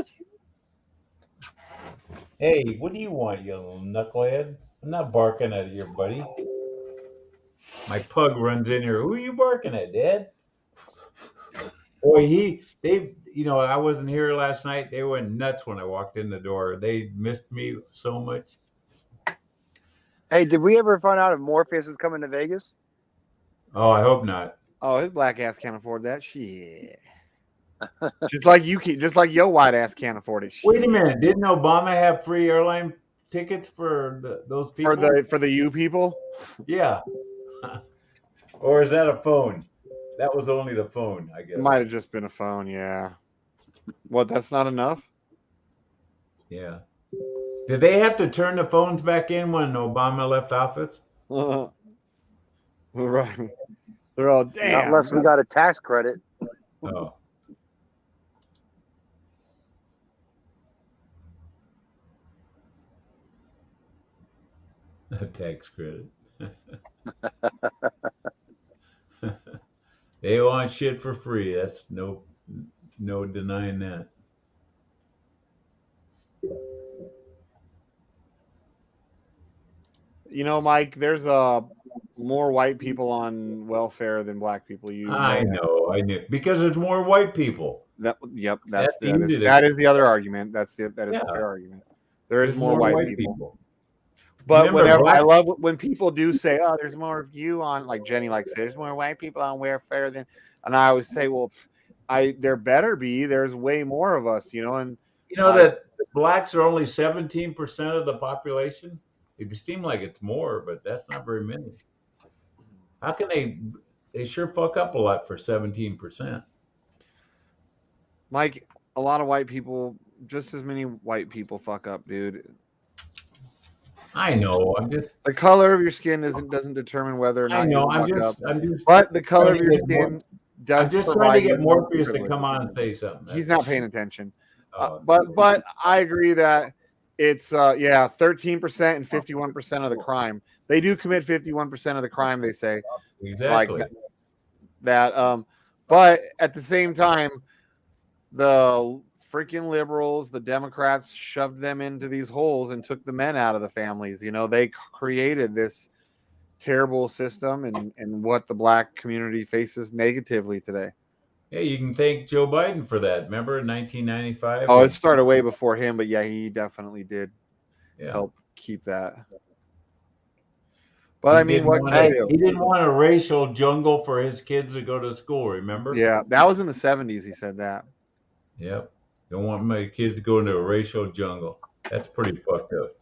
Hey, what do you want, you little knucklehead? I'm not barking at your buddy. My pug runs in here. Who are you barking at, Dad? Boy, I wasn't here last night. They went nuts when I walked in the door. They missed me so much. Hey, did we ever find out if Morpheus is coming to Vegas? Oh, I hope not. Oh, his black ass can't afford that shit. just like your white ass can't afford it. Shit. Wait a minute, didn't Obama have free airline tickets for those people? For the you people? Yeah. Or is that a phone? That was only the phone, I guess. It might have just been a phone, yeah. What? That's not enough? Yeah. Did they have to turn the phones back in when Obama left office? Right. They're all damn. Not unless we got a tax credit. Oh. A tax credit. They want shit for free. That's no denying that. Mike, there's more white people on welfare than black people. I knew because there's more white people. That is the other argument. That is the fair argument. There's more white people. But I love when people do say, "Oh, there's more of you on," like Jenny likes to say, "There's more white people on welfare than," and I always say, "Well, there better be. There's way more of us, and that blacks are only 17% of the population. It seems like it's more, but that's not very many. How can they sure fuck up a lot for 17%? Mike, a lot of white people, just as many white people fuck up, dude. I know. The color of your skin doesn't determine whether or not but the color of your skin does. I'm just trying to get Morpheus to come on and say something. He's not paying attention. But I agree that it's 13% and 51% of the crime. They do commit 51% of the crime, they say. Exactly. Like that. But at the same time, the freaking liberals, the Democrats shoved them into these holes and took the men out of the families. They created this terrible system and what the black community faces negatively today. Yeah, you can thank Joe Biden for that. Remember in 1995? Oh, it started way before him, but yeah, he definitely did help keep that. But I mean, what can you do? He didn't want a racial jungle for his kids to go to school, remember? Yeah, that was in the 70s. He said that. Yep. Don't want my kids to go into a racial jungle. That's pretty fucked up.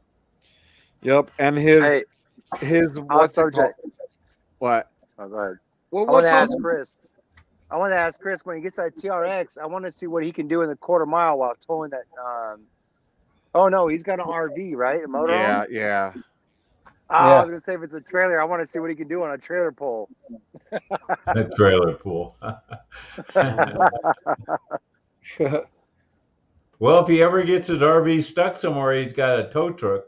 Yep. And his what's it called? What? Oh, go ahead. Well, I want to ask Chris. I want to ask Chris when he gets that TRX. I want to see what he can do in the quarter mile while towing that. Oh no, he's got an RV, right? A motorhome. Yeah. I was gonna say if it's a trailer, I want to see what he can do on a trailer pole. A trailer pool. Well, if he ever gets his RV stuck somewhere, he's got a tow truck.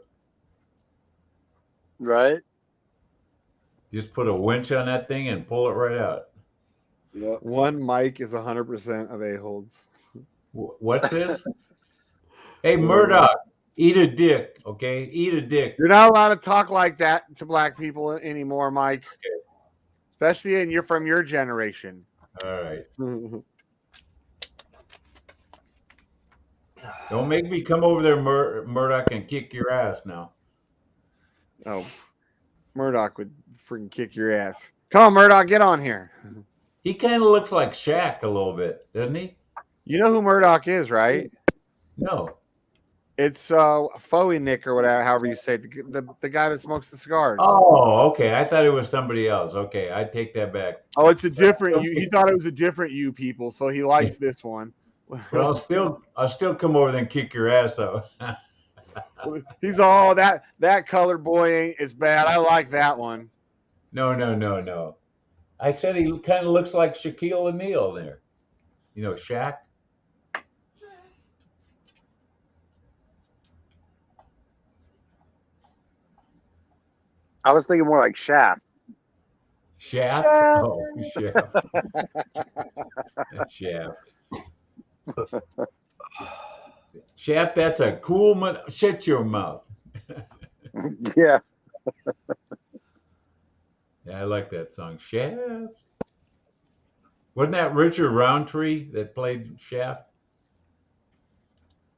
Right. Just put a winch on that thing and pull it right out. Yep. One mic is 100% of a-holes. What's this? Hey, Murdoch, eat a dick, okay? Eat a dick. You're not allowed to talk like that to black people anymore, Mike. Okay. Especially you're from your generation. All right. Don't make me come over there, Murdoch, and kick your ass now. Oh, Murdoch would freaking kick your ass. Come on, Murdoch, get on here. He kind of looks like Shaq a little bit, doesn't he? You know who Murdoch is, right? No. It's Foey Nick or whatever, however you say it, the guy that smokes the cigars. Oh, okay. I thought it was somebody else. Okay, I take that back. Oh, it's a different you. He thought it was a different you people, so he likes this one. But I'll still come over there and kick your ass out. He's all that colored boy ain't as bad. I like that one. No. I said he kind of looks like Shaquille O'Neal there. You know, Shaq. I was thinking more like Shaft. Shaft? Oh, Shaft. Shaft. Shaft, that's a cool shut your mouth. Yeah. Yeah, I like that song. Shaft. Wasn't that Richard Roundtree that played Shaft?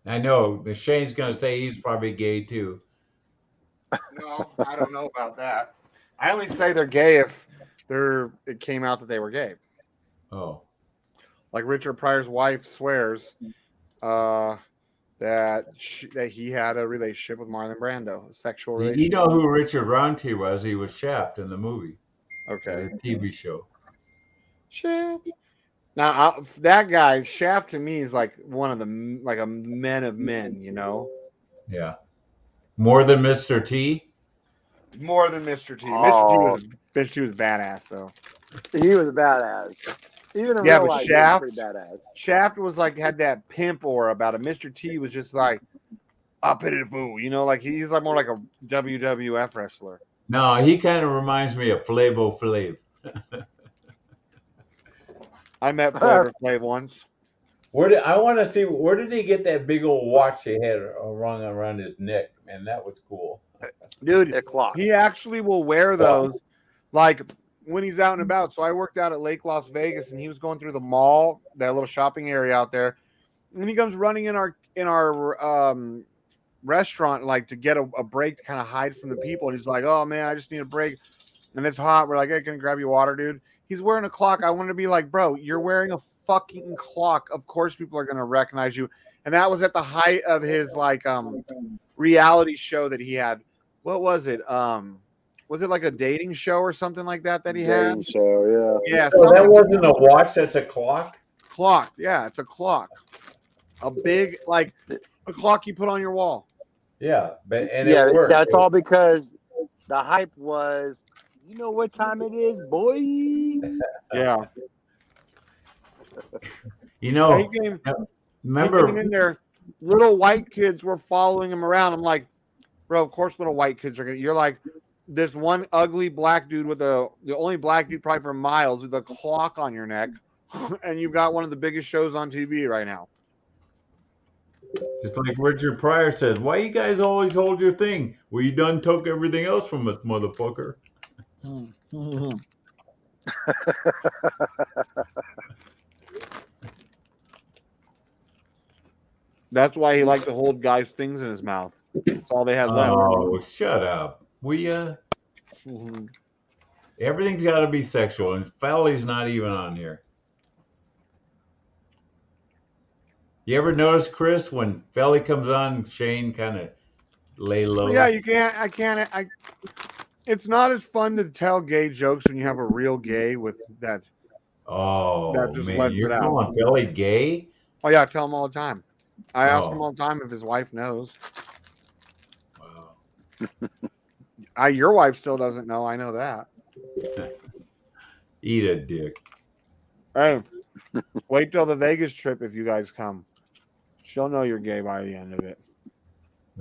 I know. Shane's going to say he's probably gay too. No, I don't know about that. I only say they're gay if it came out that they were gay. Oh. Like Richard Pryor's wife swears that he had a relationship with Marlon Brando, a sexual relationship. You know who Richard Roundtree was? He was Shaft in the movie. Okay. The TV show. Shaft. Now that guy Shaft to me is like one of the a men of men, you know. Yeah. More than Mr. T? More than Mr. T. Oh. Mr. T was badass though. He was a badass. Even in real real life, life, Shaft, he was pretty badass. Shaft was like had that pimp aura about it. Mr. T was just like up in it, fool. You know, like he's like more like a WWF wrestler. No, he kind of reminds me of Flavo Flav. I met Flavor Flav once. I want to see where did he get that big old watch he had around his neck? Man, that was cool. Dude, he actually will wear those like when he's out and about. So I worked out at Lake Las Vegas and he was going through the mall, that little shopping area out there. And he comes running in our restaurant like to get a break to kind of hide from the people. And he's like, "Oh man, I just need a break." And it's hot. We're like, "Hey, can I grab you water, dude?" He's wearing a clock. I wanted to be like, "Bro, you're wearing a fucking clock. Of course people are going to recognize you." And that was at the height of his like reality show that he had. What was it? Was it like a dating show or something like that he had? Show, yeah. Yeah. So that wasn't a watch, that's a clock? Clock. Yeah, it's a clock. A big like a clock you put on your wall. Yeah, and yeah, it worked. That's all because the hype was, you know what time it is, boy? Yeah. You know, remember in there, little white kids were following him around. I'm like, bro, of course little white kids are gonna. You're like this one ugly black dude with the only black dude probably for miles with a clock on your neck, and you've got one of the biggest shows on TV right now. Just like Richard Pryor says, "Why you guys always hold your thing? Well, you done took everything else from us, motherfucker." That's why he liked to hold guys' things in his mouth. That's all they had left. Oh, shut up. Everything's got to be sexual, and Fowley's not even on here. You ever notice, Chris, when Felly comes on, Shane kind of lay low? Yeah, you can't. I can't. It's not as fun to tell gay jokes when you have a real gay with that. Oh, that just man, lets you're it out. calling Felly gay? Oh yeah, I tell him all the time. I ask him all the time if his wife knows. Wow. Your wife still doesn't know. I know that. Eat a dick. Hey, wait till the Vegas trip if you guys come. She'll know you're gay by the end of it.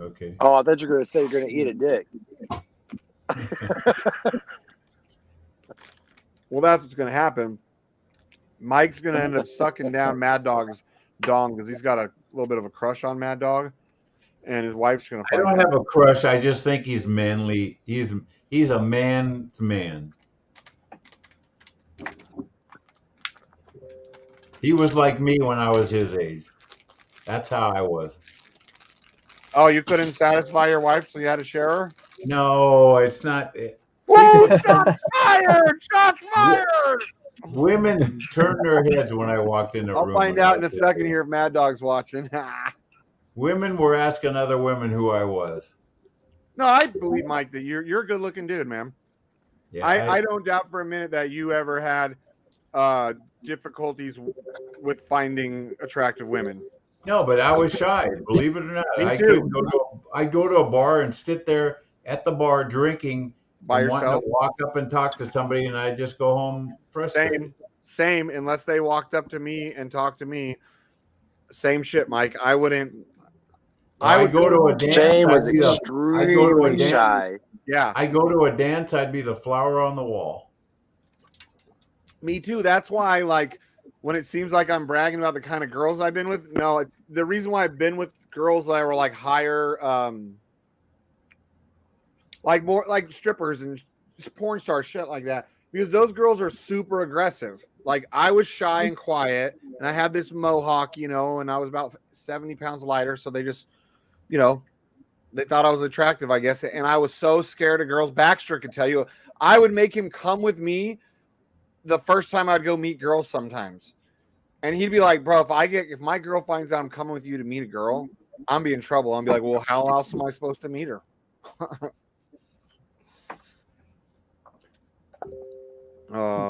Okay. Oh, I thought you were going to say you're going to eat a dick. Well, that's what's going to happen. Mike's going to end up sucking down Mad Dog's dong because he's got a little bit of a crush on Mad Dog, and his wife's going to. I don't have a crush. I just think he's manly. He's a man's man. He was like me when I was his age. That's how I was. Oh, you couldn't satisfy your wife, so you had to share her? No, it's not. Woo! Shots fired! Shots fired! Women turn their heads when I walked in the room. I'll find out in a second here if Mad Dog's watching. Women were asking other women who I was. No, I believe, Mike, that you're a good-looking dude, man. Yeah, I don't doubt for a minute that you ever had difficulties with finding attractive women. No, but I was shy. Believe it or not, Me I too. I'd go to a bar and sit there at the bar drinking by and yourself. wanting to walk up and talk to somebody, and I'd just go home frustrated. Same. Unless they walked up to me and talked to me, same shit, Mike. I wouldn't. I would go to a dance. Shane was extremely shy. Yeah, I go to a dance. I'd be the flower on the wall. Me too. That's why, like, when it seems like I'm bragging about the kind of girls I've been with, no, it's the reason why I've been with girls that were like higher, like more like strippers and porn stars, shit like that. Because those girls are super aggressive. Like, I was shy and quiet, and I had this mohawk, and I was about 70 pounds lighter. So they just, they thought I was attractive, I guess. And I was so scared of girls. Baxter could tell you, I would make him come with me the first time I'd go meet girls sometimes. And he'd be like, bro, if my girl finds out I'm coming with you to meet a girl, I'm be in trouble. I'm be like, well, how else am I supposed to meet her?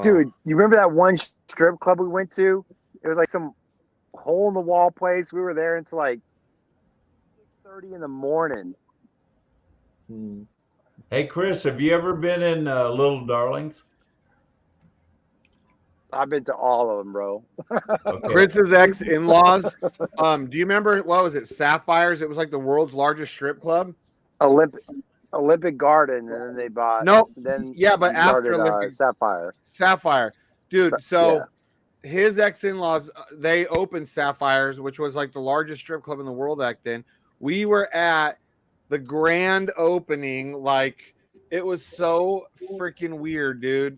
Dude, you remember that one strip club we went to? It was like some hole in the wall place. We were there until like 6:30 in the morning. Hey, Chris, have you ever been in Little Darlings? I've been to all of them, bro. Okay. Chris's ex-in-laws. Do you remember, what was it, Sapphires? It was like the world's largest strip club. Olympic Garden, and then they bought. No, then yeah, but after started, Olympic Sapphire, dude. His ex-in-laws, they opened Sapphires, which was like the largest strip club in the world back then. We were at the grand opening, like it was so freaking weird, dude.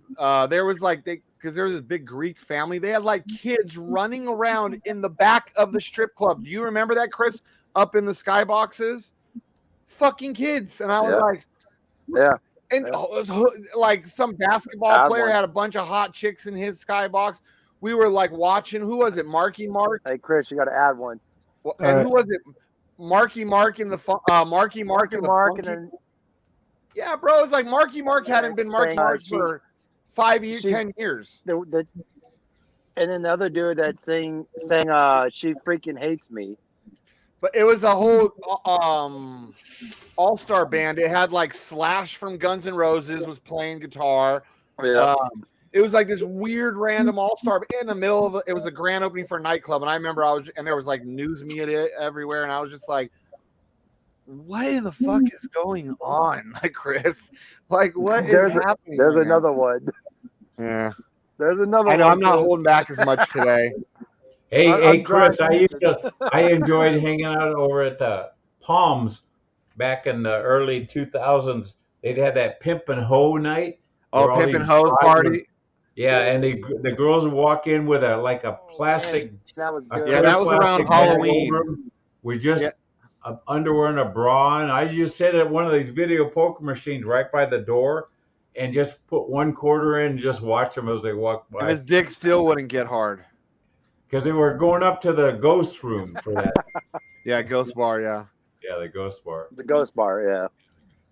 There was like because there was this big Greek family. They had like kids running around in the back of the strip club. Do you remember that, Chris? Up in the skyboxes, fucking kids. And I was like, yeah. And like some basketball player had a bunch of hot chicks in his skybox. We were like watching. Who was it? Marky Mark. Hey, Chris, you got to add one. And who was it? Marky Mark in the Marky Mark in the Mark, funky. and then yeah, bro. It's like Marky Mark hadn't been Marky Mark for 5 years, 10 years. And then the other dude that sang "She Freaking Hates Me." But it was a whole all-star band. It had like Slash from Guns N' Roses was playing guitar. Yeah. It was like this weird random all-star in the middle of it was a grand opening for a nightclub. And I remember there was like news media everywhere. And I was just like, what in the fuck is going on? Like, Chris, like what is happening? There's another one. Yeah. There's another one. I know I'm not holding back as much today. Hey, Chris, I enjoyed hanging out over at the Palms back in the early 2000s. They'd had that Pimp and Hoe night. Oh, pimp and hose party. Yeah, and the girls would walk in with a plastic. That was good. Yeah, that was around Halloween. With just underwear and a bra on. I just sit at one of these video poker machines right by the door, and just put one quarter in and just watch them as they walk by. And his dick still wouldn't get hard. Because they were going up to the ghost room for that. Yeah, ghost bar. Yeah. Yeah, the ghost bar. The ghost bar. Yeah.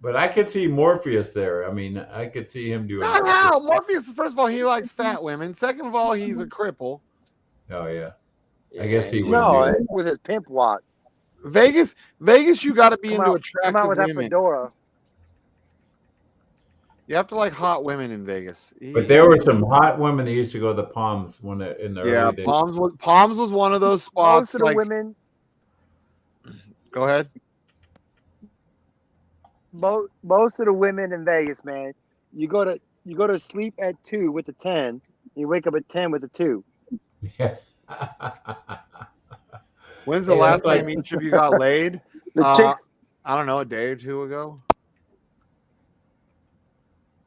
But I could see Morpheus there. I mean, I could see him doing. No, Morpheus. First of all, he likes fat women. Second of all, he's a cripple. Oh yeah. I guess he would. No, with his pimp walk. Vegas, you got to be into attractive come out with women. that fedora. You have to like hot women in Vegas. But there were some hot women that used to go to the Palms in the early days. Palms was one of those spots. Most of the women. Go ahead. Most of the women in Vegas, man, you go to sleep at 2 with the 10, you wake up at 10 with the 2. Yeah. When's the last time each of you got laid? The chicks. I don't know, a day or two ago.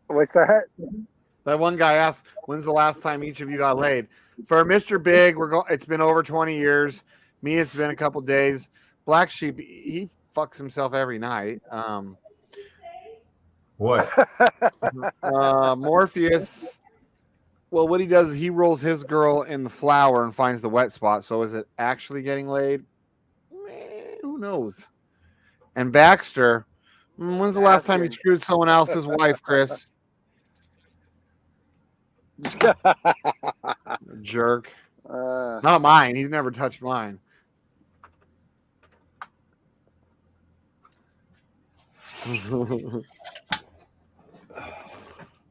What's that? That one guy asked, "When's the last time each of you got laid?" For Mr. Big, it's been over 20 years. Me, it's been a couple days. BlackSheep, he fucks himself every night. What? Morpheus. Well, what he does is he rolls his girl in the flour and finds the wet spot. So is it actually getting laid? Who knows? And Baxter, when's the last time you screwed someone else's wife, Chris? Jerk. Not mine. He's never touched mine.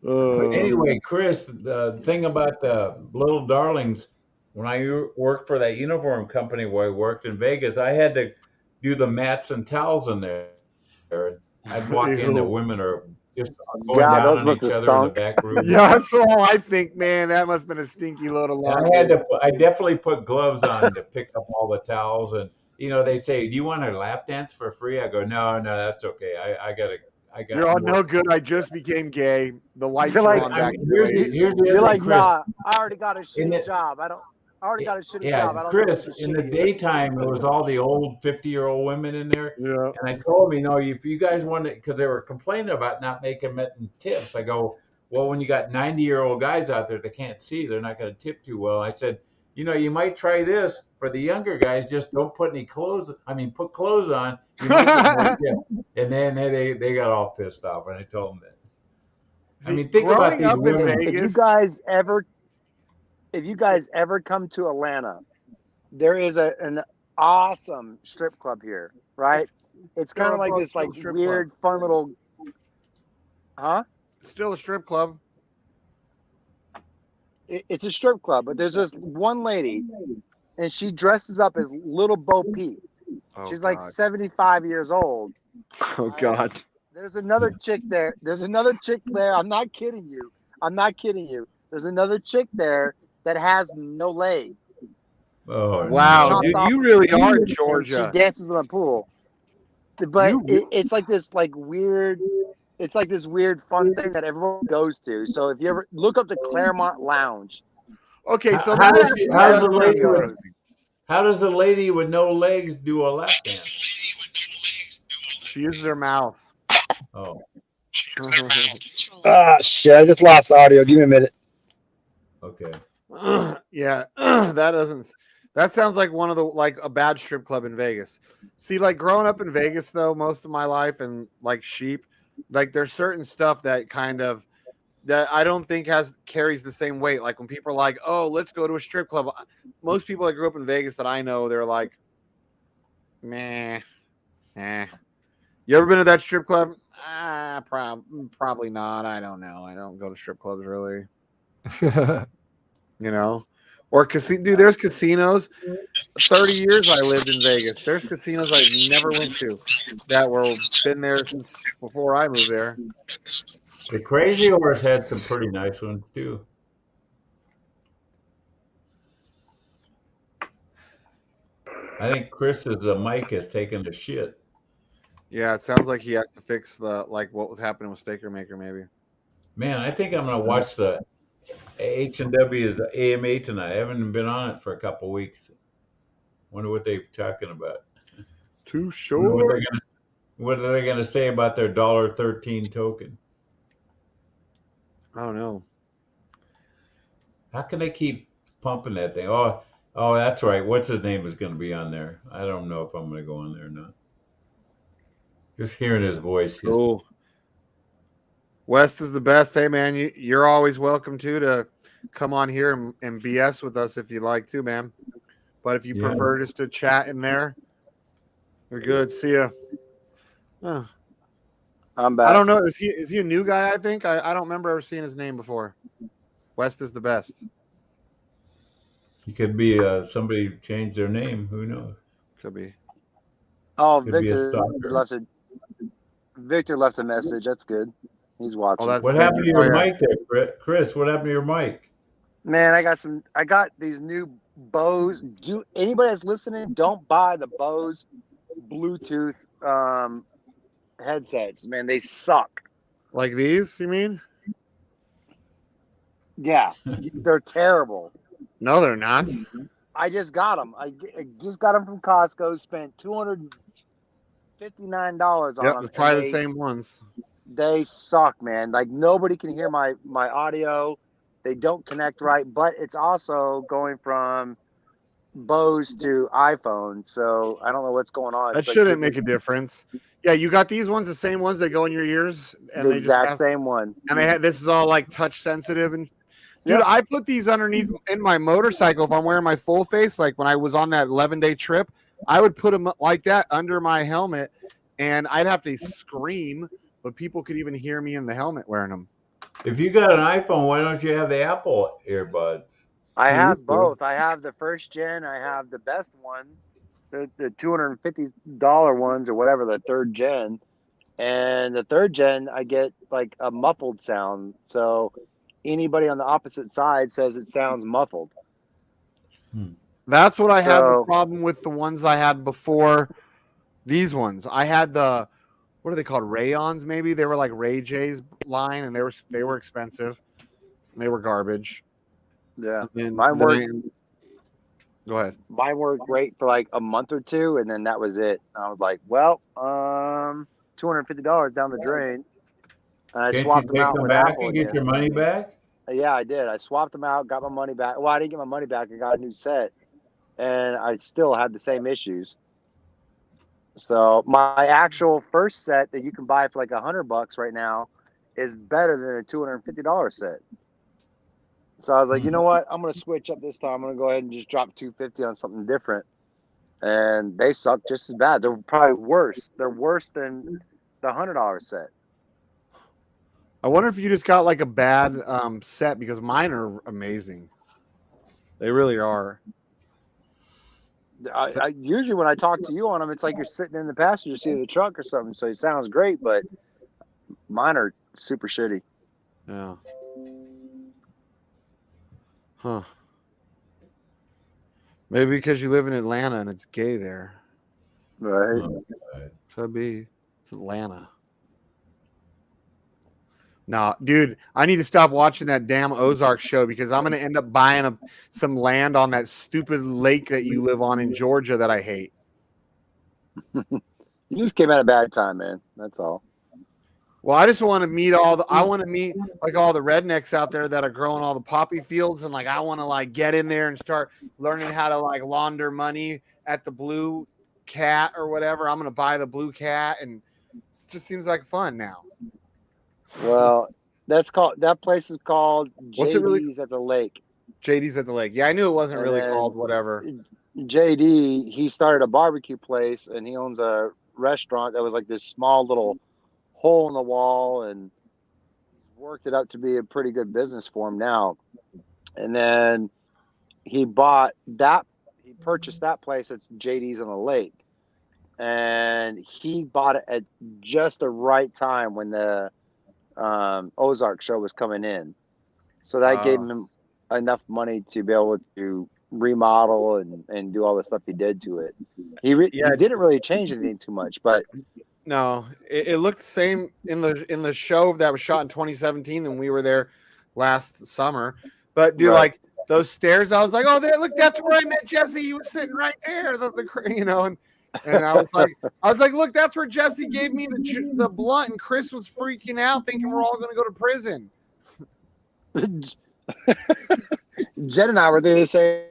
Anyway, Chris, the thing about the little darlings, when I worked for that uniform company where I worked in Vegas, I had to do the mats and towels in there. I'd walk in, the women are just going down those on must each have other in the stunk. back room. Yeah, that's all I think, man. That must have been a stinky load of laundry. I definitely put gloves on to pick up all the towels, and they say, "Do you want a lap dance for free?" I go, "No, that's okay. I got. You're all no good. I just became gay. The lights You're are like, on back. You're like, nah, I already got a shitty job. I already got a shitty job. I don't Chris, in the daytime, it was all the old 50-year-old women in there. Yeah. And I told them, if you guys want to, because they were complaining about not making tips. I go, well, when you got 90-year-old guys out there that can't see, they're not going to tip too well. I said, you might try this for the younger guys. Just don't put any clothes. Put clothes on. You might get more tips. And then they got all pissed off, and I told them that. Think about these women. If you guys ever come to Atlanta, there is an awesome strip club here, right? It's kind of like this weird, fun little. Huh? Still a strip club. It's a strip club, but there's this one lady, and she dresses up as Little Bo Peep. She's like 75 years old. Oh God. There's another chick there. I'm not kidding you. There's another chick there that has no leg. Oh wow, dude, you really are in Georgia. She dances in the pool. But it's like this weird. It's like this weird fun thing that everyone goes to. So if you ever look up the Claremont Lounge. Okay, so how does the lady with no legs do a lap dance? She uses her mouth. Oh. Shit! I just lost audio. Give me a minute. Okay. Yeah, that sounds like one of the a bad strip club in Vegas. See, growing up in Vegas though, most of my life, and sheep. There's certain stuff that that I don't think carries the same weight. Like when people are like, "Oh, let's go to a strip club." Most people that grew up in Vegas that I know, they're like, "Meh, You ever been to that strip club? Probably not. I don't know. I don't go to strip clubs really. Or casino. Dude, there's casinos. 30 years I lived in Vegas. There's casinos I've never went to that were been there since before I moved there. The Crazy Horse had some pretty nice ones too. I think Chris's mic is taking a shit. Yeah, it sounds like he has to fix the what was happening with Staker Maker maybe. Man, I think I'm gonna watch the H&W's AMA tonight. I haven't been on it for a couple weeks. Wonder what they're talking about. Too Wonder short. what are they gonna say about their $1.13 token? I don't know. How can they keep pumping that thing? Oh, that's right. What's his name is going to be on there? I don't know if I'm going to go on there or not. Just hearing his voice. Cool. West is the best. Hey, man, you're always welcome to come on here and BS with us if you'd like to, man. But if you prefer just to chat in there, you're good. See ya. Huh. I'm back. I don't know. Is he a new guy? I think I don't remember ever seeing his name before. West is the best. He could be somebody changed their name. Who knows? Could be. Oh, Could be a Victor stalker. left a message. That's good. He's watching. What happened to your mic there, Chris? What happened to your mic? Man, I got these new Bose. Anybody that's listening, don't buy the Bose Bluetooth headsets. Man, they suck. Like these, you mean? Yeah, they're terrible. No, they're not. I just got them. I just got them from Costco. Spent $259 on them. It's probably the same ones. They suck, man. Like nobody can hear my audio. They don't connect right, but it's also going from Bose to iPhone, so I don't know what's going on. That shouldn't make a difference. Yeah, you got these ones, the same ones that go in your ears, and the they exact just same one. And they had this is all like touch sensitive and. Dude, I put these underneath in my motorcycle if I'm wearing my full face. Like when I was on that 11-day trip, I would put them like that under my helmet, and I'd have to scream, but people could even hear me in the helmet wearing them. If you got an iPhone, why don't you have the Apple earbuds? I have both. I have the first gen. I have the best one, the $250 ones or whatever, the third gen. And the third gen, I get like a muffled sound. So anybody on the opposite side says it sounds muffled. That's what I had the problem with the ones I had before these ones. I had the, what are they called? Rayons, maybe? They were like Ray J's line, and they were expensive. And they were garbage. Yeah. Mine worked. Go ahead. Mine worked great for like a month or two, and then that was it. I was like, well, $250 down the drain. And I swapped them out with Apple and get your money back? Yeah, I did. I swapped them out, got my money back. Well, I didn't get my money back. I got a new set, and I still had the same issues. So my actual first set that you can buy for like $100 right now is better than a $250 set. So I was like, you know what? I'm going to switch up this time. I'm going to go ahead and just drop $250 on something different. And they suck just as bad. They're probably worse. They're worse than the $100 set. I wonder if you just got like a bad set, because mine are amazing. They really are. I usually when I talk to you on them, it's like you're sitting in the passenger seat of the truck or something. So it sounds great, but mine are super shitty. Yeah. Huh. Maybe because you live in Atlanta and it's gay there. Right. Could be. It's Atlanta. No, dude, I need to stop watching that damn Ozark show, because I'm going to end up buying some land on that stupid lake that you live on in Georgia that I hate. You just came at a bad time, man. That's all. Well, I just want to meet I want to meet like all the rednecks out there that are growing all the poppy fields, and like I want to like get in there and start learning how to like launder money at the Blue Cat or whatever. I'm going to buy the Blue Cat, and it just seems like fun now. Well, that place is called JD's at the lake. JD's at the lake. Yeah, I knew it wasn't really called whatever. JD, he started a barbecue place, and he owns a restaurant that was like this small little hole in the wall, and he's worked it up to be a pretty good business for him now. And then he purchased that place that's JD's on the lake, and he bought it at just the right time when the Ozark show was coming in. So that gave him enough money to be able to remodel and do all the stuff he did to it. He didn't really change anything too much, but No, it looked the same in the show that was shot in 2017 when we were there last summer. But dude, like those stairs, I was like, oh, there, look, that's where I met Jesse. He was sitting right there, and I was like, look, that's where Jesse gave me the blunt, and Chris was freaking out, thinking we're all going to go to prison. Jen and I were there the same.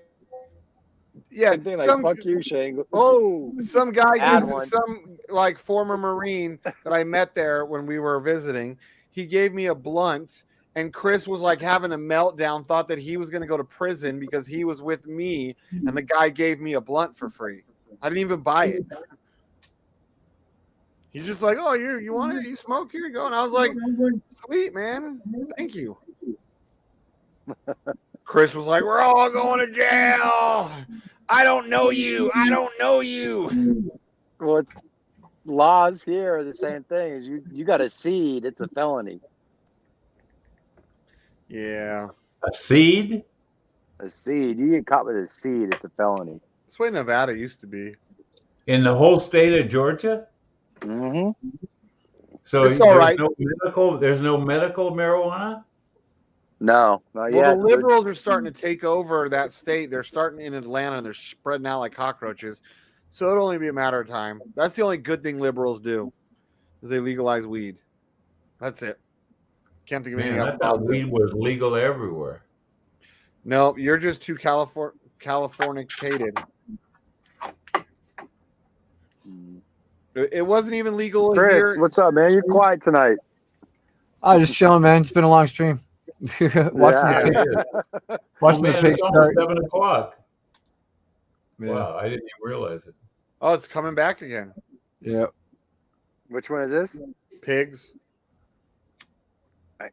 Yeah, thing, like fuck you, Shane. Oh, some guy some like former Marine that I met there when we were visiting. He gave me a blunt, and Chris was like having a meltdown, thought that he was going to go to prison because he was with me, and the guy gave me a blunt for free. I didn't even buy it. He's just like, oh, you want it? You smoke? Here you go. And I was like, sweet, man. Thank you. Chris was like, we're all going to jail. I don't know you. I don't know you. Well, laws here are the same thing. Is you got a seed, it's a felony. Yeah. A seed? A seed. You get caught with a seed, it's a felony. That's the way Nevada used to be. In the whole state of Georgia? Mm-hmm. So it's all right. There's no medical marijuana? No, not yet. Well, the liberals are starting to take over that state. They're starting in Atlanta, and they're spreading out like cockroaches. So it'll only be a matter of time. That's the only good thing liberals do, is they legalize weed. That's it. Can't think of anything else. I thought weed was legal everywhere. No, you're just too Californicated. It wasn't even legal Chris, here. what's up, man? You're quiet tonight. Oh, just chilling, man. It's been a long stream. Watching the pig start. 7 o'clock. Yeah. Wow, I didn't even realize it. Oh, it's coming back again. Yep. Which one is this? Pigs. I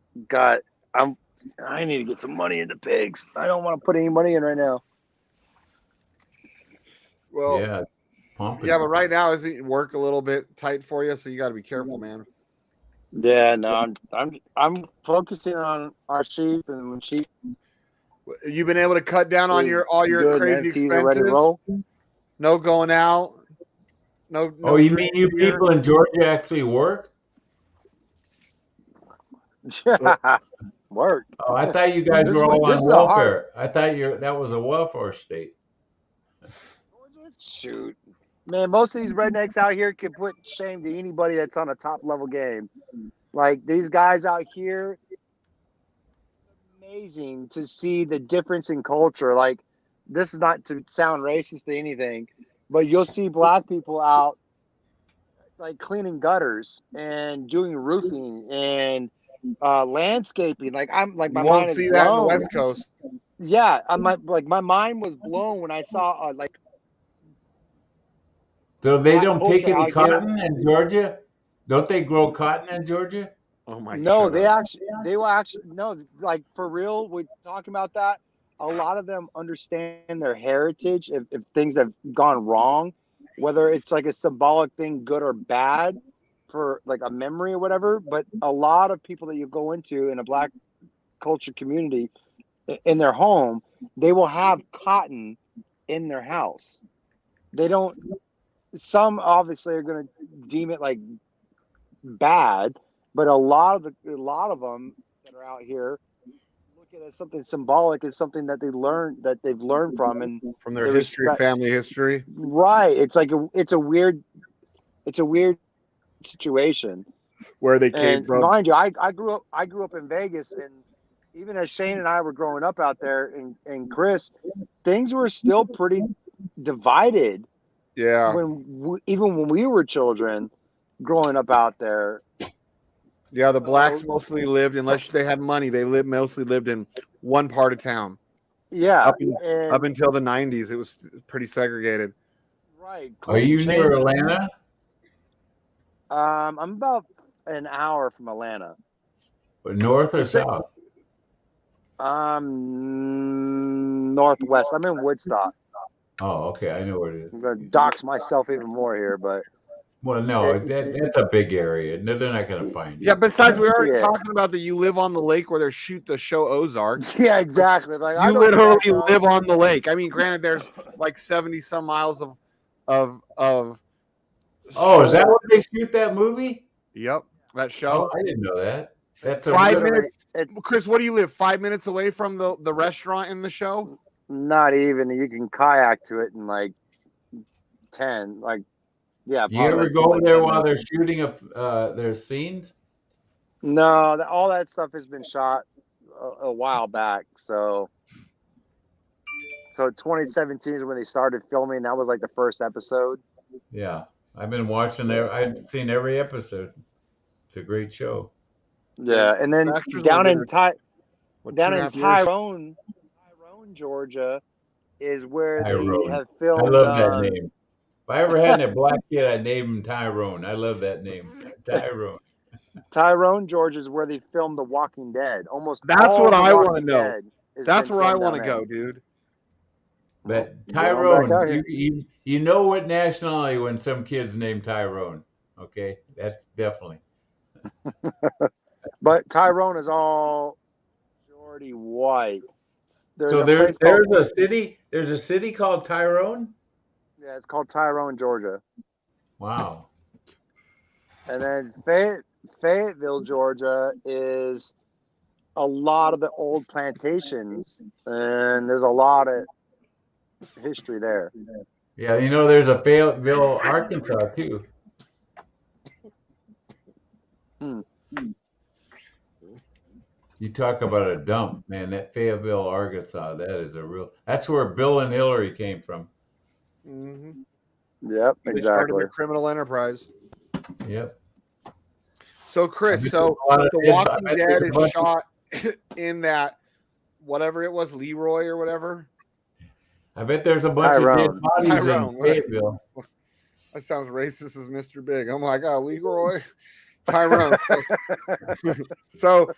need to get some money into pigs. I don't want to put any money in right now. Well, yeah, but right now is it work a little bit tight for you, so you got to be careful, man. Yeah, no, I'm focusing on our sheep and sheep. You've been able to cut down on all your crazy expenses. No going out. No. Oh, you mean you people in Georgia actually work? Work. Oh, I thought you guys were all on welfare. I thought that was a welfare state. Shoot, man, most of these rednecks out here can put shame to anybody that's on a top level game. Like these guys out here, amazing to see the difference in culture. Like this is not to sound racist to anything, but you'll see black people out like cleaning gutters and doing roofing and landscaping. Like I'm like my you won't mind is see blown. that on the West Coast. Yeah, my mind was blown when I saw like. So they don't pick any cotton in Georgia? Don't they grow cotton in Georgia? Oh my! No, they will actually no, like for real. We're talking about that. A lot of them understand their heritage. If things have gone wrong, whether it's like a symbolic thing, good or bad, for like a memory or whatever. But a lot of people that you go into in a black culture community, in their home, they will have cotton in their house. They don't. Some obviously are going to deem it like bad, but a lot of them that are out here look at it as something symbolic, as something that they've learned from, and from their history, family history. Right. It's like it's a weird situation where they came from. Mind you, I grew up in Vegas, and even as Shane and I were growing up out there, and Chris, things were still pretty divided. Yeah. Even when we were children, growing up out there. Yeah, the blacks mostly lived, unless they had money, they mostly lived in one part of town. Yeah. Up until the 90s, it was pretty segregated. Right. Are you near Atlanta? I'm about an hour from Atlanta. North or south? Northwest. I'm in Woodstock. Oh, okay. I know where it is. I'm going to dox myself even more here, but. Well, no, that's a big area. No, they're not going to find you. Yeah, besides, we already talking about that you live on the lake where they shoot the show Ozark. Yeah, exactly. Like you literally live on the lake. I mean, granted, there's like 70 some miles of Oh, is that where they shoot that movie? Yep, that Oh, show. I didn't know that. That's 5 minutes. Chris, what do you live? 5 minutes away from the restaurant in the show? Not even. You can kayak to it in like 10. Like, yeah. Do you ever less than, go like, there 10 while they're minutes. shooting their scenes? No, all that stuff has been shot a while back. So 2017 is when they started filming. That was like the first episode. Yeah, I've been watching there. I've seen every episode. It's a great show. Yeah, and then down in Tyrone, Georgia, is where Tyrone. they have filmed. I love that name. If I ever had a black kid, I'd name him Tyrone. I love that name, Tyrone. Tyrone, Georgia, is where they filmed The Walking Dead. Almost. That's what I want to know. That's where I want to go, dude. But Tyrone, you know what nationality when some kid's named Tyrone. Okay, that's definitely. But Tyrone is all majority white. There's a city called Tyrone? Yeah, it's called Tyrone, Georgia. Wow. And then Fayetteville, Georgia is a lot of the old plantations, and there's a lot of history there. Yeah, there's a Fayetteville, Arkansas too. You talk about a dump, man. That Fayetteville, Arkansas, that's where Bill and Hillary came from. Mm-hmm. Yep, they exactly. Started a criminal enterprise. Yep. So Chris, The Walking Dead is shot in that whatever it was, Leroy or whatever. I bet there's a bunch of dead bodies in Fayetteville. That sounds racist as Mr. Big. I'm like, oh, Leroy, Tyrone. so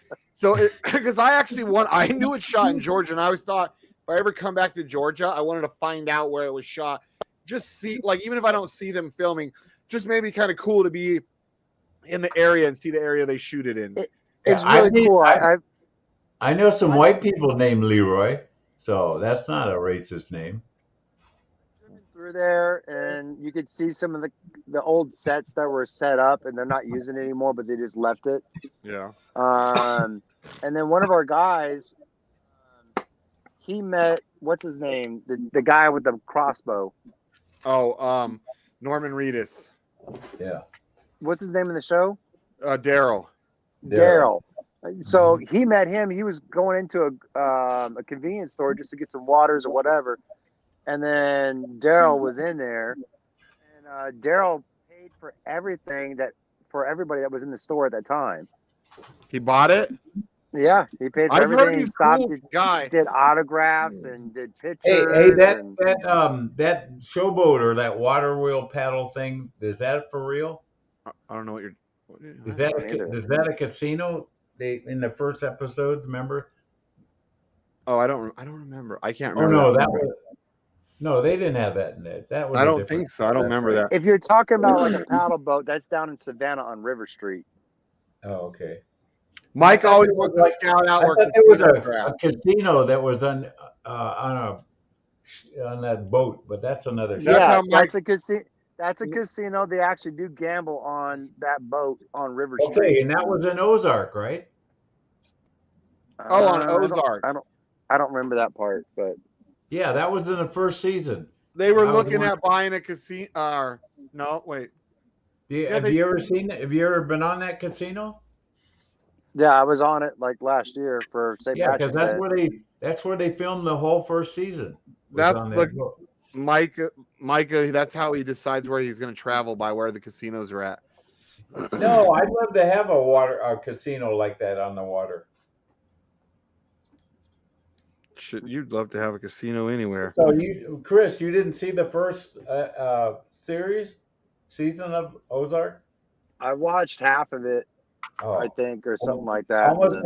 because I knew it shot in Georgia, and I always thought if I ever come back to Georgia, I wanted to find out where it was shot. Just see, like, even if I don't see them filming, just maybe kind of cool to be in the area and see the area they shoot it in. It's really cool. I know some white people named Leroy, so that's not a racist name. Through there, and you could see some of the old sets that were set up, and they're not using it anymore, but they just left it. Yeah. And then one of our guys, he met, what's his name, the guy with the crossbow. Oh, Norman Reedus. Yeah. What's his name in the show? Daryl. So he met him. He was going into a convenience store just to get some waters or whatever. And then Daryl was in there. And Daryl paid for everything for everybody that was in the store at that time. He bought it? Yeah, he paid for everything. Heard he's he stopped, cool guy. Did autographs and did pictures. Hey, that showboat or that water wheel paddle thing, is that for real? I don't know what you're. Is that a casino? In the first episode, remember? Oh, I don't remember. I can't remember. Oh no, no, they didn't have that in there. That was. I don't think so. I don't remember that. If you're talking about like a paddle boat, that's down in Savannah on River Street. Oh, okay. Mike always wants to scout out where there was a casino that was on that boat, but that's another. That's a casino. That's a casino. They actually do gamble on that boat on River Street. Okay, and that was in Ozark, right? On Ozark. I don't remember that part, but yeah, that was in the first season. They were looking at buying a casino. No, wait. Have you ever seen it? Have you ever been on that casino? Yeah, I was on it like last year for St. Patrick's Day. because that's where they filmed the whole first season. That's Micah. That's how he decides where he's going to travel, by where the casinos are at. No, I'd love to have a casino like that on the water. You'd love to have a casino anywhere. So Chris, you didn't see the first season of Ozark? I watched half of it, I think, or something like that. Almost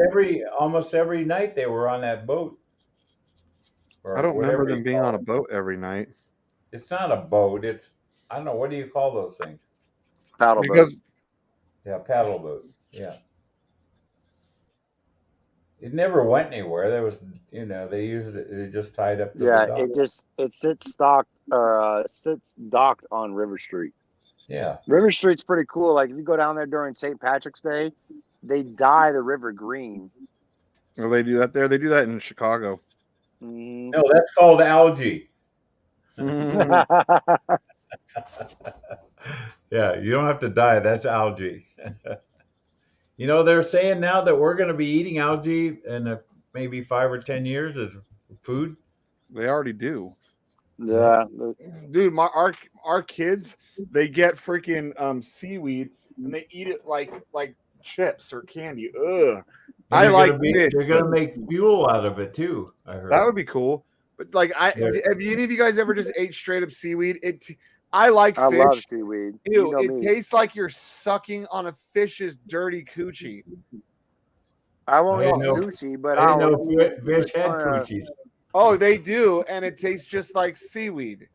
every night they were on that boat. I don't remember them being on a boat every night. It's not a boat. I don't know. What do you call those things? Paddle boat. Yeah, paddle boat. Yeah. It never went anywhere. There was, they used it. It just tied up. It sits docked on River Street. Yeah. River Street's pretty cool. Like if you go down there during St. Patrick's Day, they dye the river green. Well, they do that there. They do that in Chicago. Mm-hmm. No, that's called algae. Yeah, you don't have to dye. That's algae. You know, they're saying now that we're going to be eating algae in maybe 5 or 10 years as food. They already do. Yeah, dude, our kids, they get freaking seaweed and they eat it like chips or candy. Ugh. And I like fish. They're going to make fuel out of it too. I heard that would be cool. But like, have any of you guys ever just ate straight up seaweed? I like fish. I love seaweed. Ew, it tastes like you're sucking on a fish's dirty coochie. I won't eat sushi, but I didn't I'll know eat fish had coochies. Oh, they do, and it tastes just like seaweed.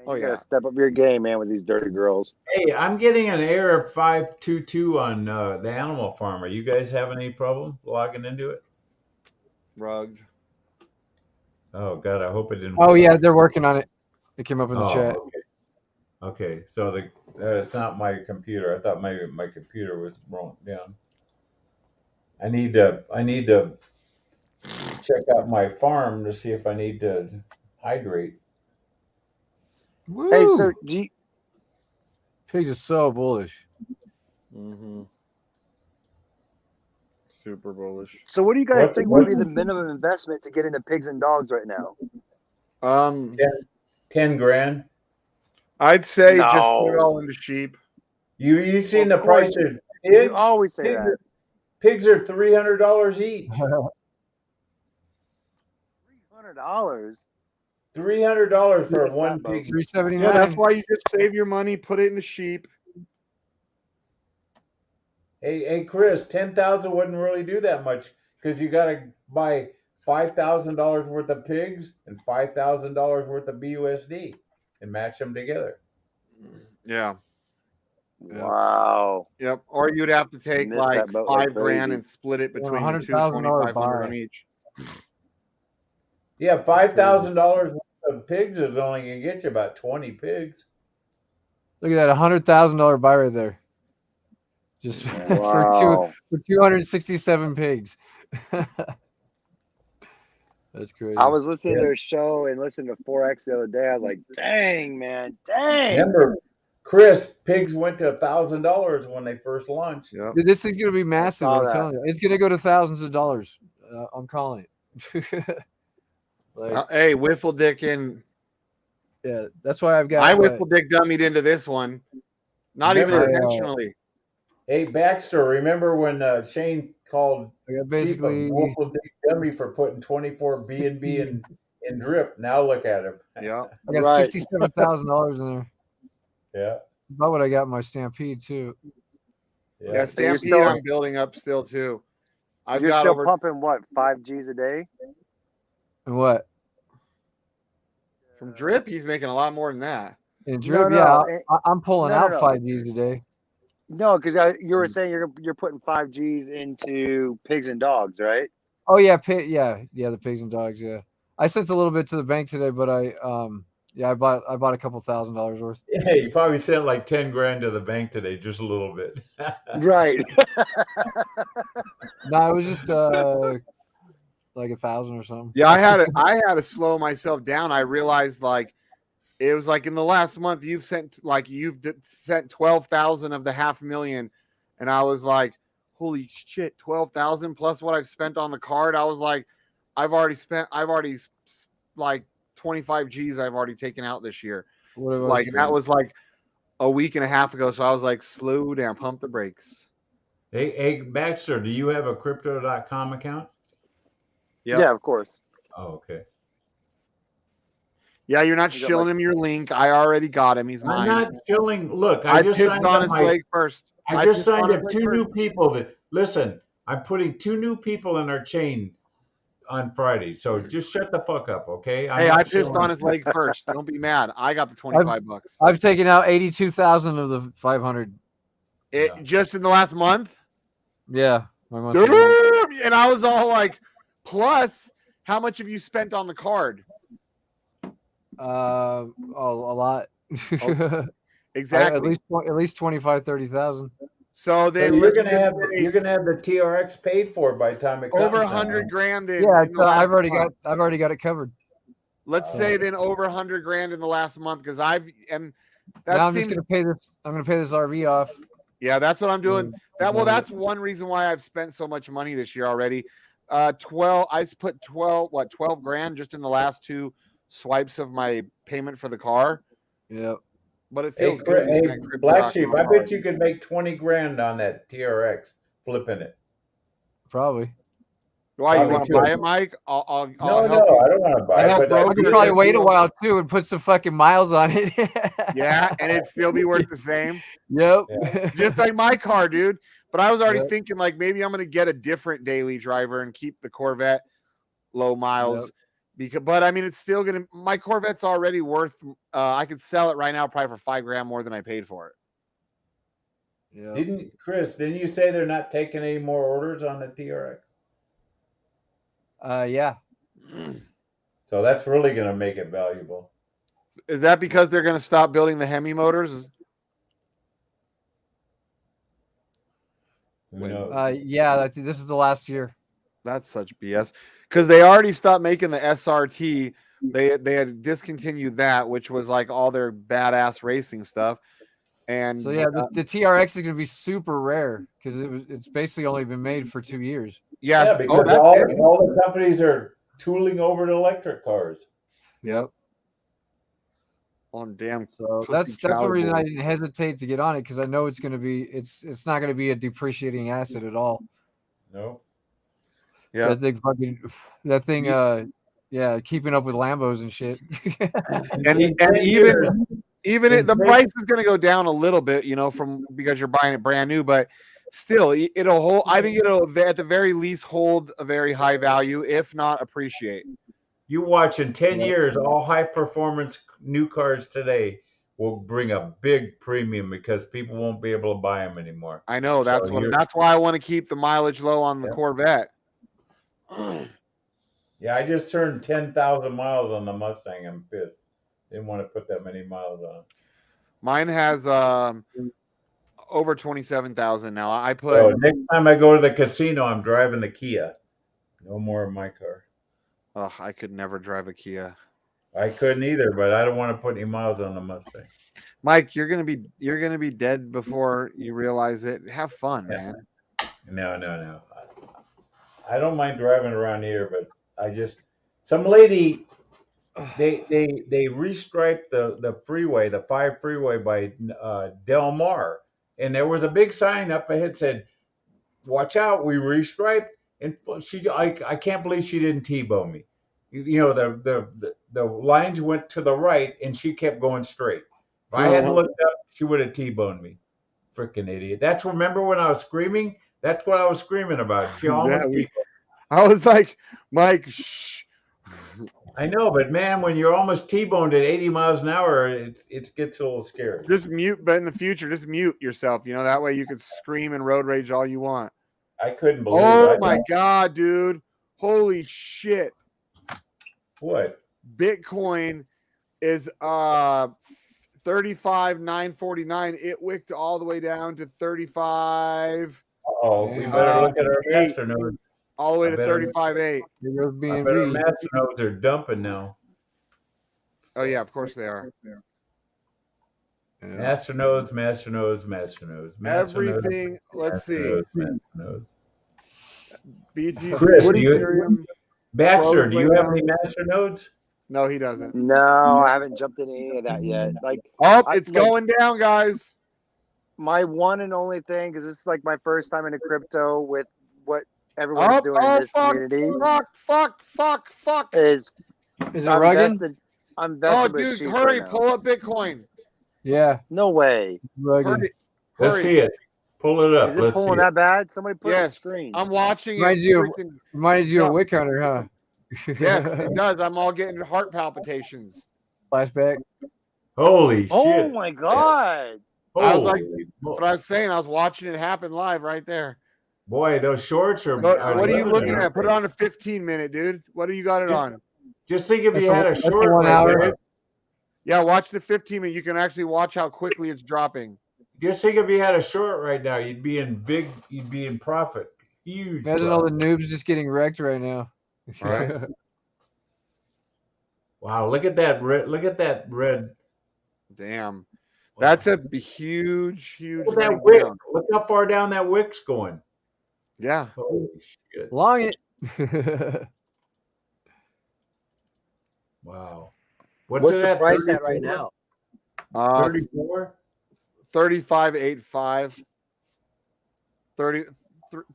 You gotta step up your game, man, with these dirty girls. Hey, I'm getting an error 522 on the Animal Farm. Are you guys having any problem logging into it? Rugged. Oh God, I hope it didn't. Oh yeah, they're working on it. It came up in the chat. Okay, so it's not my computer. I thought my computer was broken down. I need to check out my farm to see if I need to hydrate. Woo! Hey, so pigs are so bullish. Mm-hmm. Super bullish. So what do you guys think would be the minimum investment to get into pigs and dogs right now? 10 grand. I'd say just put it all into sheep. You seen the price of pigs? You always say that. Pigs are $300 each. $300. $300 for one pig. $379. Yeah, that's why you just save your money, put it in the sheep. Hey, Chris, 10,000 wouldn't really do that much because you got to buy $5,000 worth of pigs and $5,000 worth of BUSD and match them together. Yeah. Wow. Yep. Or you'd have to take like $5 grand and split it between the two, $2,500 on each. Yeah, $5,000 worth of pigs is only going to get you about 20 pigs. Look at that, $100,000 buy right there. Just for 267 pigs. That's crazy. I was listening to their show and listening to 4X the other day. I was like, dang, man, dang. Remember, Chris, pigs went to $1,000 when they first launched. Yep. Dude, this is going to be massive. I'm that. telling you. It's going to go to thousands of dollars. I'm calling it. Hey, Wiffle Dick and yeah, that's why I've got. I Wiffle Dick dummied into this one, not even intentionally. Hey, Baxter, remember when Shane called basically Wiffle Dick dummy for putting 24 B&B in drip? Now look at him. Yeah, I got $67,000 in there. Yeah, about what I got in my Stampede too. Yeah, Stampede I'm building up still too. You're still pumping what, 5 G's a day? And what? From drip, he's making a lot more than that. In drip, I'm pulling out 5 G's a day. No, because you were saying you're putting 5 G's into pigs and dogs, right? Oh yeah, the pigs and dogs. Yeah, I sent a little bit to the bank today, but I bought a couple $1,000s worth. Yeah, you probably sent like 10 grand to the bank today, just a little bit. Right. No, it was just like 1,000 or something. Yeah, I had to slow myself down. I realized like it was like in the last month you've sent 12,000 of the 500,000, and I was like, holy shit, 12,000 plus what I've spent on the card. I was like, I've already like 25 G's I've already taken out this year. That was like a week and a half ago. So I was like, slow down, pump the brakes. Hey, Baxter, do you have a crypto.com account? Yep. Yeah, of course. Oh, okay. Yeah, you're not shilling him your link. I already got him. He's mine. I'm not shilling. Look, I just pissed signed on up his leg first. I just signed up 2 new people that listen. I'm putting 2 new people in our chain on Friday. So just shut the fuck up, okay? I pissed on his leg first. Don't be mad. I got the $25. I've taken out 82,000 of the 500. Just in the last month? Yeah. My month. And I was all like, plus, how much have you spent on the card? A lot. Exactly. At least 25, 30,000. So then you're gonna have the TRX paid for by the time it comes. Over $100,000 in Yeah, the last I've already month. got it covered. Let's say then over $100,000 in the last month because I'm just gonna pay this. I'm gonna pay this RV off. Yeah, that's what I'm doing. That's one reason why I've spent so much money this year already. I put 12 grand just in the last 2 swipes of my payment for the car. Yeah. But it feels good. Hey, BlackSheep, I bet you could make 20 grand on that TRX flipping it. Probably. Why you want to buy it, Mike? I'll no, help you. I don't want to buy it. I could probably wait a while too and put some fucking miles on it. Yeah, and it'd still be worth the same. Yep. Yeah. Just like my car, dude. But I was already thinking like maybe I'm gonna get a different daily driver and keep the Corvette low miles. But I mean, it's still gonna. My Corvette's already worth. I could sell it right now probably for $5 grand more than I paid for it. Yeah. Didn't you say they're not taking any more orders on the TRX? Yeah. So that's really gonna make it valuable. Is that because they're gonna stop building the Hemi motors? Yeah. I think this is the last year. That's such BS. Because they already stopped making the SRT. They had discontinued that, which was like all their badass racing stuff. And so the TRX is going to be super rare because it's basically only been made for 2 years. Yeah, because all the companies are tooling over to electric cars. Yep. On damn. So that's the reason I didn't hesitate to get on it because I know it's going to be it's not going to be a depreciating asset at all. No. Yeah. That thing keeping up with Lambos and shit. and even the price is going to go down a little bit, from because you're buying it brand new, but still it'll hold. I think it'll at the very least hold a very high value, if not appreciate. You watch in 10 years, all high performance new cars today will bring a big premium because people won't be able to buy them anymore. I know that's why I want to keep the mileage low on the Corvette. Yeah, I just turned 10,000 miles on the Mustang. I'm pissed. Didn't want to put that many miles on. Mine has over 27,000 now. I put. Next time I go to the casino, I'm driving the Kia. No more of my car. Oh, I could never drive a Kia. I couldn't either, but I don't want to put any miles on the Mustang. Mike, you're gonna be dead before you realize it. Have fun, man. No. I don't mind driving around here, but some lady they restriped the freeway, the 5 freeway by Del Mar, and there was a big sign up ahead said, "Watch out, we restriped." And I can't believe she didn't T-bone me. The lines went to the right, and she kept going straight. If I hadn't looked up, she would have T-boned me. Freaking idiot! Remember when I was screaming? That's what I was screaming about. She almost T-boned. I was like, Mike, shh. I know, but man, when you're almost T-boned at 80 miles an hour, it gets a little scary. Just mute, but in the future, just mute yourself. That way you could scream and road rage all you want. I couldn't believe it. Oh my God, dude. Holy shit. What? Bitcoin is 35,949. It wicked all the way down to 35. We better look at our masternodes. All the way to 35.8. I bet our masternodes are dumping now. Oh yeah, of course they are. Masternodes. Everything. Let's see. Chris, Baxter, do you have any masternodes? No, he doesn't. No, I haven't jumped in any of that yet. It's going down, guys. My one and only thing, because it's like my first time into crypto with what everyone's doing in this community. Fuck. Is it rugged? I'm vested with dude, sheep hurry, right pull up Bitcoin. Yeah. No way. Rugged. Let's see it. Pull it up. Is it pulling that bad? Somebody put it on the screen. I'm watching Reminds you of Wick Hunter, huh? Yes, it does. I'm all getting heart palpitations. Flashback. Holy shit. Oh my God. I was like, what I was saying, I was watching it happen live right there. Boy, those shorts are. What are you looking at? Put it on a 15-minute, dude. What do you got it on? Just think if you had a short. 1 hour. Yeah, watch the 15-minute. You can actually watch how quickly it's dropping. Just think if you had a short right now, you'd be in profit. Huge. Imagine all the noobs just getting wrecked right now. Right. Wow, look at that red. Look at that red. Damn. That's a huge, huge Look at that leg wick. down. Look how far down that wick's going. Yeah. Holy shit. Long it. Wow. What's it the at? price 34? at right now? 34? 35,850.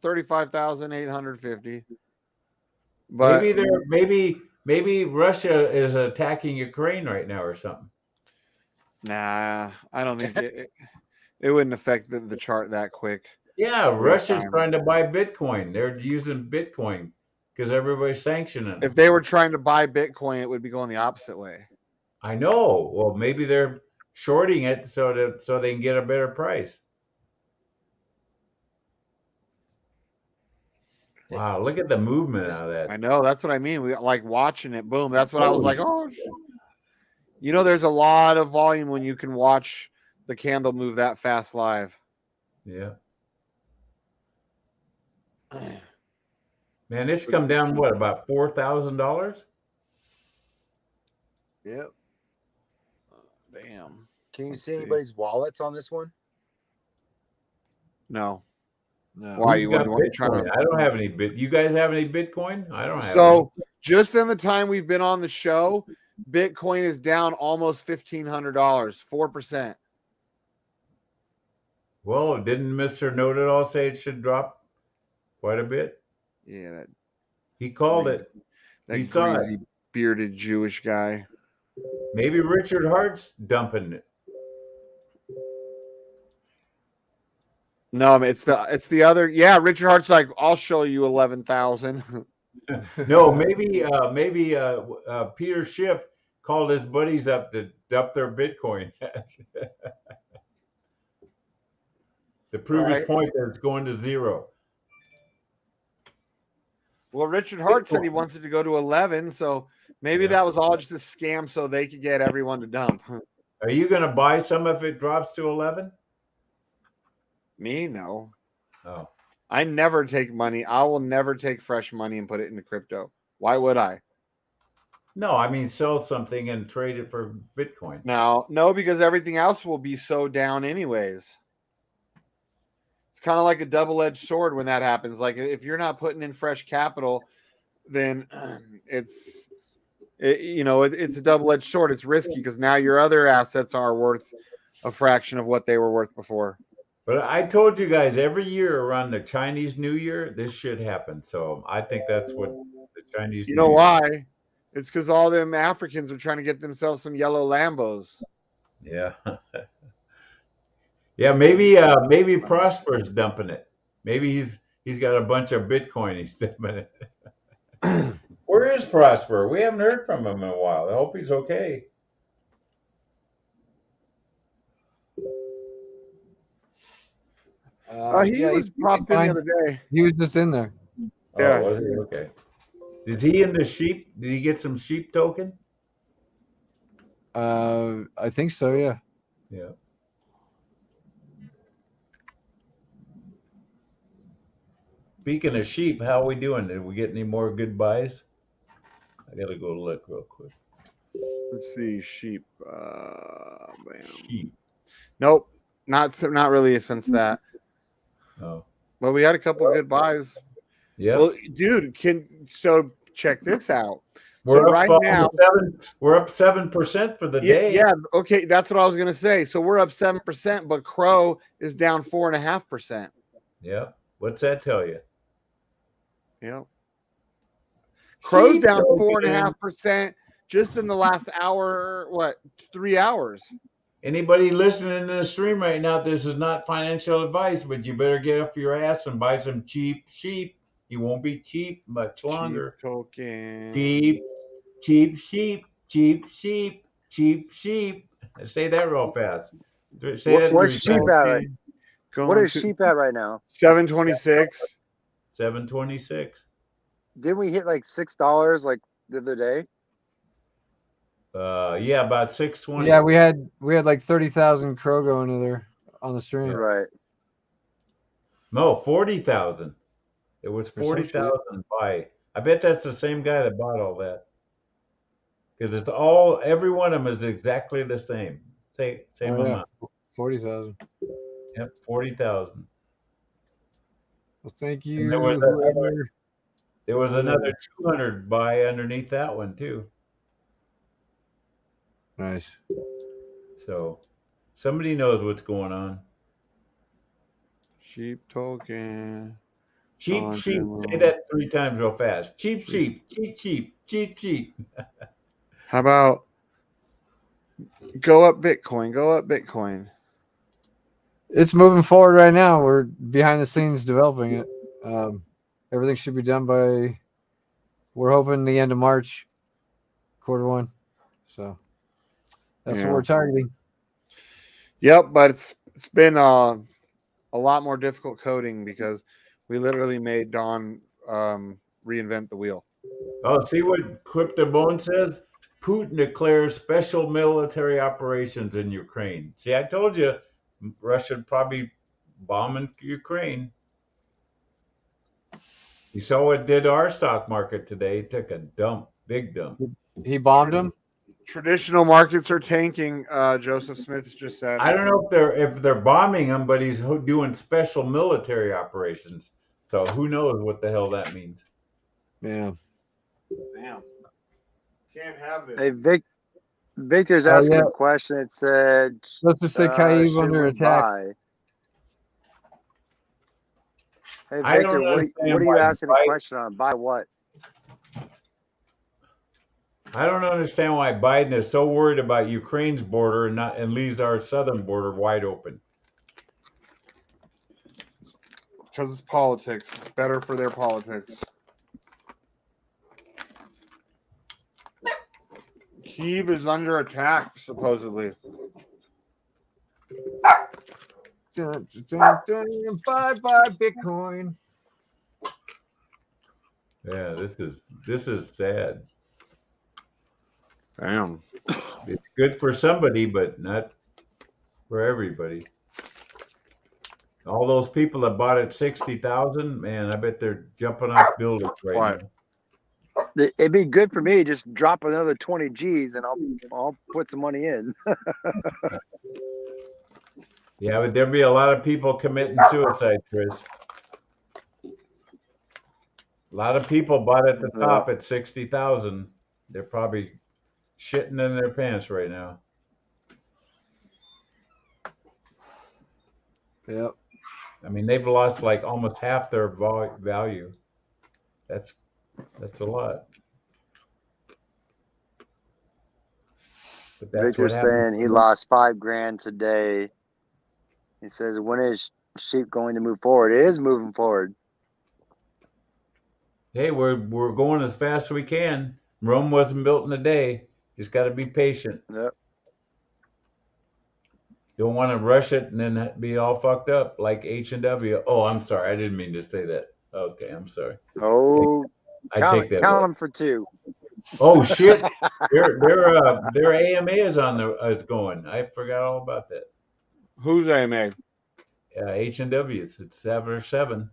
35,850. But maybe Russia is attacking Ukraine right now or something. Nah, I don't think it wouldn't affect the chart that quick. Yeah, Russia's trying to buy Bitcoin. They're using Bitcoin because everybody's sanctioning them. If they were trying to buy Bitcoin, it would be going the opposite way. I know. Well, maybe they're shorting it so they can get a better price. Wow, look at the movement out of that. I know. That's what I mean. We like watching it. Boom. That's what I was like. Oh, you know, there's a lot of volume when you can watch the candle move that fast live. Yeah. Man, it's come down what, about $4,000? Yep. Damn. Can you see anybody's wallets on this one? No. No. Why Who's you got want trying Bitcoin? to? I don't have any bit. You guys have any Bitcoin? I don't have So just in the time we've been on the show, Bitcoin is down almost $1,500, 4%. Well, didn't Mr. Note It All say it should drop quite a bit? Yeah, He called it. that He saw greasy it. bearded Jewish guy. Maybe Richard Hart's dumping it. No, it's the other. Yeah, Richard Hart's like, I'll show you 11,000. No, maybe Peter Schiff called his buddies up to dump their Bitcoin to prove his point that it's going to zero. Well, Richard Hart said he wants it to go to 11, so maybe that was all just a scam so they could get everyone to dump. Are you going to buy some if it drops to 11? Me, no. Oh. I never take money. I will never take fresh money and put it into crypto. Why would I? No, I mean sell something and trade it for Bitcoin. No, because everything else will be so down anyways. It's kind of like a double-edged sword when that happens. Like if you're not putting in fresh capital, then it's a double-edged sword. It's risky because now your other assets are worth a fraction of what they were worth before. But I told you guys every year around the Chinese New Year, this should happen. So I think that's what the Chinese. You know why? It's because all them Africans are trying to get themselves some yellow Lambos. Yeah. Yeah, maybe Prosper's dumping it. Maybe he's got a bunch of Bitcoin he's dumping it. Where is Prosper? We haven't heard from him in a while. I hope he's okay. He was popped in the other day. He was just in there. Yeah. Oh, was he? Okay. Is he in the sheep? Did he get some sheep token? I think so, yeah. Yeah. Speaking of sheep, how are we doing? Did we get any more good buys? I gotta go look real quick. Let's see, sheep. Man. Sheep. Nope, not really since that. Oh. Well, we had a couple good buys. Yeah. Well, dude, check this out. We're So up right now, we're up 7% for the day. Yeah, okay, that's what I was gonna say. So we're up 7%, but Crow is down 4.5%. Yeah. What's that tell you? Yeah. Crow's down 4.5% just in the last hour. What, 3 hours? Anybody listening to the stream right now, this is not financial advice, but you better get off your ass and buy some cheap sheep. You won't be cheap much longer. Cheap token. Cheap sheep. Say that real fast. What's sheep at right? What is sheep at right now? 726. 726. Didn't we hit like $6 like the other day? Yeah, about 620. Yeah, we had like 30,000 crow going in there on the stream. Right. No, 40,000. It was For some shit. 40,000 buy. I bet that's the same guy that bought all that. Because it's every one of them is exactly the same. Same Oh, yeah. amount. 40,000. Yep, 40,000. Well, thank And you. there was another 200 buy underneath that one too. Nice. So somebody knows what's going on. Sheep token. Cheap sheep. Say that 3 times real fast. Cheap sheep. Cheap sheep. Cheap sheep. How about go up Bitcoin? Go up Bitcoin. It's moving forward right now. We're behind the scenes developing it. Everything should be done by, we're hoping, the end of March, Q1. So that's what we're targeting. Yep, but it's been a lot more difficult coding because we literally made Don reinvent the wheel. Oh, see what CryptoBone says? Putin declares special military operations in Ukraine. See, I told you Russia would probably bomb Ukraine. You saw what it did to our stock market today. It took a dump, big dump. He bombed them? Traditional markets are tanking, Joseph Smith just said. I don't know if they're bombing them, but he's doing special military operations. So who knows what the hell that means? Yeah. Damn. Can't have this. Hey, Victor's asking a question. It said, let's just say Kyiv should under we attack. buy? Hey, I Victor, don't what are understand you why asking a question on? Buy what? I don't understand why Biden is so worried about Ukraine's border and leaves our southern border wide open. Because it's politics. It's better for their politics. Kyiv is under attack, supposedly. Dun, dun, dun, dun, bye Bitcoin. Yeah, this is sad. Damn. It's good for somebody, but not for everybody. All those people that bought it 60,000, man, I bet they're jumping off buildings right now. It'd be good for me. Just drop another 20 G's and I'll put some money in. Yeah, but there'd be a lot of people committing suicide, Chris. A lot of people bought at the top at 60,000. They're probably shitting in their pants right now. Yep. I mean, they've lost like almost half their value. That's a lot. But that's Victor's saying he lost $5,000 today. He says, when is sheep going to move forward? It is moving forward. Hey, we're going as fast as we can. Rome wasn't built in a day. Just got to be patient. Yep. Don't want to rush it and then be all fucked up like H&W. Oh, I'm sorry. I didn't mean to say that. Okay, I'm sorry. Oh, I take that. Count them for 2. Oh shit! Their AMA is going. I forgot all about that. Who's AMA? H&W. It's 7 or 7.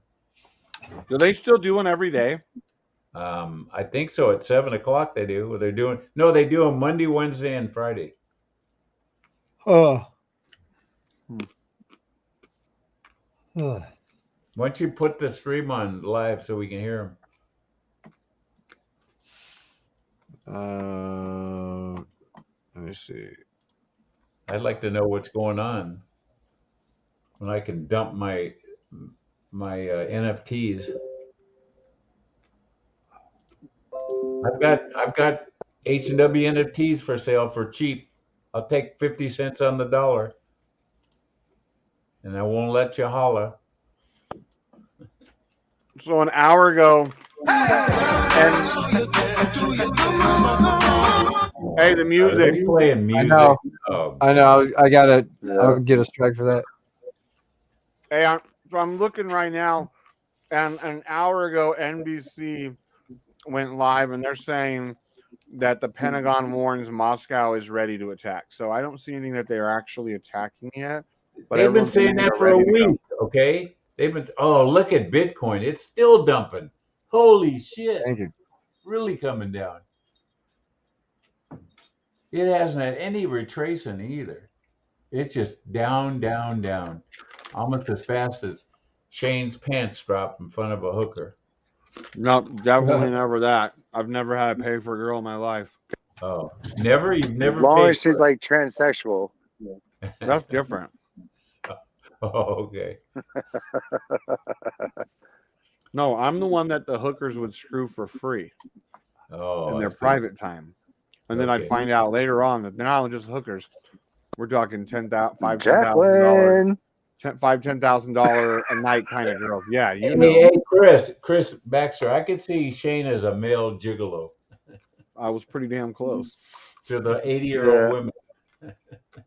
Do they still do one every day? I think so. At 7 o'clock they do. They do them Monday, Wednesday, and Friday. Oh. Why don't you put the stream on live so we can hear them? Let me see. I'd like to know what's going on when I can dump my NFTs. I've got H&W NFTs for sale for cheap. I'll take 50 cents on the dollar, and I won't let you holler. So an hour ago, hey, the music. Playing music. I know. I'll get a strike for that. Hey, I'm looking right now, and an hour ago, NBC went live, and they're saying that the Pentagon warns Moscow is ready to attack. So I don't see anything that they're actually attacking yet. But they've been saying that for a week. Okay, they've been. Oh, look at Bitcoin; it's still dumping. Holy shit! Thank you. Really coming down. It hasn't had any retracing either. It's just down, down, down, almost as fast as Shane's pants drop in front of a hooker. No, definitely never that. I've never had to pay for a girl in my life. Oh, never? You've never as long paid as she's for it? like transsexual. That's different. Oh, okay. No, I'm the one that the hookers would screw for free Oh, in their I see. private time. And then I'd Okay. find out later on that they're not just hookers. We're talking $10,000 Jacqueline. $10,000 a night kind of girls. Yeah, you Hey, know. hey, Chris Baxter, I could see Shane as a male gigolo I was pretty damn close. to the 80-year-old Yeah. women.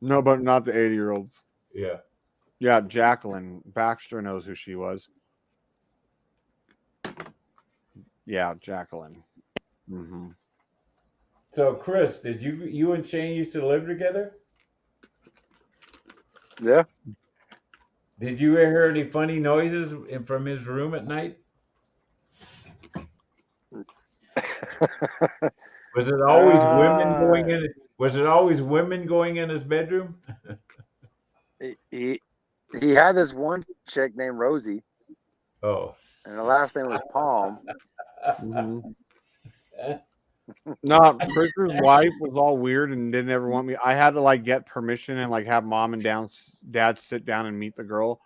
No, but not the 80-year-olds. Yeah. Yeah, Jacqueline Baxter knows who she was. Yeah, Jacqueline. Mm-hmm. So, Chris, did you and Shane used to live together? Yeah. Did you ever hear any funny noises from his room at night? Was it always women going in? Was it always women going in his bedroom? He had this one chick named Rosie, Oh. and her last name was Palm. Mm-hmm. No, Chris's wife was all weird and didn't ever want me. I had to like get permission and like have mom and dad sit down and meet the girl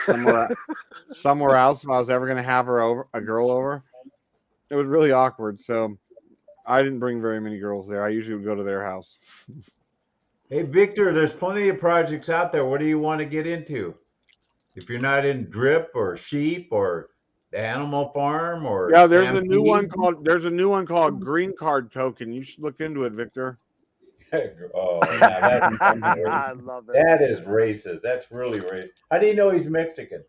somewhere else if I was ever gonna have a girl over. It was really awkward, so I didn't bring very many girls there. I usually would go to their house. Hey, Victor, there's plenty of projects out there. What do you want to get into? If you're not in drip or sheep or the animal farm or Yeah, there's a stampede. new one called Green Card Token. You should look into it, Victor. Oh, yeah, I love that. That is racist. That's really racist. How do you know he's Mexican?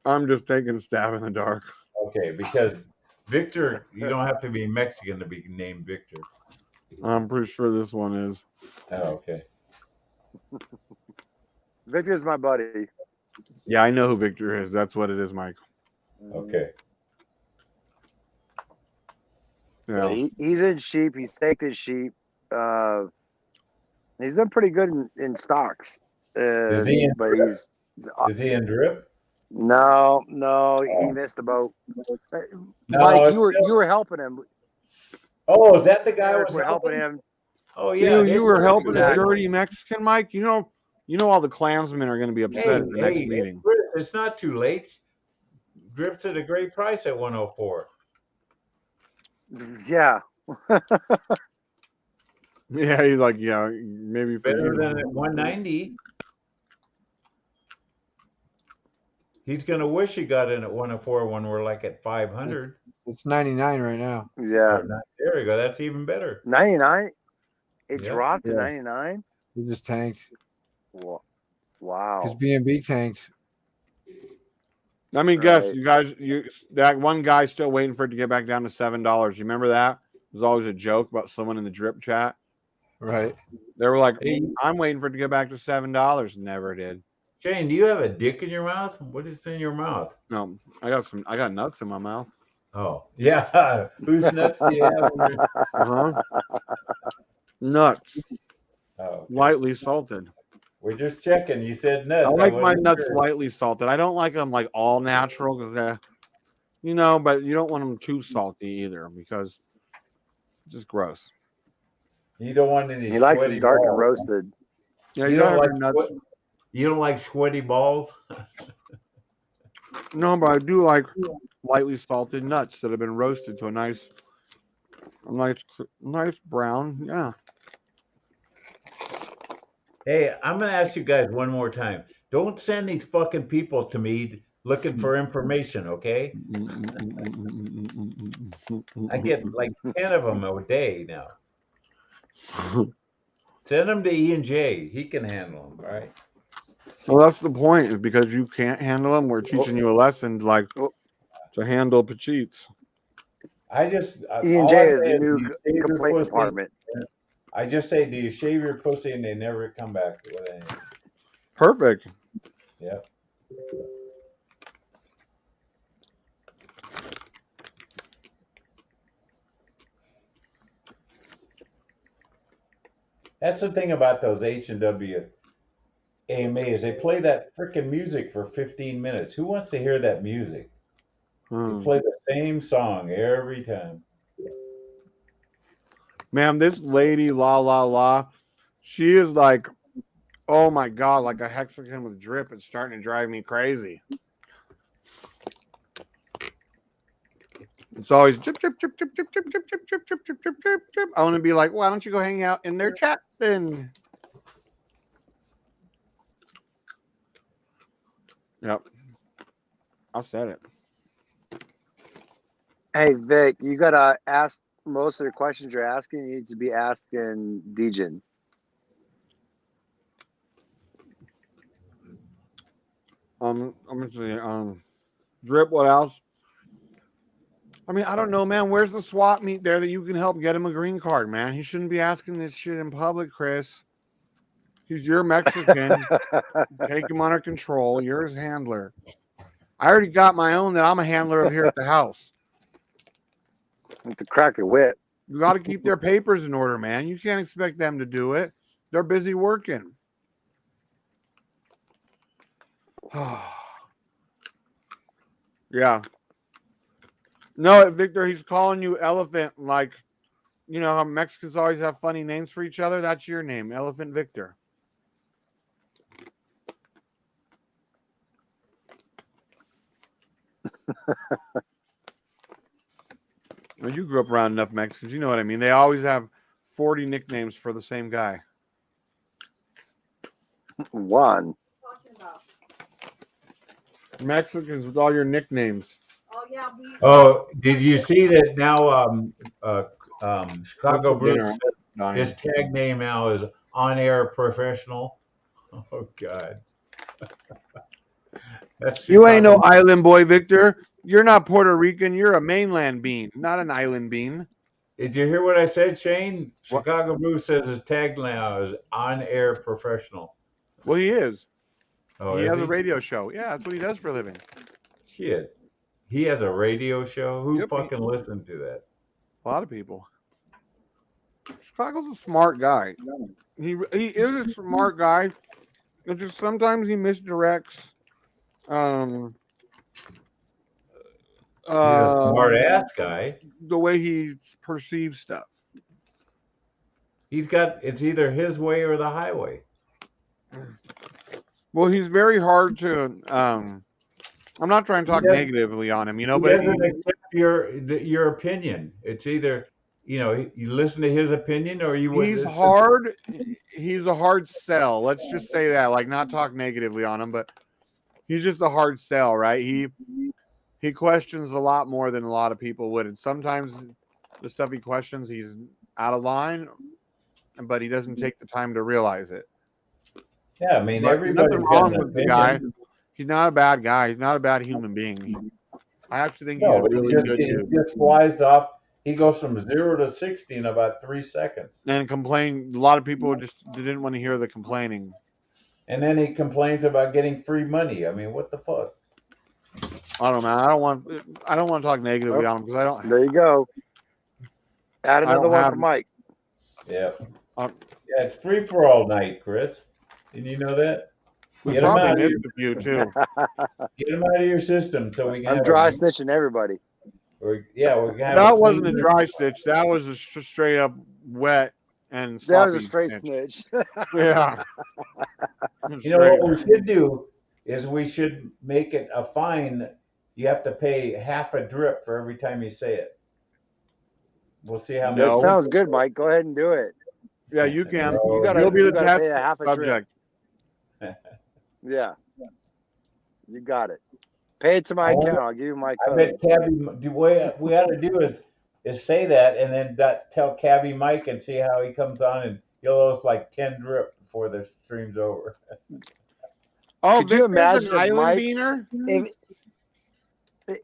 I'm just taking a stab in the dark. Okay, because Victor, you don't have to be Mexican to be named Victor. I'm pretty sure this one is. Oh, okay. Victor's my buddy. Yeah, I know who Victor is. That's what it is, Mike. Okay. Yeah. He's in sheep. He's staked his sheep. He's done pretty good in stocks. Is he in but drip? he's Is he in drip? no, he missed the boat. Mike, you were helping him. Oh, is that the guy who was We're helping him. Oh yeah, You were helping a Exactly. dirty Mexican, Mike. You know all the Klansmen are going to be upset at the next meeting. Chris, it's not too late. Drip's at a great price at 104. Yeah. Yeah, he's like, yeah, maybe Better than at 190. He's gonna wish he got in at 104 when we're like at 500. It's 99 right now. Yeah. There we go. That's even better. 99. It Yeah. dropped to Yeah. 99. We just tanked Wow. because BNB tanked. I mean, guess Right. that one guy still waiting for it to get back down to $7. You remember that? It was always a joke about someone in the drip chat. Right. They were like, Hey. I'm waiting for it to get back to $7. Never did. Shane, do you have a dick in your mouth? What is in your mouth? No, I got nuts in my mouth. Oh, yeah. Whose nuts do you have? In your... Uh-huh. Nuts. Oh, okay. Lightly salted. We're just checking. You said nuts. I like my wasn't nuts sure. lightly salted. I don't like them like all natural because but you don't want them too salty either because it's just gross. You don't want any. He likes sweaty them dark and balls. roasted. Yeah, You you don't don't like have nuts. You don't like sweaty balls? No, but I do like lightly salted nuts that have been roasted to a nice brown. Yeah. Hey, I'm gonna ask you guys one more time. Don't send these fucking people to me looking for information, okay? I get like 10 of them a day now. Send them to E&J. He can handle them, all right? Well, that's the point. Is because you can't handle them. We're teaching you a lesson, like to handle Pacheets. E&J is the new complaint department. I just say, do you shave your pussy, and they never come back with anything. Perfect. Yep. That's the thing about those H&W AMAs. They play that freaking music for 15 minutes. Who wants to hear that music? They play the same song every time. Man, this lady, la, she is like, oh my God, like a hexagon with drip. It's starting to drive me crazy. It's always drip, drip, drip, drip, drip, drip, drip, drip, drip, drip, drip, drip, drip, drip. I want to be like, why don't you go hang out in their chat then? Yep. I said it. Hey, Vic, you got to ask most of the questions you're asking. You need to be asking Degen. I'm gonna say, drip. What else? I mean, I don't know, man. Where's the swap meet there that you can help get him a green card, man? He shouldn't be asking this shit in public, Chris. He's your Mexican. Take him under control. You're his handler. I already got my own that I'm a handler of here at the house. With the crack the whip. You got to keep their papers in order, man. You can't expect them to do it. They're busy working. Yeah. No, Victor, he's calling you Elephant. Like, you know how Mexicans always have funny names for each other? That's your name, Elephant Victor. Well, you grew up around enough Mexicans. You know what I mean. They always have 40 nicknames for the same guy. One. Mexicans with all your nicknames. Oh, yeah. Oh, did you see that now? Chicago Bruce, his tag name now is on-air professional. Oh God, that's you ain't no island boy, Victor. You're not Puerto Rican. You're a mainland bean, not an island bean. Did you hear what I said, Shane? Chicago Bruce says his tag now is on-air professional. Well, he is. Oh, he is has he? a radio show. Yeah, that's what he does for a living. Shit. He has a radio show? Who fucking listened to that? A lot of people. Chicago's a smart guy. He is a smart guy. It's just sometimes he misdirects. He's a smart ass guy. The way he perceives stuff. It's either his way or the highway. Well, he's very hard to. I'm not trying to talk negatively on him, you know, he but doesn't accept your opinion. It's either you listen to his opinion or you wouldn't. He's hard. He's a hard sell. Let's just say that, like, not talk negatively on him, but he's just a hard sell, right? He questions a lot more than a lot of people would, and sometimes the stuff he questions, he's out of line, but he doesn't take the time to realize it. Yeah, I mean, everybody's nothing wrong with the guy. He's not a bad guy. He's not a bad human being. I actually think he's a really good dude. He just flies off. He goes from 0 to 60 in about 3 seconds. And complain. A lot of people just didn't want to hear the complaining. And then he complains about getting free money. I mean, what the fuck? I don't know, man. I don't want to talk negatively on him because I don't. There you go. Add another one for Mike. Yeah. Yeah, it's free for all night, Chris. Did you know that? Get him out of you too. Get him out of your system so we can. I'm dry snitching everybody. We're gonna have that wasn't a dry stitch. That was a straight up wet and. That was a straight snitch. Yeah. You know what we should do is we should make it a fine. You have to pay half a drip for every time you say it. We'll see how much. That sounds good, Mike. Go ahead and do it. Yeah, you can. You'll be the test pay a half a subject. Yeah. You got it. Pay it to my account. I'll give you my code. I bet Cabby, what we ought to do is say that and then tell Cabby Mike and see how he comes on, and he'll owe us like 10 drip before the stream's over. Oh, could you imagine an island beaner?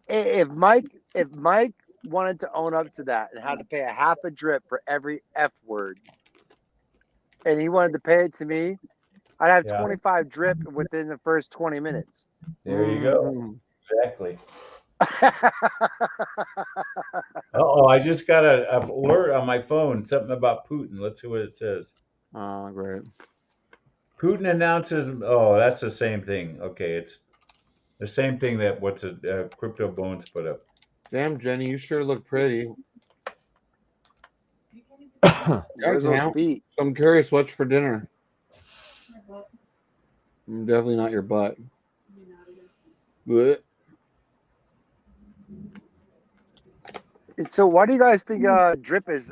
If Mike wanted to own up to that and had to pay a half a drip for every F word. And he wanted to pay it to me. I'd have 25 drip within the first 20 minutes. There you go. Exactly. Oh, I just got an alert on my phone. Something about Putin. Let's see what it says. Oh, great. Putin announces. Oh, that's the same thing. Okay, it's the same thing that Crypto Bones put up. Damn, Jenny, you sure look pretty. Where's those feet? I'm curious, what's for dinner? Definitely not your butt. What? So why do you guys think drip is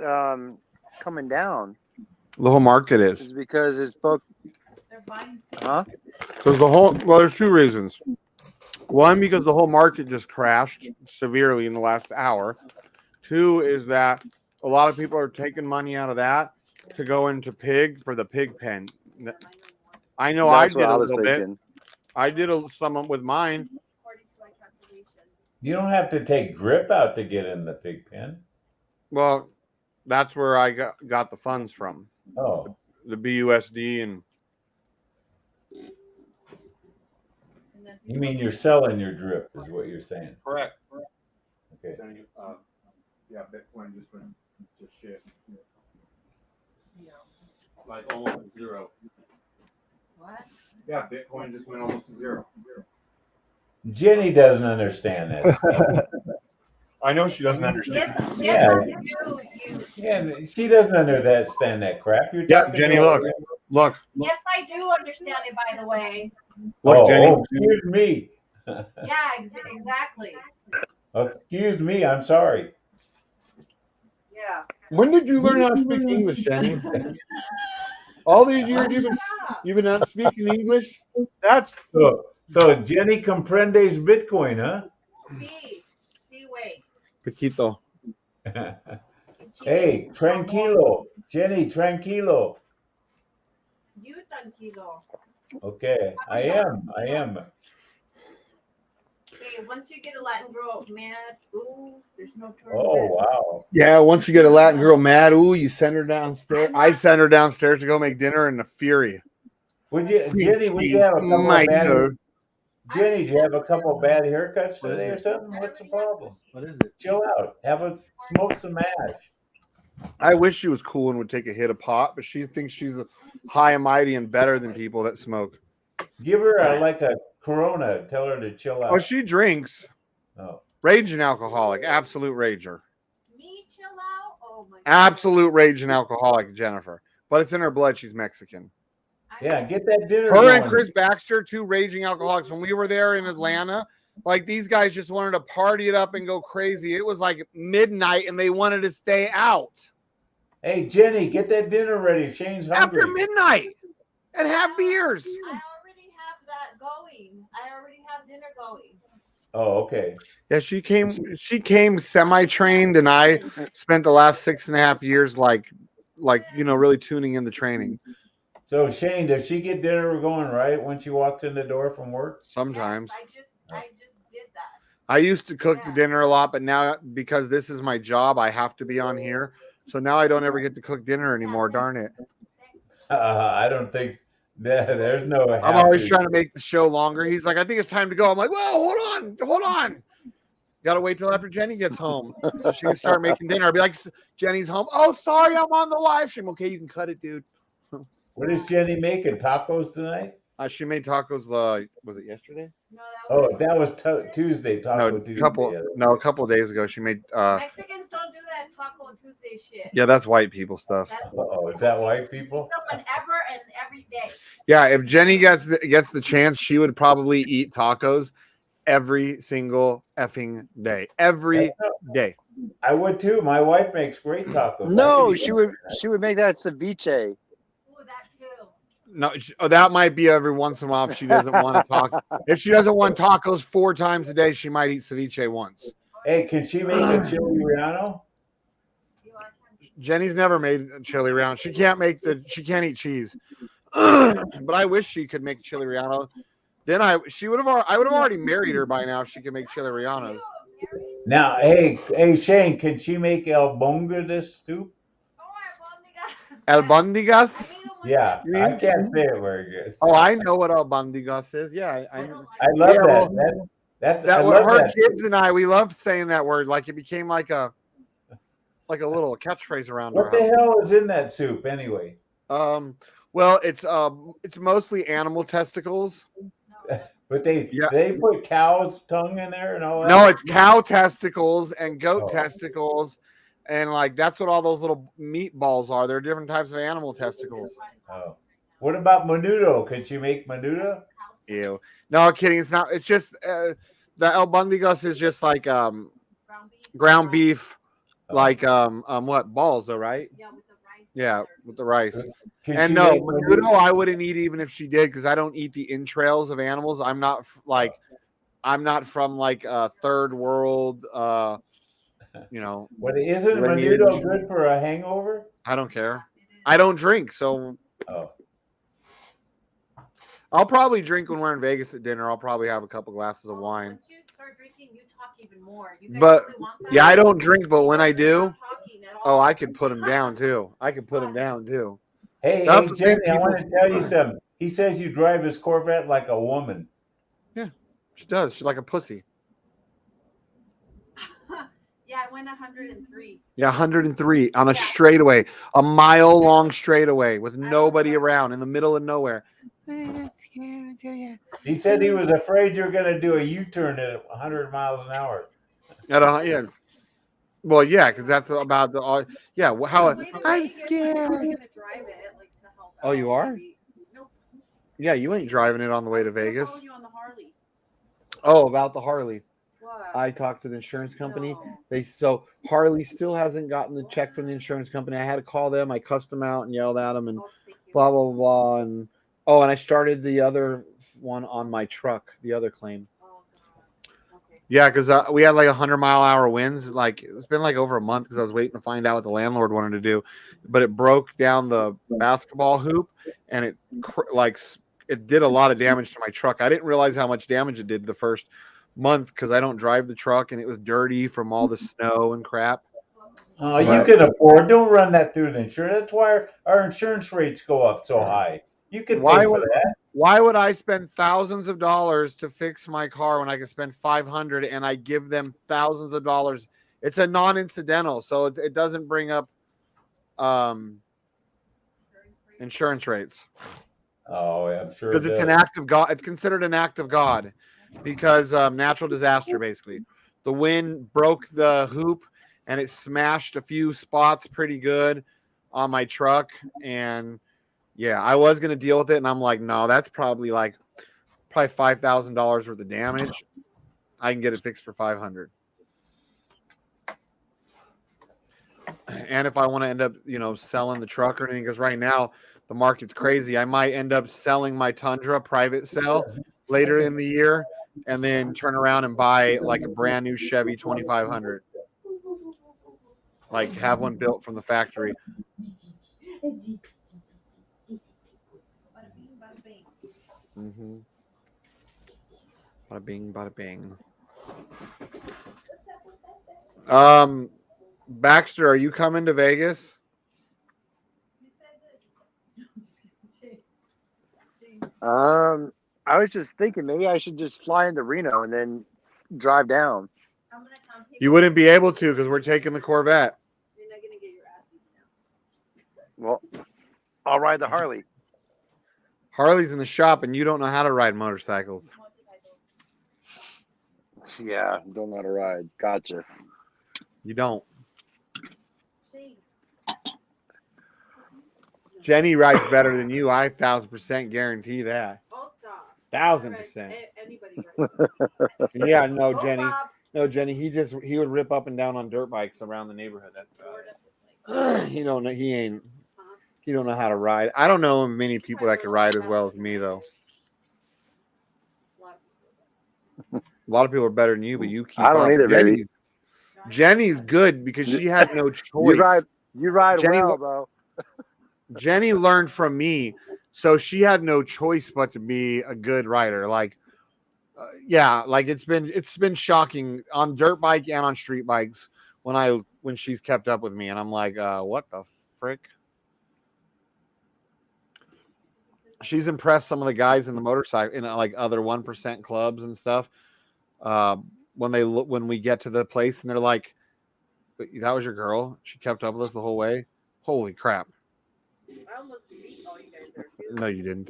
coming down? The whole market is. It's because it's both. Huh? Because there's two reasons. One, because the whole market just crashed severely in the last hour. Two is that a lot of people are taking money out of that to go into pig for the pig pen. I know That's I did what I a was little thinking. bit. I did some with mine. You don't have to take drip out to get in the pig pen. Well, that's where I got the funds from. Oh. The BUSD and. You mean you're selling your drip, is what you're saying? Correct. Okay. Yeah, Bitcoin just went to shit. Like almost to zero. What? Yeah, Bitcoin just went almost to zero. Jenny doesn't understand that stuff. I know she doesn't understand. Yes, I do. Yeah, she doesn't understand that crap. You're Yeah, talking Jenny, to look. Look. Yes, I do understand it, by the way. Look, Jenny. Excuse me. Yeah, exactly. Excuse me, I'm sorry. Yeah. When did you learn how to speak English, Jenny? All these years you've been not speaking English? That's so Jenny comprendes Bitcoin, huh? Sí, wait. Paquito. Hey, tranquilo. Jenny, tranquilo. You tranquilo. Okay, I am. Okay, once you get a Latin girl mad, ooh, there's no turn Oh, back. wow. Yeah, once you get a Latin girl mad, ooh, you send her downstairs. I send her downstairs to go make dinner in a fury. Jenny, would you have a couple of bad Jenny, did you have a couple of bad haircuts today or something? What's the problem? What is it? Chill out. Smoke some ash. I wish she was cool and would take a hit of pot, but she thinks she's high and mighty and better than people that smoke. Give her a Corona. Tell her to chill out. Oh, she drinks. Oh. Raging alcoholic. Absolute rager. Me chill out? Oh my God. Absolute raging alcoholic, Jennifer. But it's in her blood. She's Mexican. Yeah, get that dinner Her going. and Chris Baxter, two raging alcoholics. When we were there in Atlanta, like these guys just wanted to party it up and go crazy. It was like midnight and they wanted to stay out. Hey, Jenny, get that dinner ready. Shane's hungry. After midnight and have beers. I already have that going. I already have dinner going. Oh, okay. Yeah, she came semi-trained, and I spent the last 6.5 years like really tuning in the training. So Shane, does she get dinner going right when she walks in the door from work? Sometimes. Yes, I just did that. I used to cook the dinner a lot, but now because this is my job, I have to be on here. So now I don't ever get to cook dinner anymore. Darn it. I don't think there's no. I'm always trying to make the show longer. He's like, I think it's time to go. I'm like, whoa, hold on. Got to wait till after Jenny gets home so she can start making dinner. I'll be like, Jenny's home. Oh, sorry, I'm on the live stream. Okay, you can cut it, dude. What is Jenny making? Tacos tonight? She made tacos. Was it yesterday? No, that was Tuesday. Tuesday. A couple of days ago. She made. Mexicans don't do that Taco Tuesday shit. Yeah, that's white people stuff. Is that white people? Whenever and every day. Yeah, if Jenny gets the chance, she would probably eat tacos every single effing day. Every day. I would too. My wife makes great tacos. No, she would make that ceviche. No, that might be every once in a while if she doesn't want to talk. If she doesn't want tacos 4 times a day, she might eat ceviche once. Hey, can she make a chili relleno? Jenny's never made chili relleno. She can't eat cheese. But I wish she could make chili relleno. Then I would have already married her by now if she could make chili rellenos. Now, hey, Shane, can she make this soup? Albondigas? Yeah, You I mean? can't say it very good. Oh, I know what albondigas is. Yeah, I love yeah, that. well, I that what love her that. kids and I we love saying that word. Like it became like a little catchphrase around our What the house. hell is in that soup anyway? Well, it's mostly animal testicles. But they put cow's tongue in there and all that. No, it's cow testicles and goat Oh. testicles, and like that's what all those little meatballs are. They're different types of animal testicles. Oh. What about menudo? Could you make menudo? Ew. No, kidding. It's not. It's just the albondigas is just like ground beef, like what balls though, right? Yeah, with the rice. Could And you no, make menudo I wouldn't eat even if she did because I don't eat the entrails of animals. I'm not from like third world What isn't lineage. menudo good for a hangover? I don't care. I don't drink, so Oh. I'll probably drink when we're in Vegas at dinner. I'll probably have a couple glasses of wine. Once you start drinking, you talk even more. You guys But really want that? yeah, I don't drink, but when I do, I could put him down too. Hey, That's the thing, Jenny, I want to tell you something. He says you drive his Corvette like a woman. Yeah, she does. She's like a pussy. Yeah, I went 103. Yeah, 103 on a straightaway, a mile-long straightaway with nobody around in the middle of nowhere. He said he was afraid you were going to do a U-turn at 100 miles an hour. Yeah. Well, yeah, because that's about the yeah. How I'm scared. Oh, you are? Yeah, you ain't driving it on the way to Vegas. Oh, about the Harley. I talked to the insurance company. So Harley still hasn't gotten the check from the insurance company. I had to call them. I cussed them out and yelled at them and blah blah blah. And I started the other one on my truck, the other claim. Yeah, because we had like 100-mile-an-hour winds. Like it's been like over a month because I was waiting to find out what the landlord wanted to do, but it broke down the basketball hoop and it did a lot of damage to my truck. I didn't realize how much damage it did the first month because I don't drive the truck and it was dirty from all the snow and crap. Oh, you can afford. Don't run that through the insurance. That's why our insurance rates go up so high. You can pay for that. Why would I spend thousands of dollars to fix my car when I can spend $500 and I give them thousands of dollars? It's a non-incidental, so it doesn't bring up insurance rates. Oh, I'm sure. Because it's an act of God. It's considered an act of God because natural disaster, basically. The wind broke the hoop and it smashed a few spots pretty good on my truck. And yeah, I was going to deal with it. And I'm like, no, that's probably $5,000 worth of damage. I can get it fixed for $500. And if I want to end up, selling the truck or anything, because right now the market's crazy, I might end up selling my Tundra private sale later in the year and then turn around and buy like a brand new Chevy 2500. Like have one built from the factory. Mm-hmm. Bada bing, bada bing. Baxter, are you coming to Vegas? I was just thinking maybe I should just fly into Reno and then drive down. You wouldn't be able to because we're taking the Corvette. Well, I'll ride the Harley. Harley's in the shop and you don't know how to ride motorcycles. Yeah, don't know how to ride. Gotcha. You don't. Jenny rides better than you. I 1,000% guarantee that. 1,000%. Yeah, no, Jenny. No, Jenny. He would rip up and down on dirt bikes around the neighborhood. That's about it. He don't know how to ride. I don't know many people that can ride as well as me though. A lot of people are better than you, but you keep. I don't either, baby. Jenny's good because she had no choice. You ride Jenny, well, though. Jenny learned from me, so she had no choice but to be a good rider. Like Yeah, like it's been shocking on dirt bike and on street bikes when she's kept up with me, and I'm like, what the frick? She's impressed some of the guys in the motorcycle in like other 1% clubs and stuff. When we get to the place and they're like, that was your girl. She kept up with us the whole way. Holy crap! I almost beat all you guys there too. No, you didn't.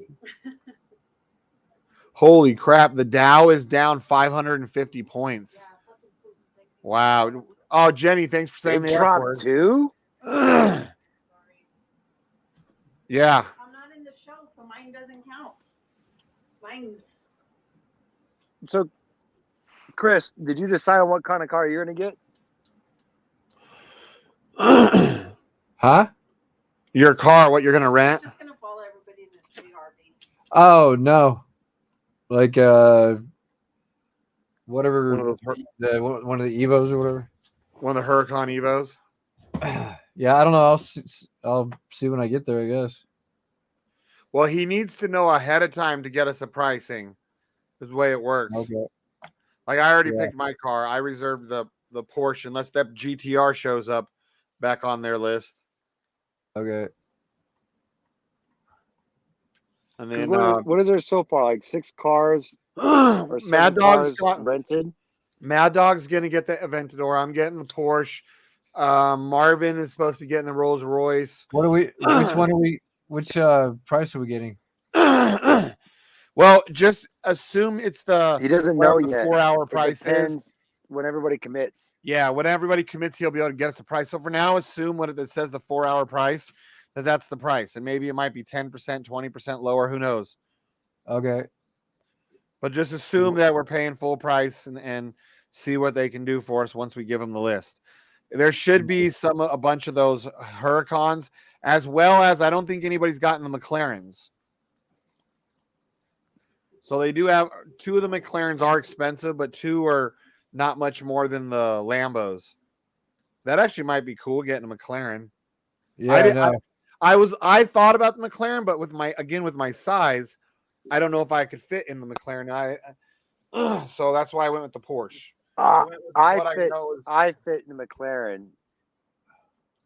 Holy crap! The Dow is down 550 points. Wow. Oh, Jenny, thanks for saying They the F dropped word. 2? Yeah. I'm not in the show, so mine doesn't count. Mine's. So, Chris, did you decide on what kind of car you're going to get? Huh? Your car, what you're going to rent? Just gonna follow everybody in the street RV. Oh no, like whatever one of the Evos or whatever. One of the Huracan Evos. Yeah, I don't know. I'll see when I get there, I guess. Well, he needs to know ahead of time to get us a pricing. Is the way it works. Okay. Like I already picked my car. I reserved the Porsche unless that GTR shows up back on their list. Okay. And then what is there so far? Like 6 cars or 7 Mad Dog's cars rented? Mad Dog's gonna get the Aventador. I'm getting the Porsche. Marvin is supposed to be getting the Rolls Royce. What are we? Which one are we? Which price are we getting? Well, just assume it's the He doesn't know yet. 4-hour It price depends is. when everybody commits. Yeah, when everybody commits, he'll be able to get us a price. So for now, assume when it says the 4-hour price, that's the price. And maybe it might be 10%, 20% lower. Who knows? Okay. But just assume that we're paying full price and see what they can do for us once we give them the list. There should be a bunch of those Huracans, as well as I don't think anybody's gotten the McLarens. So they do have 2 of the McLarens are expensive, but 2 are not much more than the Lambos. That actually might be cool getting a McLaren. Yeah, I thought about the McLaren, but with my size, I don't know if I could fit in the McLaren. So that's why I went with the Porsche. I fit in the McLaren.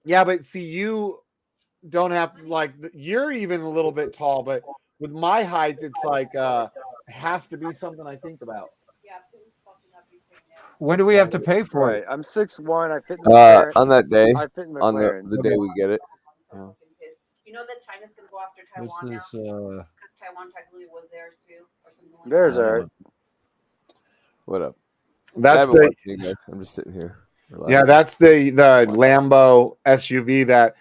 Yeah, but see, you don't have you're even a little bit tall, but with my height, it's like it has to be something I think about. When do we have to pay for it? I'm 6'1". I fit in the McLaren. On that day, I fit in the on McLaren. the day we get it. You know that China's gonna go after Taiwan now because Taiwan technically was theirs too, or something like There's that. our. What up? That's you guys. I'm just sitting here. Relaxing. Yeah, that's the Lambo SUV that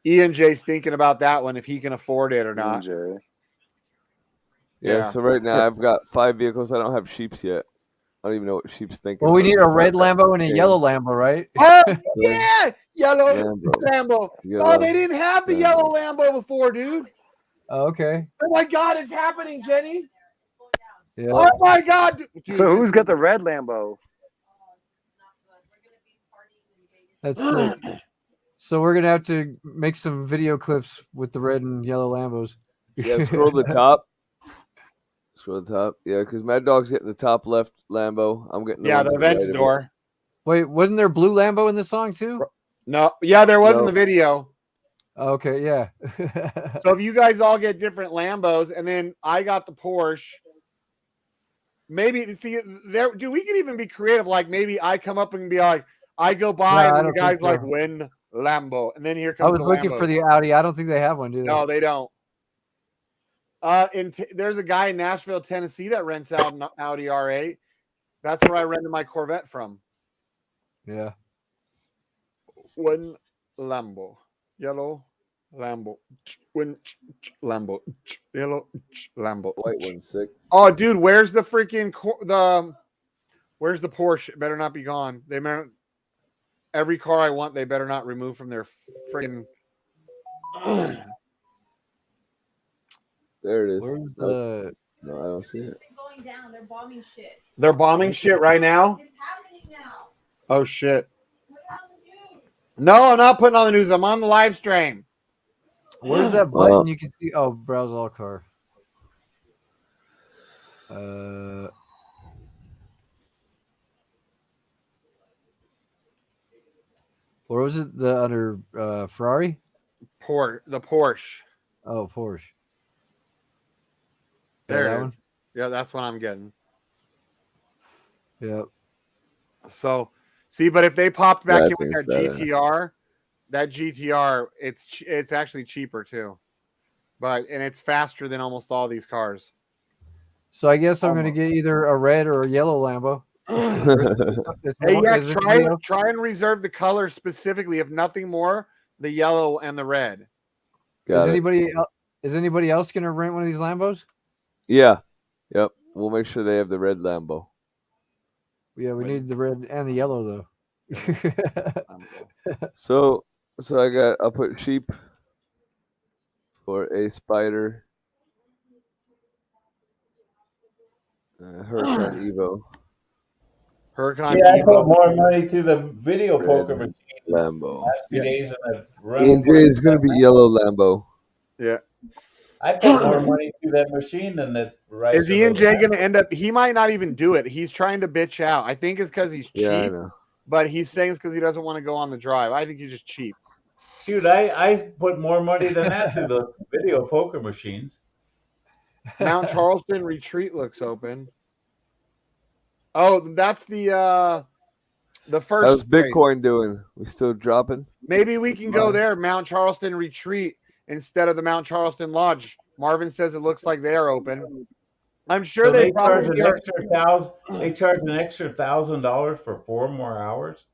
E&J's thinking about that one if he can afford it or not. Yeah. So right now I've got 5 vehicles. I don't have Sheep's yet. I don't even know what Sheep's thinking. Well, we need a red Lambo and a yellow Lambo, right? Oh yeah, yellow Lambo. Oh, they didn't have the yellow Lambo before, dude. Oh, okay. Oh my God, it's happening, Jenny. Yeah. Oh my God. Dude, So who's got the red Lambo? That's sick. So we're gonna have to make some video clips with the red and yellow Lambos. Yeah, scroll to the top. Scroll to the top. Yeah, because Mad Dog's getting the top left Lambo. I'm getting the Aventador. Right. Wait, wasn't there blue Lambo in the song too? No, yeah, there was in the video. Okay, yeah. So if you guys all get different Lambos, and then I got the Porsche. Maybe see there. Dude, we could even be creative. Like maybe I come up and be like, I go by, and the guy's like, "Win Lambo," and then here comes. I was looking for the Audi. I don't think they have one, do they? No, they don't. There's a guy in Nashville, Tennessee that rents out an Audi R8. That's where I rented my Corvette from. Yeah. One Lambo, yellow Lambo, one Lambo, yellow Lambo. White one, sick. Oh, dude, where's the freaking where's the Porsche? It better not be gone. Every car I want, they better not remove from their freaking. There it is. Where's the? No, I don't see it. They're going down. They're bombing shit. They're bombing shit right now. It's happening now. Oh shit! No, I'm not putting on the news. I'm on the live stream. Where's that button you can see? Oh, browse all car. Or was it the under Ferrari? The Porsche. Oh, Porsche. There that it is. one? Yeah, that's what I'm getting. Yep. So, see, but if they popped back That in with thing's that GTR, it's actually cheaper too. And it's faster than almost all these cars. So I guess I'm going to get either a red or a yellow Lambo. Try and reserve the color specifically, if nothing more, the yellow and the red. Is anybody else going to rent one of these Lambos? Yeah. Yep. We'll make sure they have the red Lambo. Yeah, we need the red and the yellow though. So I'll put sheep for a Spider. Huracan Evo. Huracan Evo. I put more money to the video poker machine. Lambo. Last few days in the run. E&J is going to be yellow Lambo. Yeah. I put more money to that machine than the right. Is E&J going to end up? He might not even do it. He's trying to bitch out. I think it's because he's cheap. Yeah, I know. But he's saying it's because he doesn't want to go on the drive. I think he's just cheap. Shoot, I put more money than that to the video poker machines. Mount Charleston Retreat looks open. Oh, that's the first. How's Bitcoin doing? We still dropping? Maybe we can go there, Mount Charleston Retreat, instead of the Mount Charleston Lodge. Marvin says it looks like they're open. I'm sure so they charge an extra $1,000. They charge an extra $1,000 for 4 more hours.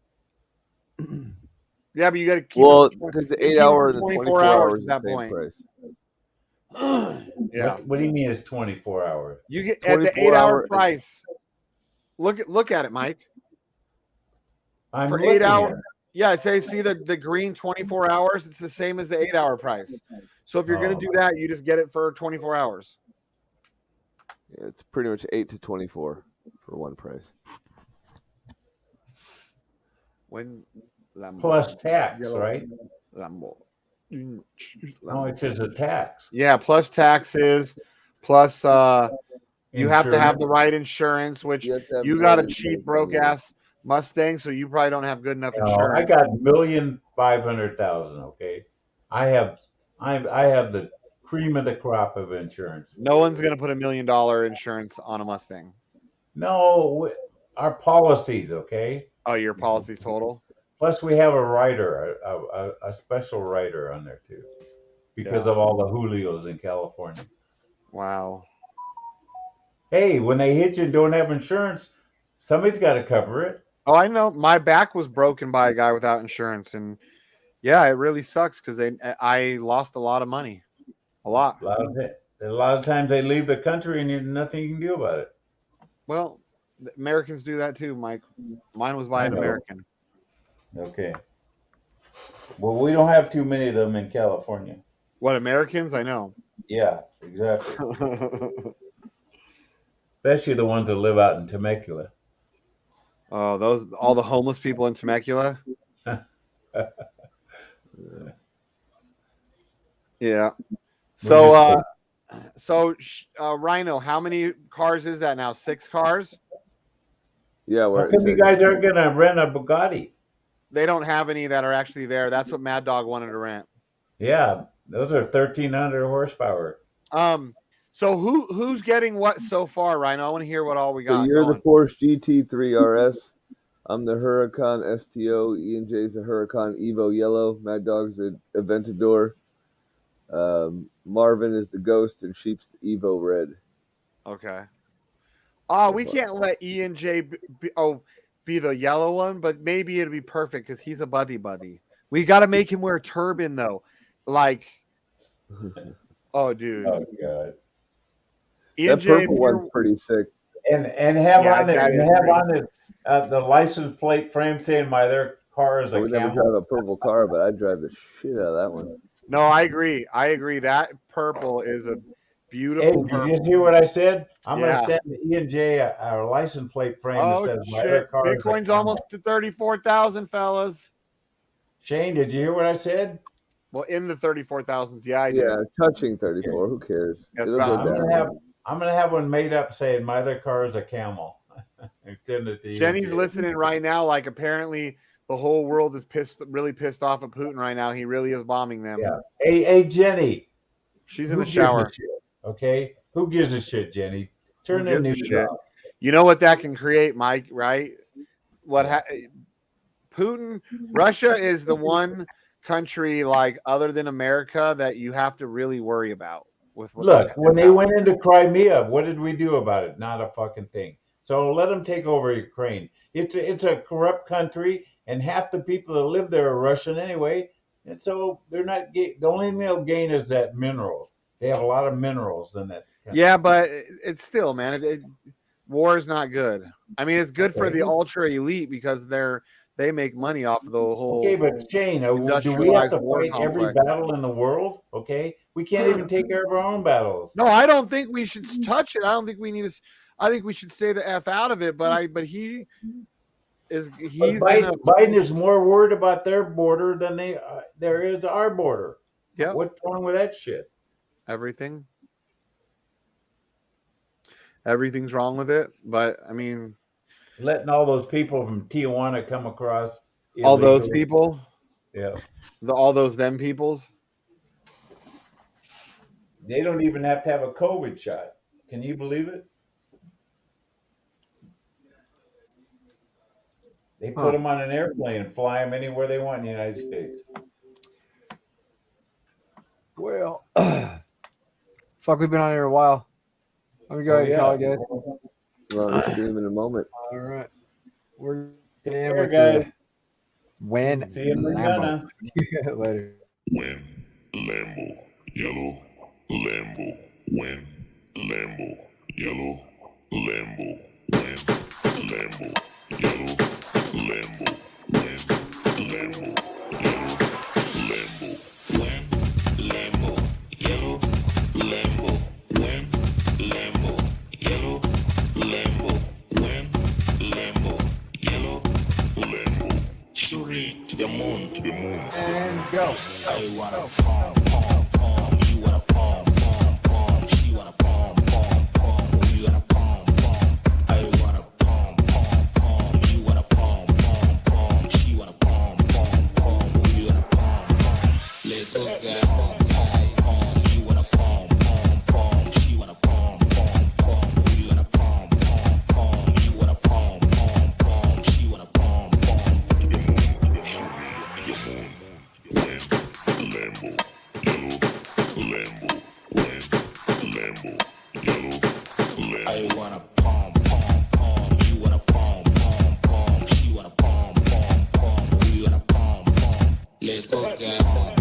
Yeah, but you got to keep. Because the 8 hour and the 24 hours at that point. Price. Yeah. What do you mean it's 24 hours? You get at the 8 hour price. Look at it, Mike. I'm for 8 hours. Yeah, it says see the green 24 hours. It's the same as the 8 hour price. So if you're going to do that, you just get it for 24 hours. Yeah, it's pretty much 8 to 24 for one price. When Lambo, plus tax, right? Lambo. No, it says a tax. Yeah, plus taxes, plus you have to have the right insurance, which you got a cheap broke ass Mustang, so you probably don't have good enough insurance. I got $1,500,000. Okay, I have the cream of the crop of insurance. No one's gonna put $1 million insurance on a Mustang. No, our policies. Okay. Oh, your policy's total. Plus, we have a rider, a special rider on there too, because of all the Julios in California. Wow. Hey, when they hit you and don't have insurance, somebody's got to cover it. Oh, I know. My back was broken by a guy without insurance, and yeah, it really sucks because I lost a lot of money, a lot. A lot of times they leave the country and nothing you can do about it. Well, the Americans do that too, Mike. Mine was by an American. Okay. Well, we don't have too many of them in California. What, Americans? I know. Yeah, exactly. Especially the ones that live out in Temecula. Oh, all the homeless people in Temecula. Yeah. So, Rhino, how many cars is that now? 6 cars? Yeah. How come you guys aren't going to rent a Bugatti? They don't have any that are actually there. That's what Mad Dog wanted to rent. Yeah, those are 1,300 horsepower. So who's getting what so far, Rhino? I want to hear what all we got. So you're the Porsche GT3 RS. I'm the Huracan STO. E&J's the Huracan Evo Yellow. Mad Dog's the Aventador. Marvin is the Ghost, and Sheep's the Evo Red. Okay. We can't let E&J be the yellow one, but maybe it'd be perfect because he's a buddy. We got to make him wear a turban though. Like, oh dude. Oh god. That purple one's pretty sick. And have on the license plate frame saying their car is a would never drive a purple car, but I'd drive the shit out of that one. No, I agree. That purple is a beautiful. Hey, did you hear what I said? I'm going to send E&J a license plate frame that says shit. Bitcoin's almost to 34,000, fellas. Shane, did you hear what I said? Well, in the 34,000s, yeah, I did. Yeah, touching 34. Who cares? Yes, I'm gonna have one made up saying my other car is a camel. Jenny's listening right now. Like, apparently the whole world is really pissed off at Putin right now. He really is bombing them. Yeah. Hey, Jenny. She's in the shower. Okay, who gives a shit, Jenny? Turn the news off. You know what that can create, Mike? Right? Putin, Russia is the one country like other than America that you have to really worry about. Look, when they went into Crimea, what did we do about it? Not a fucking thing. So let them take over Ukraine. It's a corrupt country, and half the people that live there are Russian anyway. And so they're not. The only thing they'll gain is that minerals. They have a lot of minerals in that country. Yeah, but it's still, man. War is not good. I mean, it's good for the ultra elite because they make money off of the whole. Okay, but Shane, do we have to fight every battle in the world? Okay, we can't even take care of our own battles. No, I don't think we should touch it. I don't think we need to. I think we should stay the F out of it. But Biden is more worried about their border than there is our border. Yeah, what's wrong with that shit? Everything's wrong with it. But I mean, letting all those people from Tijuana come across. All those people? Yeah. All those them peoples? They don't even have to have a COVID shot. Can you believe it? They put them on an airplane and fly them anywhere they want in the United States. Well, fuck, we've been on here a while. Let me go ahead and call again. Well, see him in a moment. All right. We're getting in Here, with guys. When See you in Lambo. Later. When Lambo, yellow, Lambo, when Lambo, yellow, Lambo, when Lambo, yellow, Lambo, when Lambo, yellow, Lambo, when Lambo, yellow, Lambo, when Lambo, yellow, Lambo, when Lambo, yellow, Lambo, shooting to the moon, and go. I wanna palm, palm, palm. You wanna palm, palm, palm. She wanna palm, palm, palm. You wanna palm, palm. I wanna palm, palm, palm. You wanna palm, palm, palm. She wanna palm, palm, palm. You wanna palm, palm. Let's go, guys. Palm. You wanna palm, palm, palm. She wanna palm, palm, palm. You wanna palm, palm, palm. You wanna palm, palm, palm. She wanna palm, palm. Lambo, yellow, Lambo, when Lambo, yellow, Lambo. I wanna palm, palm, palm. You wanna palm, palm, palm. She wanna palm, palm, palm. We wanna palm, palm. Let's go, guys.